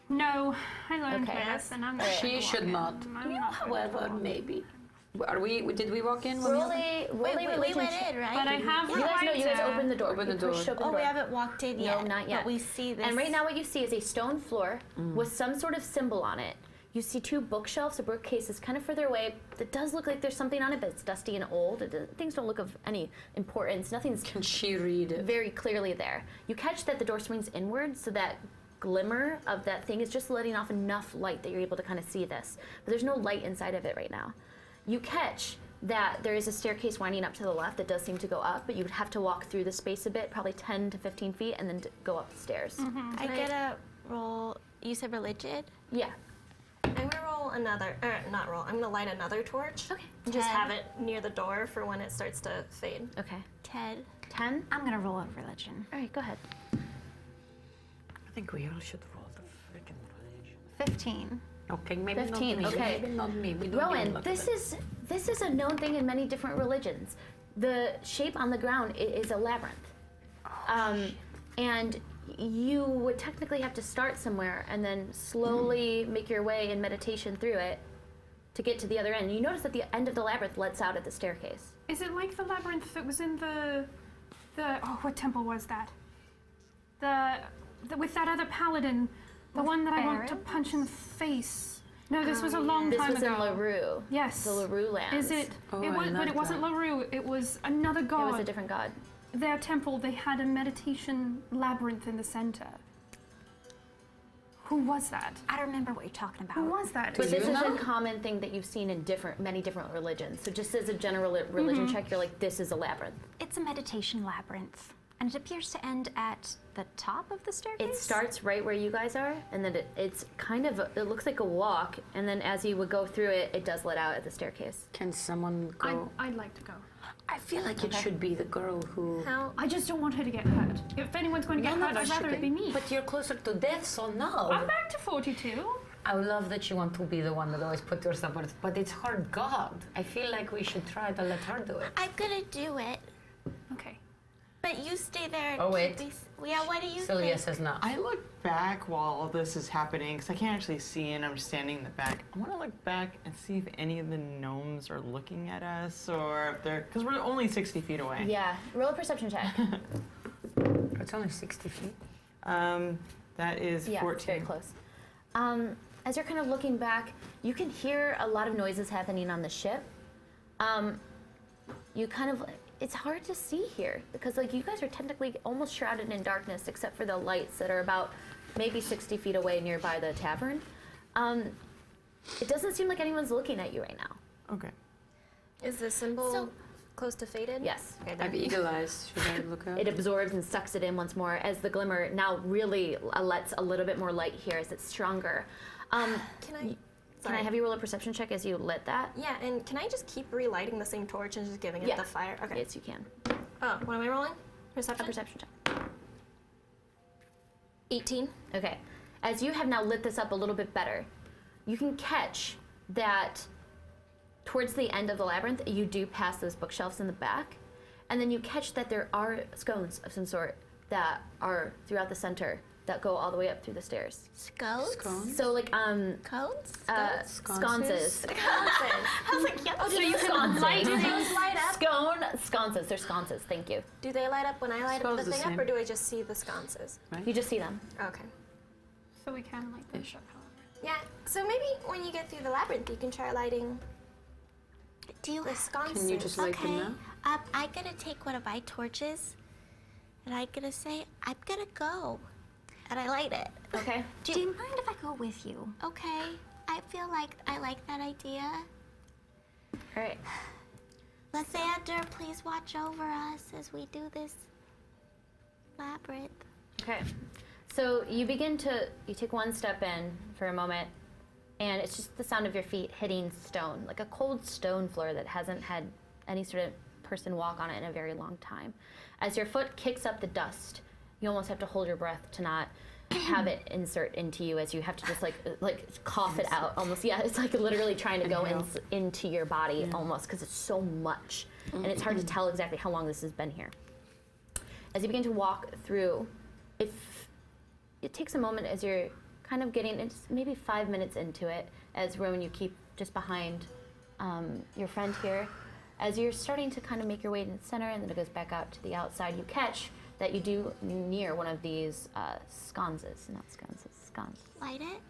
No, I learned Okay. this, and I'm not. She gonna should walk not. in. I'm not gonna However, walk in. maybe. Are we? Did we walk in? Roll a We religion went check. in, right? But I have You guys know, you guys right, opened the door. Open You the door. pushed open Oh, the we door. haven't walked in yet. No, not yet. But we see this. And right now what you see is a stone floor with some sort of symbol on it. You see two bookshelves, a bookcase kind of further away. It does look like there's something on it, but it's dusty and old. Things don't look of any importance. Nothing's Can she read it? very clearly there. You catch that the door swings inward, so that glimmer of that thing is just letting off enough light that you're able to kind of see this. But there's no light inside of it right now. You catch that there is a staircase winding up to the left that does seem to go up, but you would have to walk through the space a bit, probably 10 to 15 feet, and then go up the stairs. I get a roll. You said religion? Yeah. I'm gonna roll another, not roll. I'm gonna light another torch. Okay. And just 10. have it near the door for when it starts to fade. Okay. 10. 10? I'm gonna roll a religion. All right, go ahead. I think we all should roll the freaking religion. 15. Okay, maybe 15, not me. okay. Maybe not me. We don't Rowan, even look this at is a known thing in many different religions. The shape on the ground is a labyrinth. And you would technically have to start somewhere and then slowly make your way in meditation through it to get to the other end. You notice that the end of the labyrinth lets out at the staircase. Is it like the labyrinth that was in the oh, what temple was that? The with that other paladin, the one that I want to punch in the face. No, this was a long This time was ago. in LaRue. Yes. The LaRue lands. Is it? Oh, it I was, but like it wasn't that. LaRue. It was another It god. was a different god. Their temple, they had a meditation labyrinth in the center. Who was that? I don't remember what you're talking about. Who was that? But this you is know? a common thing that you've seen in many different religions. So just as a general religion check, you're like, this is a labyrinth. It's a meditation labyrinth, and it appears to end at the top of the staircase. It starts right where you guys are, and then it's kind of, it looks like a walk, and then as you would go through it, it does let out at the staircase. Can someone go? I'd like to go. I feel like it should be the girl who. How? I just don't want her to get hurt. If anyone's going to get hurt, I'd rather it be me. But you're closer to death, so no. I'm back to 42. I love that you want to be the one that always put yourself first, but it's her God. I feel like we should try to let her do it. I'm gonna do it. Okay. But you stay there. Oh, wait. Yeah, what do you Sylvia think? says no. I look back while all this is happening because I can't actually see and I'm standing in the back. I want to look back and see if any of the gnomes are looking at us or if they're, because we're only 60 feet away. Yeah, roll a perception check. It's only 60 feet. That is Yeah, 14. it's very close. As you're kind of looking back, you can hear a lot of noises happening on the ship. You kind of, it's hard to see here because like you guys are technically almost shrouded in darkness except for the lights that are about maybe 60 feet away nearby the tavern. It doesn't seem like anyone's looking at you right now. Okay. Is the symbol close to faded? Yes. Okay, I then. have eagle eyes. Should I look out? It absorbs and sucks it in once more as the glimmer now really lets a little bit more light here as it's stronger. Can I? Can I have you roll a perception check as you lit that? Yeah, and can I just keep relighting the same torch and just giving it the fire? Okay. Yes, you can. Oh, what am I rolling? A Perception? perception check. 18. Okay. As you have now lit this up a little bit better, you can catch that towards the end of the labyrinth, you do pass those bookshelves in the back, and then you catch that there are scones of some sort that are throughout the center that go all the way up through the stairs. Scones? So like Cones? sconces. I was like, yeah. Oh, So you can light those light up? Sconces. They're sconces. Thank you. Do they light up when I light Scones the the thing up, same. or do I just see the sconces? You just see them. Okay. So we can light them up. Yeah, so maybe when you get through the labyrinth, you can try lighting Do you the sconces. Can you just light them Okay. now? I'm gonna take one of my torches, and I'm gonna say, I'm gonna go. And I light it. Okay. Do you mind if I go with you? Okay. I feel like I like that idea. All right. Lysander, please watch over us as we do this labyrinth. Okay. So you take one step in for a moment, and it's just the sound of your feet hitting stone, like a cold stone floor that hasn't had any sort of person walk on it in a very long time. As your foot kicks up the dust, you almost have to hold your breath to not have it insert into you, as you have to just like cough it out almost. Yeah, it's like literally trying to go into your body almost, because it's so much, and it's hard to tell exactly how long this has been here. As you begin to walk through, if it takes a moment as you're kind of getting, it's maybe 5 minutes into it, as Rowan, you keep just behind your friend here. As you're starting to kind of make your way to the center, and then it goes back out to the outside, you catch that you do near one of these sconces. Not sconces, sconces. Light it.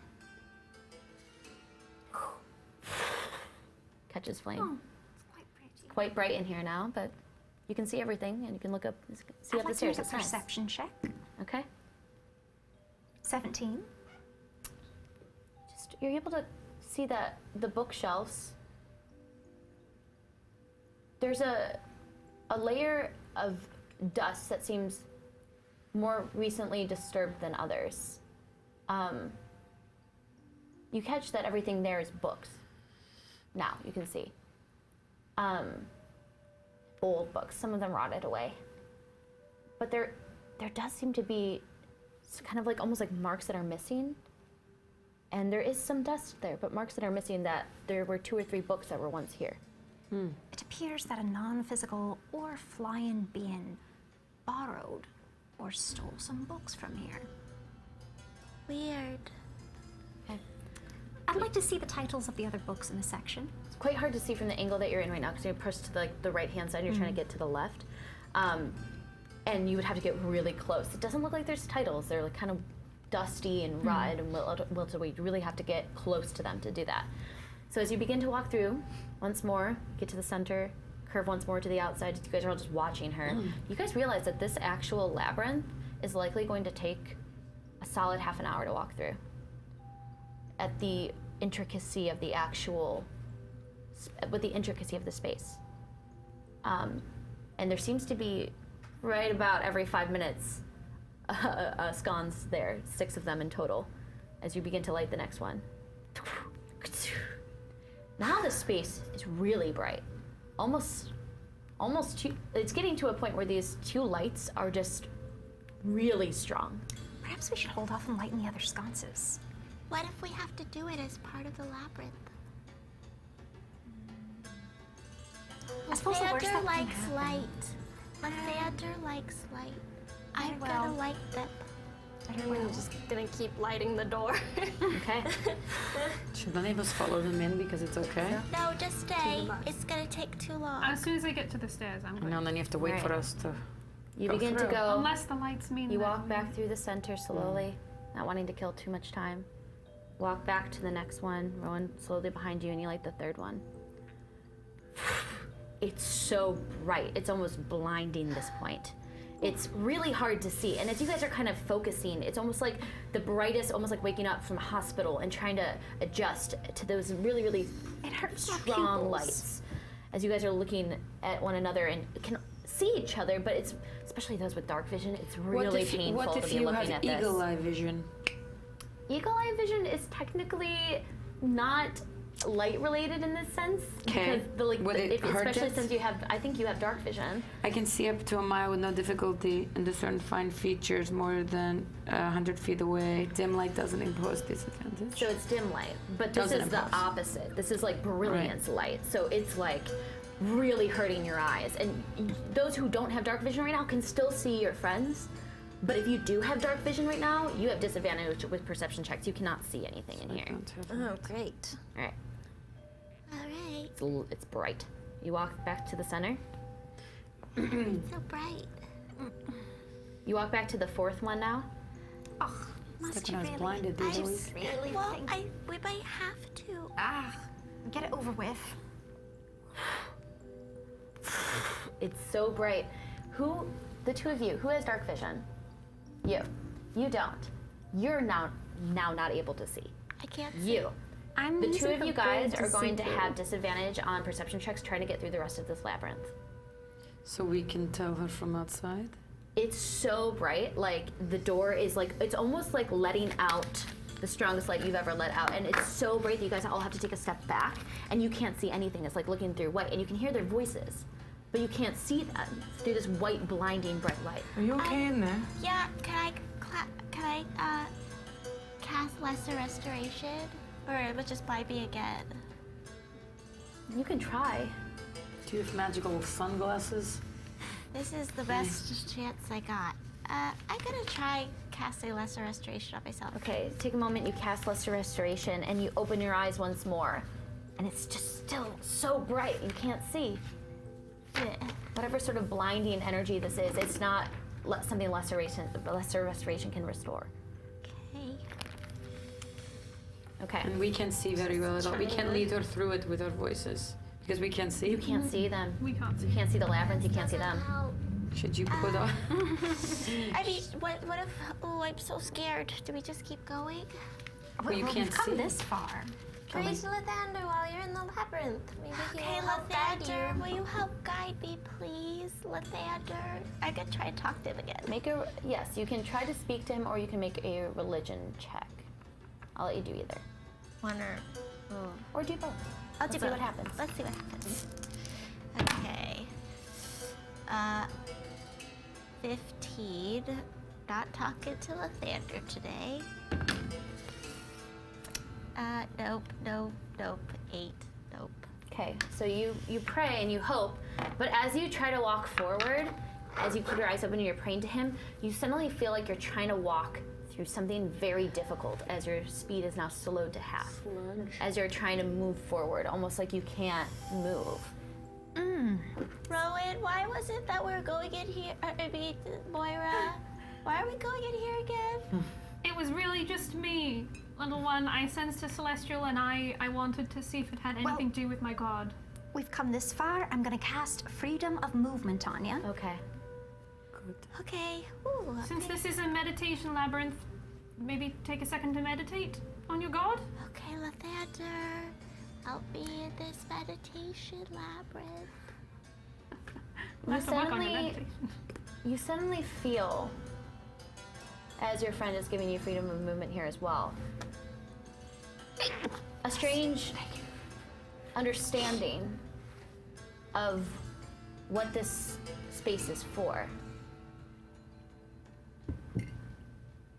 Catches flame. Oh, it's quite pretty. Quite bright in here now, but you can see everything, and you can look up, see I'd up like the stairs. to make It's a nice. perception check. Okay. 17. You're able to see that the bookshelves, there's a layer of dust that seems more recently disturbed than others. You catch that everything there is books. Now you can see. Old books, some of them rotted away. But there does seem to be kind of like almost like marks that are missing. And there is some dust there, but marks that are missing that there were 2 or 3 books that were once here. It appears that a non-physical or flying being borrowed or stole some books from here. Weird. I'd like to see the titles of the other books in the section. It's quite hard to see from the angle that you're in right now, because you're pushed to the right-hand side, and you're trying to get to the left. And you would have to get really close. It doesn't look like there's titles. They're like kind of dusty and rotted and wilted away. You really have to get close to them to do that. So as you begin to walk through, once more, get to the center, curve once more to the outside. You guys are all just watching her. You guys realize that this actual labyrinth is likely going to take a solid half an hour to walk through. At the intricacy of the actual, with the intricacy of the space. And there seems to be, right about every 5 minutes, scones there, 6 of them in total, as you begin to light the next one. Now the space is really bright. Almost too, it's getting to a point where these 2 lights are just really strong. Perhaps we should hold off and lighten the other sconces. What if we have to do it as part of the labyrinth? I suppose the worst Lysander that can likes happen. light. Lysander likes light. I'm gonna light them. I'm just gonna keep lighting the door. Okay. Should none of us follow them in because it's okay? No, just stay. It's gonna take too long. As soon as I get to the stairs, I'm going. No, then you have to wait for us to. You Go begin to through. go. Unless the lights mean You that walk back through the center slowly, not wanting to kill too much time. Walk back to the next one, Rowan slowly behind you, and you light the 3rd one. It's so bright. It's almost blinding this point. It's really hard to see. And as you guys are kind of focusing, it's almost like the brightest, almost like waking up from a hospital and trying to adjust to those really, really strong lights. As you guys are looking at one another and can see each other, but it's, especially those with dark vision, it's really painful What to if be you looking have at this. eagle eye vision? Eagle eye vision is technically not light related in this sense. Okay. Because Would it hurt especially it? since I think you have dark vision. I can see up to a mile with no difficulty and discern fine features more than 100 feet away. Dim light doesn't impose disadvantage. So it's dim light, but this Doesn't is the impose. opposite. This is like brilliance light. So it's like really hurting your eyes. And those who don't have dark vision right now can still see your friends. But if you do have dark vision right now, you have disadvantage with perception checks. You cannot see anything in here. Oh, great. All right. All right. It's bright. You walk back to the center. It's so bright. You walk back to the fourth one now. Oh, must Like you when I was really? blinded the I other just really Well, think. we might have to. Get it over with. It's so bright. The two of you, who has dark vision? You. You don't. You're now not able to see. I can't see. You. I'm The two using of the you guys brain are going to see have disadvantage on perception checks trying to get through the rest of this labyrinth. So we can tell her from outside? It's so bright, like the door is like, it's almost like letting out the strongest light you've ever let out. And it's so bright that you guys all have to take a step back and you can't see anything. It's like looking through white and you can hear their voices, but you can't see them through this white, blinding, bright light. Are you okay in there? Yeah, can I cast Lesser Restoration? Or it would just blind me again? You can try. Do you have magical sunglasses? This is the best chance I got. I'm gonna try casting Lesser Restoration on myself. Okay, take a moment, you cast Lesser Restoration and you open your eyes once more. And it's just still so bright, you can't see. Whatever sort of blinding energy this is, it's not something Lesser Restoration can restore. Okay. Okay. And we can see very well at all. We can lead her through it with our voices. Because we can see. You can't see them. We can't see. You can't see the labyrinth, you can't see them. Help. Should you put on? I mean, what if? Oh, I'm so scared. Do we just keep going? Well, you can't We've come see. this far. Praise Lathander while you're in the labyrinth. Maybe he Okay, will help guide Lathander, you. will you help guide me, please? Lathander. I could try and talk to him again. Yes, you can try to speak to him or you can make a religion check. I'll let you do either. One Or do both. I'll do Let's see both. what happens. Let's see what happens. Okay. 15. Not talking to Lathander today. Nope. 8. Nope. Okay, so you pray and you hope, but as you try to walk forward, as you keep your eyes open and you're praying to him, you suddenly feel like you're trying to walk through something very difficult as your speed is now slowed to half. As you're trying to move forward, almost like you can't move. Rowan, why was it that we're going in here? Moira, why are we going in here again? It was really just me, little one. I sensed a celestial and I wanted to see if it had anything to do with my god. We've come this far. I'm gonna cast Freedom of Movement on you. Okay. Okay. Ooh, Since this is a meditation labyrinth, maybe take a second to meditate on your god? Okay, Lathander, help me in this meditation labyrinth. We'll have to work on your meditation. You suddenly feel, as your friend is giving you freedom of movement here as well, a strange understanding of what this space is for.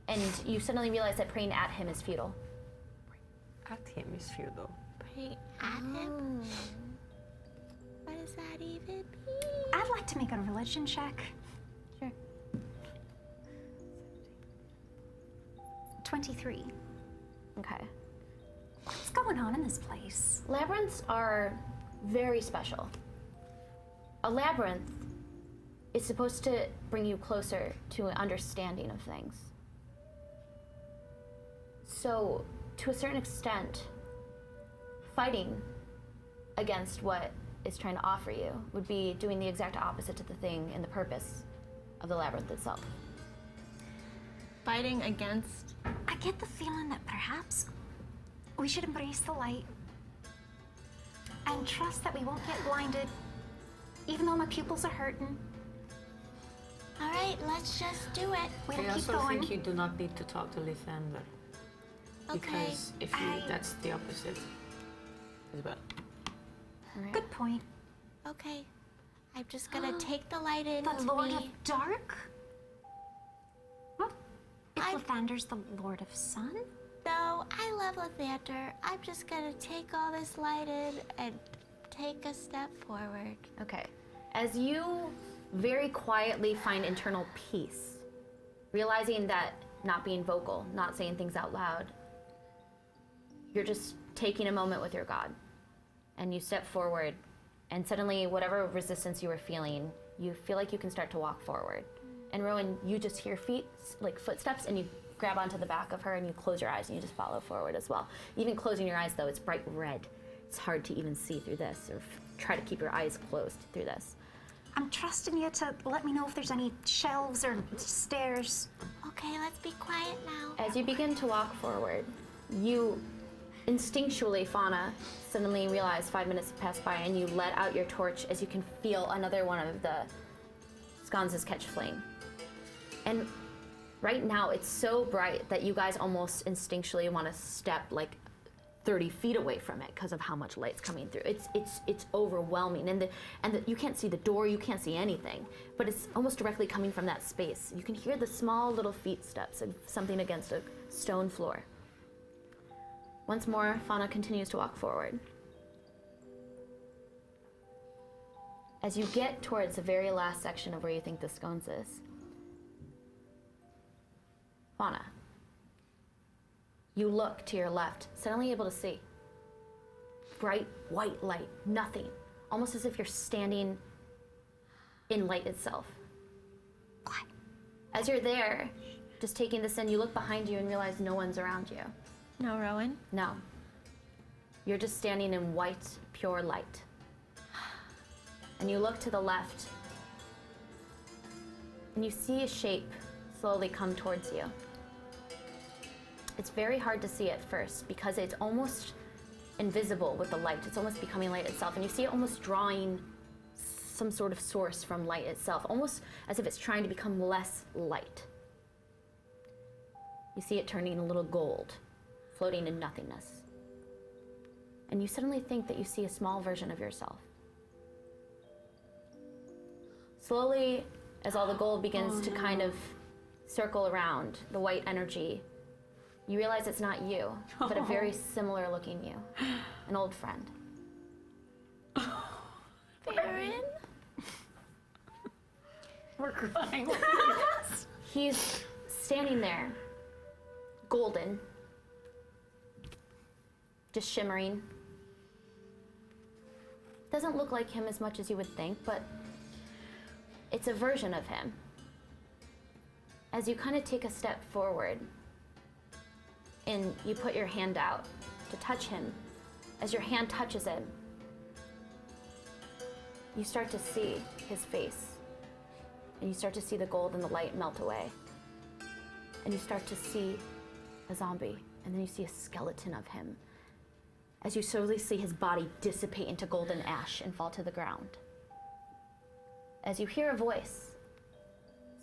And you suddenly realize that praying at him is futile. At him is futile. Pray at him? What does that even mean? I'd like to make a religion check. Sure. 23. Okay. What's going on in this place? Labyrinths are very special. A labyrinth is supposed to bring you closer to an understanding of things. So, to a certain extent, fighting against what is trying to offer you would be doing the exact opposite to the thing and the purpose of the labyrinth itself. Fighting against. I get the feeling that perhaps we should embrace the light and trust that we won't get blinded, even though my pupils are hurting. All right, let's just do it. We'll I keep also going. think you do not need to talk to Lathander. Okay. Because if you, that's the opposite. Isabel. Good point. Okay. I'm just gonna take the light in. The Lord of Dark? What? If I- Lathander's the Lord of Sun? No, I love Lathander. I'm just gonna take all this light in and take a step forward. Okay. As you very quietly find internal peace, realizing that not being vocal, not saying things out loud, you're just taking a moment with your God. And you step forward, and suddenly, whatever resistance you were feeling, you feel like you can start to walk forward. And Rowan, you just hear feet, like footsteps, and you grab onto the back of her and you close your eyes and you just follow forward as well. Even closing your eyes, though, it's bright red. It's hard to even see through this, or try to keep your eyes closed through this. I'm trusting you to let me know if there's any shelves or stairs. Okay, let's be quiet now. As you begin to walk forward, you instinctually, Fauna, suddenly realize 5 minutes pass by and you let out your torch as you can feel another one of the sconces catch flame. And right now it's so bright that you guys almost instinctually want to step like 30 feet away from it because of how much light's coming through. It's overwhelming, and you can't see the door, you can't see anything, but it's almost directly coming from that space. You can hear the small little feet steps of something against a stone floor. Once more, Fauna continues to walk forward. As you get towards the very last section of where you think the scones is, Fauna, you look to your left, suddenly able to see. Bright white light, nothing. Almost as if you're standing in light itself. What? As you're there, just taking this in, you look behind you and realize no one's around you. No, Rowan. No. You're just standing in white, pure light. And you look to the left, and you see a shape slowly come towards you. It's very hard to see at first because it's almost invisible with the light. It's almost becoming light itself, and you see it almost drawing some sort of source from light itself, almost as if it's trying to become less light. You see it turning a little gold, floating in nothingness. And you suddenly think that you see a small version of yourself. Slowly, as all the gold begins to kind of circle around, the white energy, you realize it's not you, but a very similar looking you, an old friend. Baron? We're crying. He's standing there, golden, just shimmering. Doesn't look like him as much as you would think, but it's a version of him. As you kind of take a step forward, and you put your hand out to touch him, as your hand touches him, you start to see his face, and you start to see the gold and the light melt away, and you start to see a zombie, and then you see a skeleton of him, as you slowly see his body dissipate into golden ash and fall to the ground. As you hear a voice,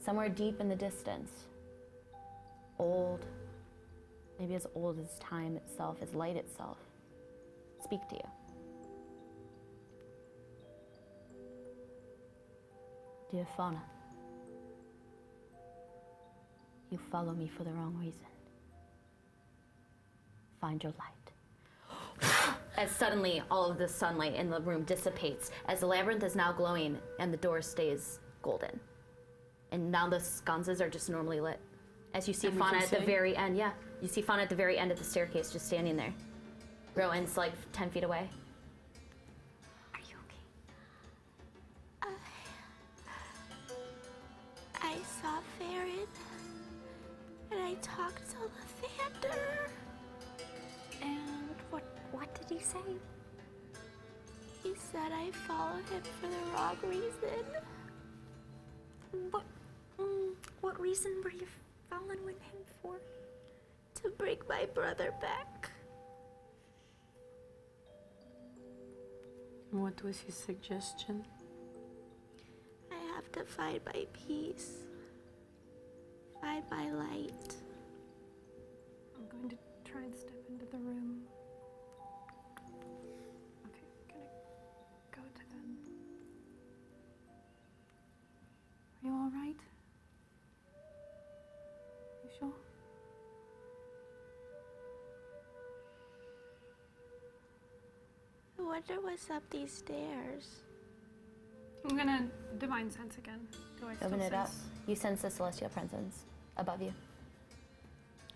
somewhere deep in the distance, old, maybe as old as time itself, as light itself, speak to you. Dear Fauna, you follow me for the wrong reason. Find your light. As suddenly all of the sunlight in the room dissipates, as the labyrinth is now glowing and the door stays golden. And now the sconces are just normally lit. As you see Fauna at the very end, you see Fauna at the very end of the staircase just standing there. Rowan's like 10 feet away. Are you okay? I saw Farron, and I talked to Lathander. And what did he say? He said I follow him for the wrong reason. What reason were you following him for? To bring my brother back. What was his suggestion? I have to find my peace. Find my light. I'm going to try this wonder what's up these stairs. I'm gonna divine sense again. Do I still Open it up. sense? You sense the celestial presence above you.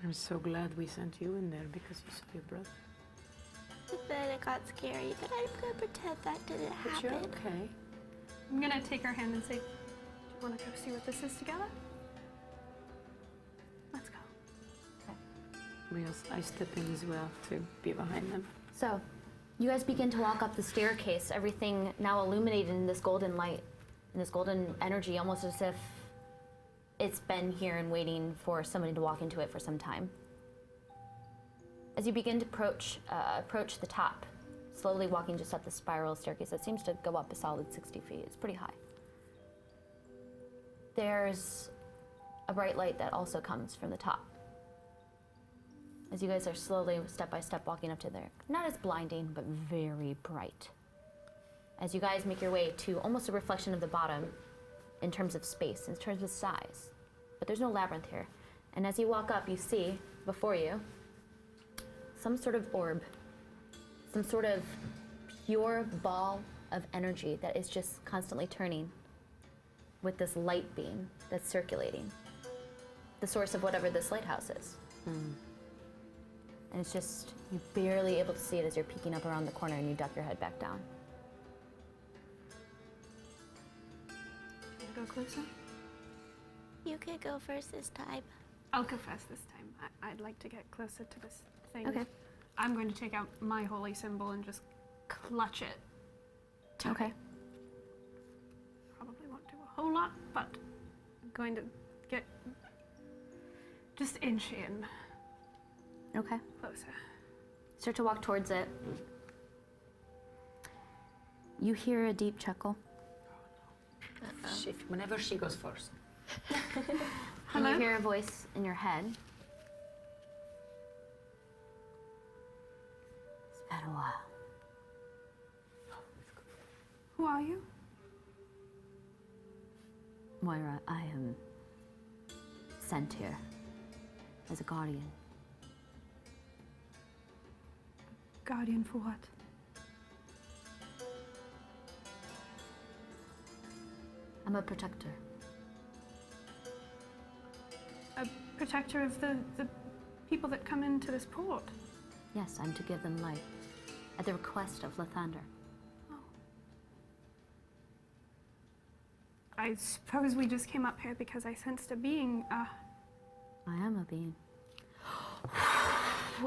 I'm so glad we sent you in there because you saw your brother. But then it got scary, but I'm gonna pretend that didn't But happen. you're okay. I'm gonna take her hand and say, "Do you want to go see what this is together? Let's go." I step in as well to be behind them. So, you guys begin to walk up the staircase, everything now illuminated in this golden light, in this golden energy, almost as if it's been here and waiting for somebody to walk into it for some time. As you begin to approach the top, slowly walking just up the spiral staircase that seems to go up a solid 60 feet. It's pretty high. There's a bright light that also comes from the top. As you guys are slowly, step by step, walking up to there. Not as blinding, but very bright. As you guys make your way to almost a reflection of the bottom in terms of space, in terms of size. But there's no labyrinth here. And as you walk up, you see before you some sort of orb, some sort of pure ball of energy that is just constantly turning with this light beam that's circulating. The source of whatever this lighthouse is. And it's just, you're barely able to see it as you're peeking up around the corner and you duck your head back down. Want to go closer? You could go first this time. I'll go first this time. I'd like to get closer to this thing. Okay. I'm going to take out my holy symbol and just clutch it. Okay. Probably won't do a whole lot, but I'm going to get just inch in Okay. closer. Start to walk towards it. You hear a deep chuckle. Whenever she goes first. And Hello? you hear a voice in your head. It's been a while. Who are you? Moira, I am sent here as a guardian. Guardian for what? I'm a protector. A protector of the people that come into this port. Yes, I'm to give them light at the request of Lathander. I suppose we just came up here because I sensed a being. I am a being.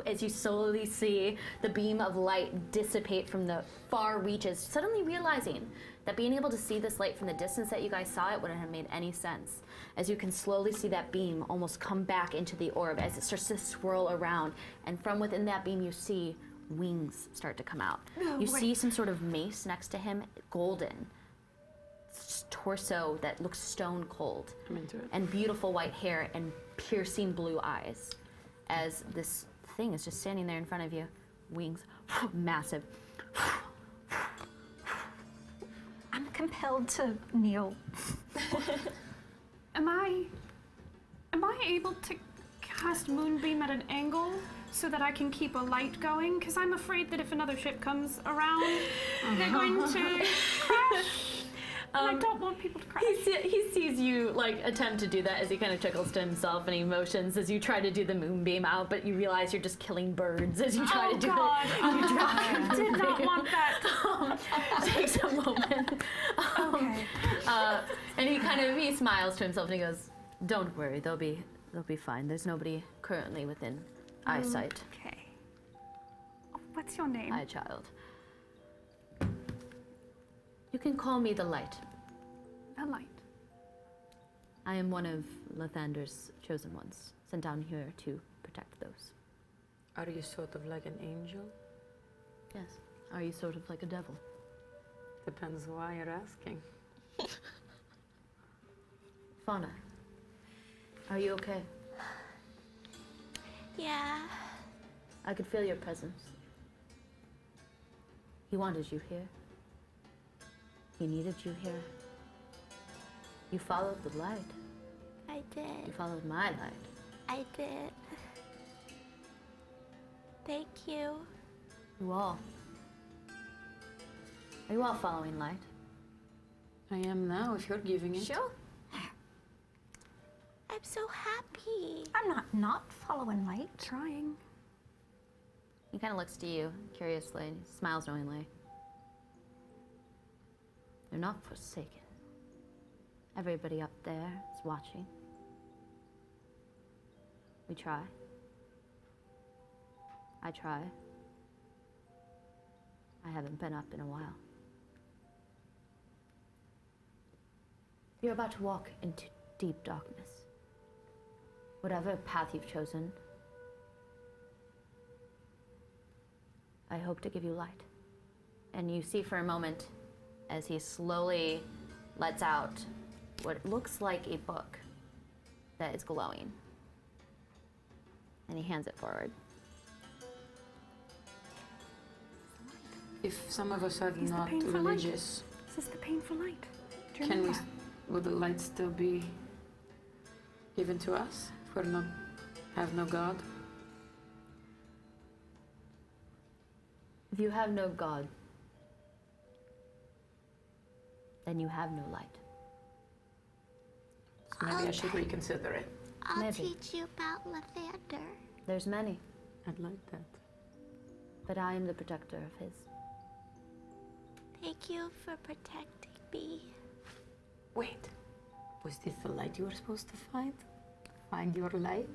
As you slowly see the beam of light dissipate from the far reaches, suddenly realizing that being able to see this light from the distance that you guys saw it wouldn't have made any sense. As you can slowly see that beam almost come back into the orb as it starts to swirl around, and from within that beam you see wings start to come out. You see some sort of mace next to him, golden. Torso that looks stone cold. I'm into it. And beautiful white hair and piercing blue eyes as this thing is just standing there in front of you. Wings, massive. I'm compelled to kneel. Am I able to cast Moonbeam at an angle so that I can keep a light going? Because I'm afraid that if another ship comes around, they're going to crash. And I don't want people to crash. He sees you like attempt to do that as he kind of chuckles to himself and he motions as you try to do the moonbeam out, but you realize you're just killing birds as you try to do God. it. I did not want that. Takes a moment. Okay. And he smiles to himself and he goes, "Don't worry, they'll be fine. There's nobody currently within eyesight." Okay. Oh, what's your name? Hi, child. You can call me the Light. The light. I am one of Lathander's chosen ones, sent down here to protect those. Are you sort of like an angel? Yes. Are you sort of like a devil? Depends why you're asking. Fauna, are you okay? Yeah. I could feel your presence. He wanted you here. He needed you here. You followed the light. I did. You followed my light. I did. Thank you. You all. Are you all following light? I am now, if you're giving it. Sure. I'm so happy. I'm not following light. Trying. He kind of looks to you curiously and he smiles knowingly. They're not forsaken. Everybody up there is watching. We try. I try. I haven't been up in a while. You're about to walk into deep darkness. Whatever path you've chosen, I hope to give you light. And you see for a moment as he slowly lets out what looks like a book that is glowing. And he hands it forward. If some of us are He's the not painful light. religious, This is the painful light. Do you can we? remember? Will the light still be given to us if we're not have no God? If you have no God, then you have no light. So maybe I should reconsider it. I'll Maybe. teach you about Lathander. There's many, I'd like that. but I am the protector of his. Thank you for protecting me. Wait, was this the light you were supposed to find? Find your light?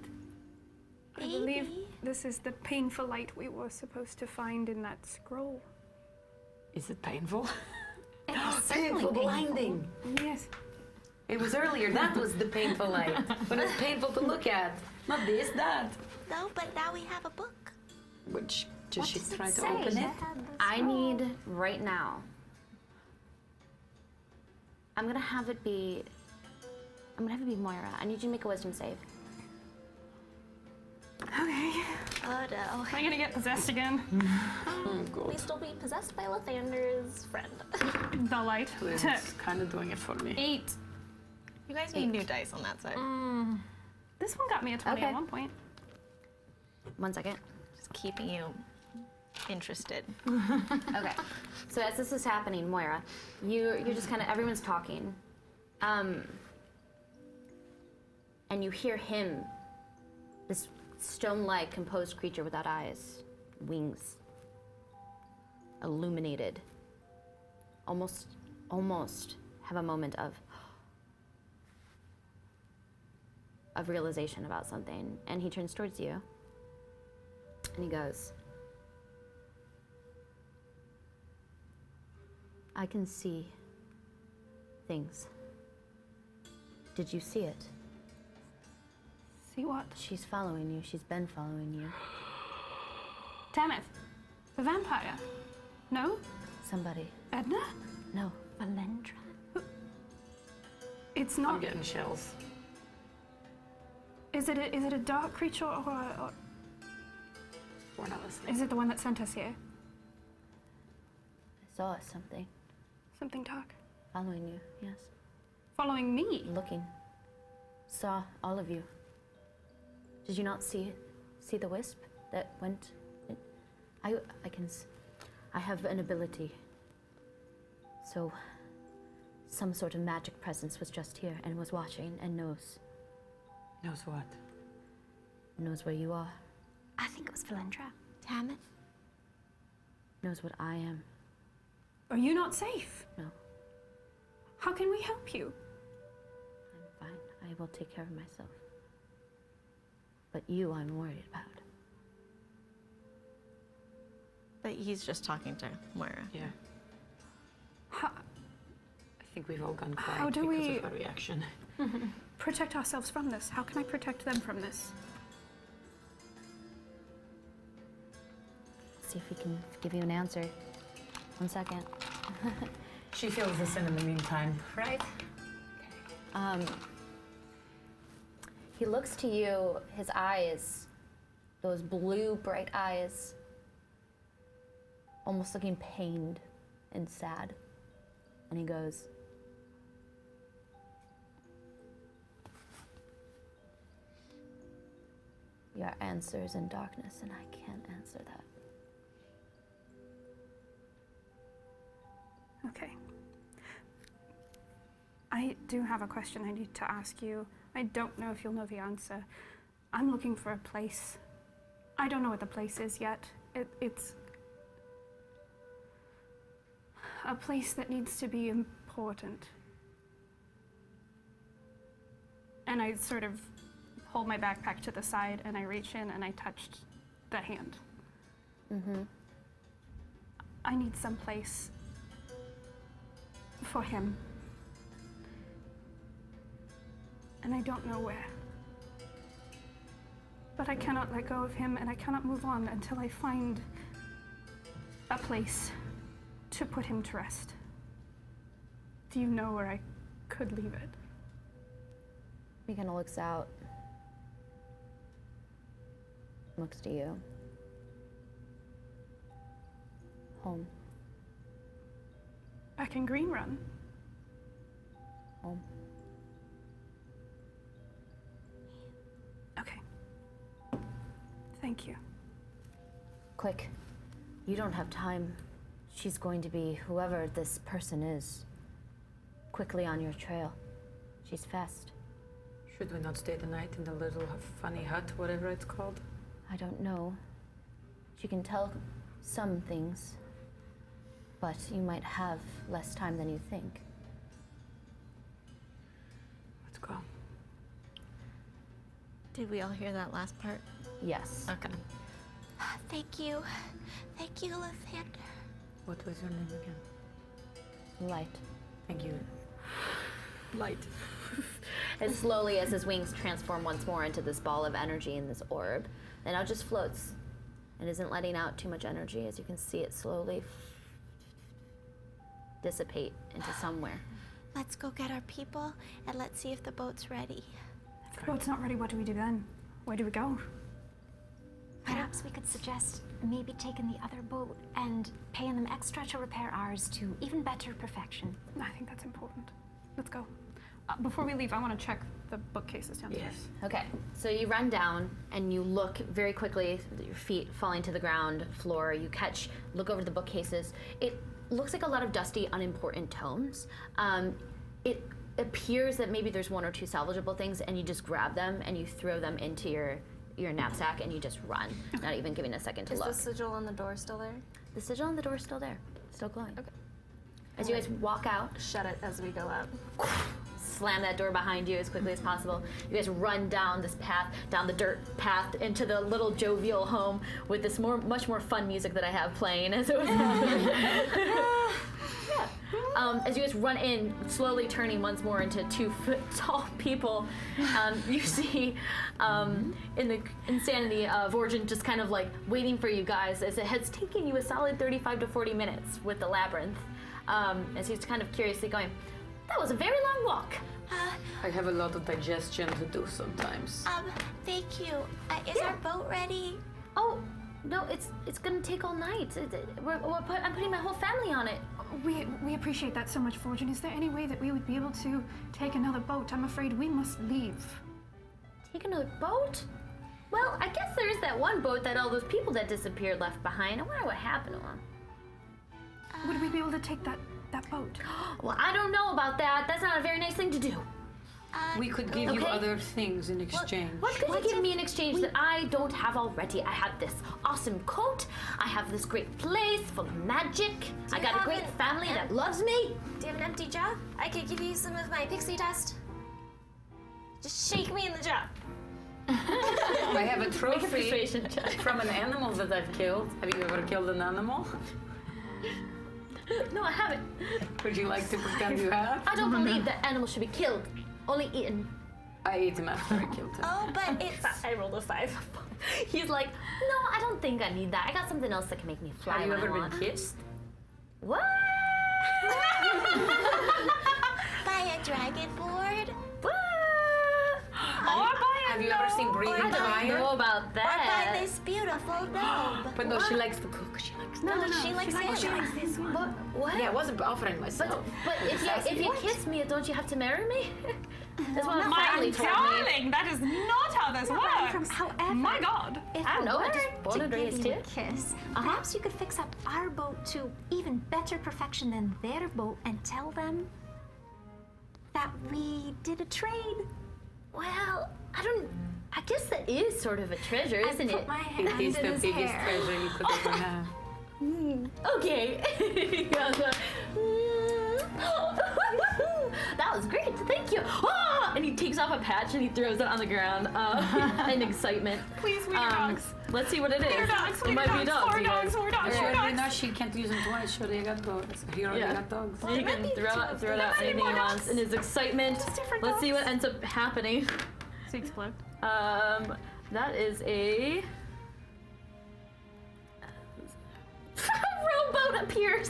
I believe Maybe. this is the painful light we were supposed to find in that scroll. Is it painful? Painful, blinding. Yes. It was earlier. That was the painful light. But it's painful to look at. Not this, that. No, but now we have a book. Which just she does it tried to say? open it. I need right now. I'm gonna have it be Moira. I need you to make a wisdom save. Okay. Oh no. Am I gonna get possessed again? Oh, God. Please still be possessed by Lathander's friend. The light. It's kind of doing it for me. 8. You guys need new dice on that side. This one got me a 20 Okay. at one point. 1 second. Just keeping you interested. Okay. So as this is happening, Moira, you're just kind of everyone's talking, and you hear him, this stone-like composed creature without eyes, wings, illuminated, almost have a moment of realization about something, and he turns towards you, and he goes, I can see things. Did you see it? See what? She's following you. She's been following you. Damn it. The vampire. No? Somebody. Edna? No. Valendra. It's I'm not. getting chills. Is it a dark creature or We're not listening. is it the one that sent us here? I saw something Something dark. following you. Yes. Following me. Looking. Saw all of you. Did you not see the wisp that went? I have an ability. So, some sort of magic presence was just here and was watching and knows Knows what? knows where you are. I think it was Valendra. Tamith? Knows what I am. Are you not safe? No, How can we help you? I'm fine. I will take care of myself. But you, I'm worried about. But he's just talking to Moira. Yeah. How, I think we've all gone quiet How do because we- of her reaction. protect ourselves from this? How can I protect them from this? See if we can give you an answer. 1 second. She fills this in the meantime, right? He looks to you, his eyes, those blue, bright eyes, almost looking pained and sad. And he goes, your answer is in darkness, and I can't answer that. Okay. I do have a question I need to ask you. I don't know if you'll know the answer. I'm looking for a place. I don't know what the place is yet. It's a place that needs to be important. And I sort of hold my backpack to the side and I reach in and I touched the hand. Mm-hmm. I need some place for him. And I don't know where. But I cannot let go of him and I cannot move on until I find a place to put him to rest. Do you know where I could leave it? He kind of looks out. Looks to you. Home. Back in Green Run. Home. Okay. Thank you. Quick. You don't have time. She's going to be whoever this person is. Quickly on your trail. She's fast. Should we not stay the night in the little funny hut, whatever it's called? I don't know. She can tell some things, but you might have less time than you think. Let's go. Did we all hear that last part? Yes. Okay. Thank you. Thank you, Lathander. What was your name again? Light. Thank you. Light. As slowly as his wings transform once more into this ball of energy in this orb, and now just floats and isn't letting out too much energy. As you can see it slowly dissipate into somewhere. Let's go get our people and let's see if the boat's ready. If the boat's not ready, what do we do then? Where do we go? Perhaps we could suggest maybe taking the other boat and paying them extra to repair ours to even better perfection. I think that's important. Let's go. Before we leave, I want to check the bookcases downstairs. Yes. Okay, so you run down and you look very quickly, your feet falling to the ground floor. You look over the bookcases. It looks like a lot of dusty, unimportant tomes. It appears that maybe there's one or two salvageable things, and you just grab them and you throw them into your knapsack and you just run, not even giving a second to look. Is the sigil on the door still there? The sigil on the door is still there, still glowing. Okay. As you guys walk out, Shut it as we go out. slam that door behind you as quickly as possible. You guys run down this path, down the dirt path, into the little jovial home with this much more fun music that I have playing as it was happening. As you guys run in, slowly turning once more into 2-foot-tall people, you see in the insanity of Origin just kind of like waiting for you guys as it has taken you a solid 35 to 40 minutes with the labyrinth. As he's kind of curiously going, that was a very long walk. I have a lot of digestion to do sometimes. Thank you. Is our boat ready? Oh, no, it's gonna take all night. I'm putting my whole family on it. We appreciate that so much, Fortune. Is there any way that we would be able to take another boat? I'm afraid we must leave. Take another boat? Well, I guess there is that one boat that all those people that disappeared left behind. I wonder what happened to them. Would we be able to take that boat? Well, I don't know about that. That's not a very nice thing to do. We could give you other things in exchange. What could you give me in exchange that I don't have already? I have this awesome coat. I have this great place full of magic. I got a great family that loves me. Do you have an empty jar? I could give you some of my pixie dust. Just shake me in the jaw. I have a trophy persuasion check. from an animal that I've killed. Have you ever killed an animal? No, I haven't. Would you like to pretend you have? I don't believe that animals should be killed, only eaten. I ate him after I killed him. Oh, but it's... I rolled a 5. He's like, no, I don't think I need that. I got something else that can make me fly. Have you when I ever want." been kissed? What? By a dragon board? What? Have Have you ever seen breathing I don't fire? know about Or that. by this beautiful gnome. But no, she likes to cook. She likes. No, she likes Santa. this one. What? Yeah, I wasn't offering myself. But if you kiss me, don't you have to marry me? That's what my My family told me. darling, that is not how this works. However, My God. if I don't know, I just were wanted to to give raise you a kids. kiss, perhaps you could fix up our boat to even better perfection than their boat and tell them that we did a trade. Well, I guess that is sort of a treasure, I isn't put it? my hand It is in the his biggest hair. treasure you could ever have. Okay. That was great. Thank you. Ah! And he takes off a patch and he throws it on the ground in excitement. Please, we are dogs. Let's see what it is. We're dogs. It might be dogs. We're you guys. dogs. We're dogs. She We're already dogs. knows she can't use them twice. She already got dogs. He already Yeah. got dogs. He can throw it out anything he wants in his excitement. different Let's see dogs. what ends up happening. Does he explode? That is a rowboat appears.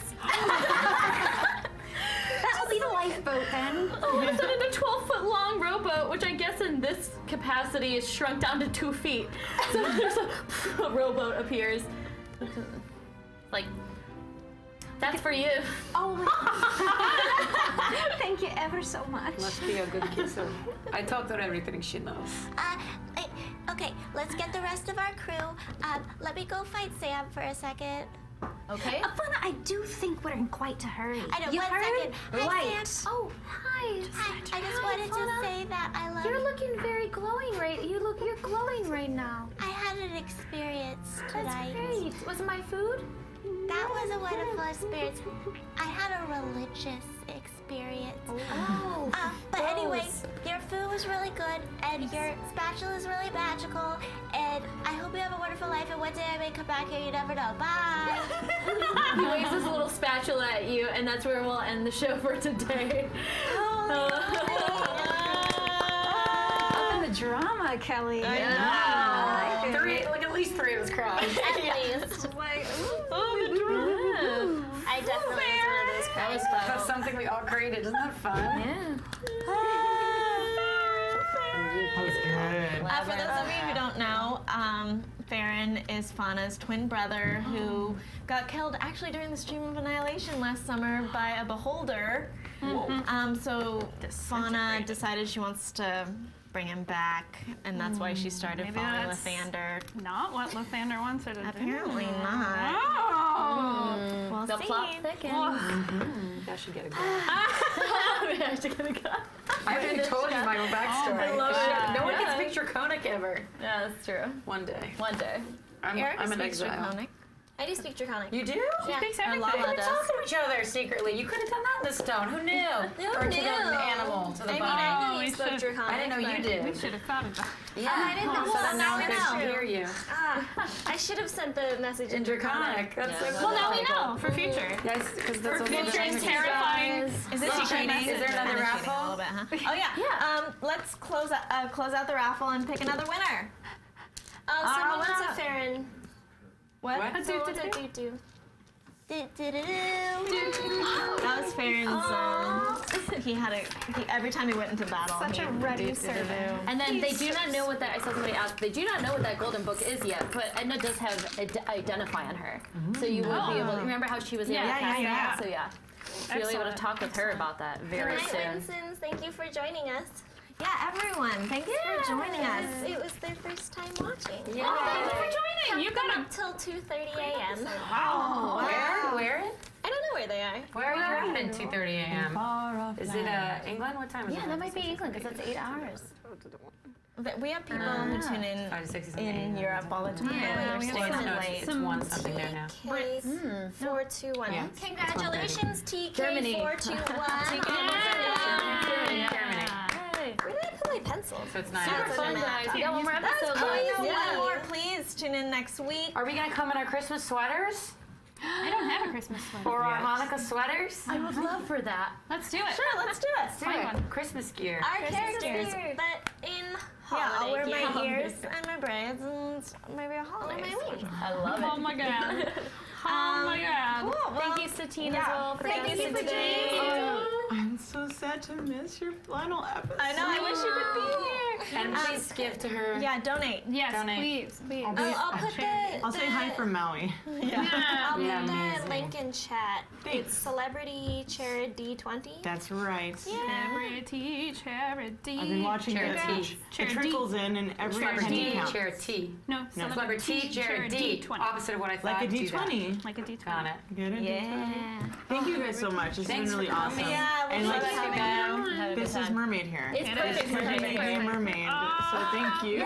That'll be the lifeboat then. All of a sudden, a 12-foot long rowboat, which I guess in this capacity is shrunk down to 2 feet. So there's a rowboat appears. Like, that's for you. Oh my Thank you ever so much. Must be a good kisser. I taught her everything she knows. Okay, let's get the rest of our crew. Let me go fight Sam for a second. Okay. Fauna, I do think we're in quite a hurry. I know, You 1 heard? second. Hi, Right. Sam. Oh, hi. Hi, I just wanted Fauna. to say that I love You're you. looking very glowing you're glowing right now. I had an experience That's tonight. great. Was it my food? That was a wonderful experience. I had a religious experience. Oh. But anyway, your food was really good, and your spatula is really magical, and I hope you have a wonderful life, and one day I may come back here, you never know. Bye! He waves his little spatula at you, and that's where we'll end the show for today. Up in the drama, Kelly. Yeah. Like at least 3 of us cried. At least. I definitely was one of those That was That's fun. something we all created. Isn't that fun? Yeah. That was good. For those of you who don't know, Farron is Fauna's twin brother who got killed actually during the Stream of Annihilation last summer by a beholder. So Fauna decided she wants to bring him back, and that's why she started Maybe following that's- Lathander. Not what Lathander wants her to do. Apparently not. Oh. We'll The see. plot thickens. That should get a go. I should get a gun. I already told you my backstory. I love it. No one Yeah. can speak Draconic ever. Yeah, that's true. One day. One day. Erika I'm an speaks exile. Draconic. I do speak Draconic. You do? Yeah. Speaks Or everything. Lala We does. talk to each other secretly. You could have done that in the stone. Who knew? Or to the animal, to the I mean, bunny. I knew we you spoke should- Draconic. I didn't know you but- did. We should have thought of that. Yeah. I didn't know. So Well, now we they know. should hear you. I should have sent the message In Draconic. That's so Well, now we cool. know for future. Yes, because that's what future they're terrifying. Is it cheating? Is there another Kinda cheating raffle? A little bit, huh? Oh yeah. Let's close out the raffle and pick another winner. Someone wants wow. a Farron. What? What? Someone wants a doo-doo. That was Farron's. He had every time he went into battle. Such he a ready would do. servant. And then they do not know what that. I saw somebody ask. They do not know what that golden book is yet, but Edna does have identify on her, so you would be able to remember how she was able to Yeah, cast yeah, that. yeah. So yeah, so you'll be able to talk with her about that very Good night, soon. Winsons. Thank you for joining us. Yeah, everyone. Thanks for joining us. It was their first time watching. Yeah. Thank you for joining. You got Up till 2:30 a.m. Where? I don't know where they are. Where are you at at 2:30 a.m.? Is it England? What time is it? Yeah, that might be England because that's 8 hours. We have people who tune in 5 to 6 is in Europe all the time. Yeah, They're we have staying some- up late. It's 1 something there now. TK 421. Yeah. Congratulations, TK Germany. 421. Germany. Where did I put my pencil? So it's 9 Super hours. fun, guys. We got one more episode left. One more, please. Tune in next week. Are we gonna come in our Christmas sweaters? I don't have a Christmas sweater. Or our Hanukkah sweaters? I would love for that. Let's do it. Sure, let's do it. Do it. Christmas gear. Our characters, but in Yeah, I'll wear holiday my gear. ears and my braids and maybe a holiday. my wings. I love Oh it. my god. Oh my god. Cool. Well, Thank you, Satine, as well. For thank joining you us for today. joining. I'm so sad to miss your final episode. I know. I wish you could be here. And please give to her. Yeah, donate. Yes, Donate. please. I'll put I'll say hi from Maui. I'll Yeah, put the amazing. link in chat. It's Celebrity Charity D20. That's right. Charity. I've been watching Charity. it trickles in and every penny Celebrity counts. charity. No, Celebrity charity. 20. Opposite of what I thought. Like a Do that. D20. Like a D20. Got it. Get it? Yeah. Thank you guys so much. It's been Thanks really for coming. awesome. Yeah, and we'll like, have you this is Mermaid here. It's perfect. Mermaid, Mermaid. So thank you.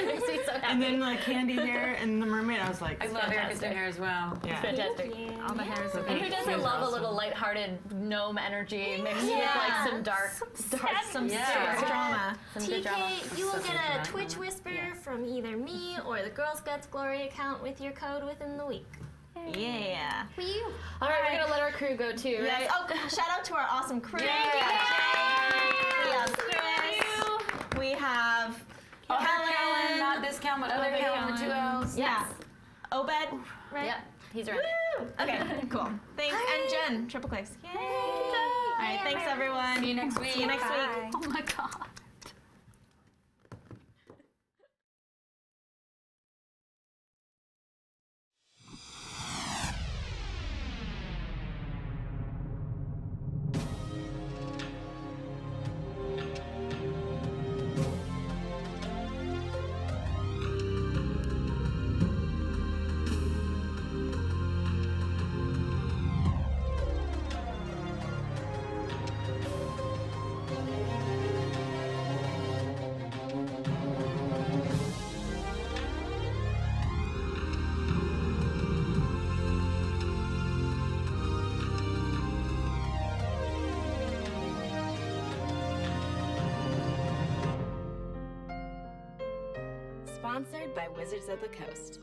Makes me so happy. And then like Candy here and the Mermaid, I was like, I love Erika's in here as well. yeah. Fantastic. All the hairs are And who doesn't love a awesome. little lighthearted gnome energy mixed with like some dark, some Yeah. serious Drama. some good drama. TK, you will Such a get a drama. Twitch whisper from either me or the Girl Scouts Glory account with your code within the week. Yeah. All right, we're gonna let our crew go too, right? Yes. Oh, shout out to our awesome crew. We have Chris. We have Kelen, Kelen. not this Kelen, but other Kelen with 2 L's. Yeah. Obed. Right? Yep, he's right. Woo! Okay, cool. Thanks. And Jen, triple clicks. Yay! All right, thanks everyone. See you next week. See you next week. Oh my god. Sponsored by Wizards of the Coast.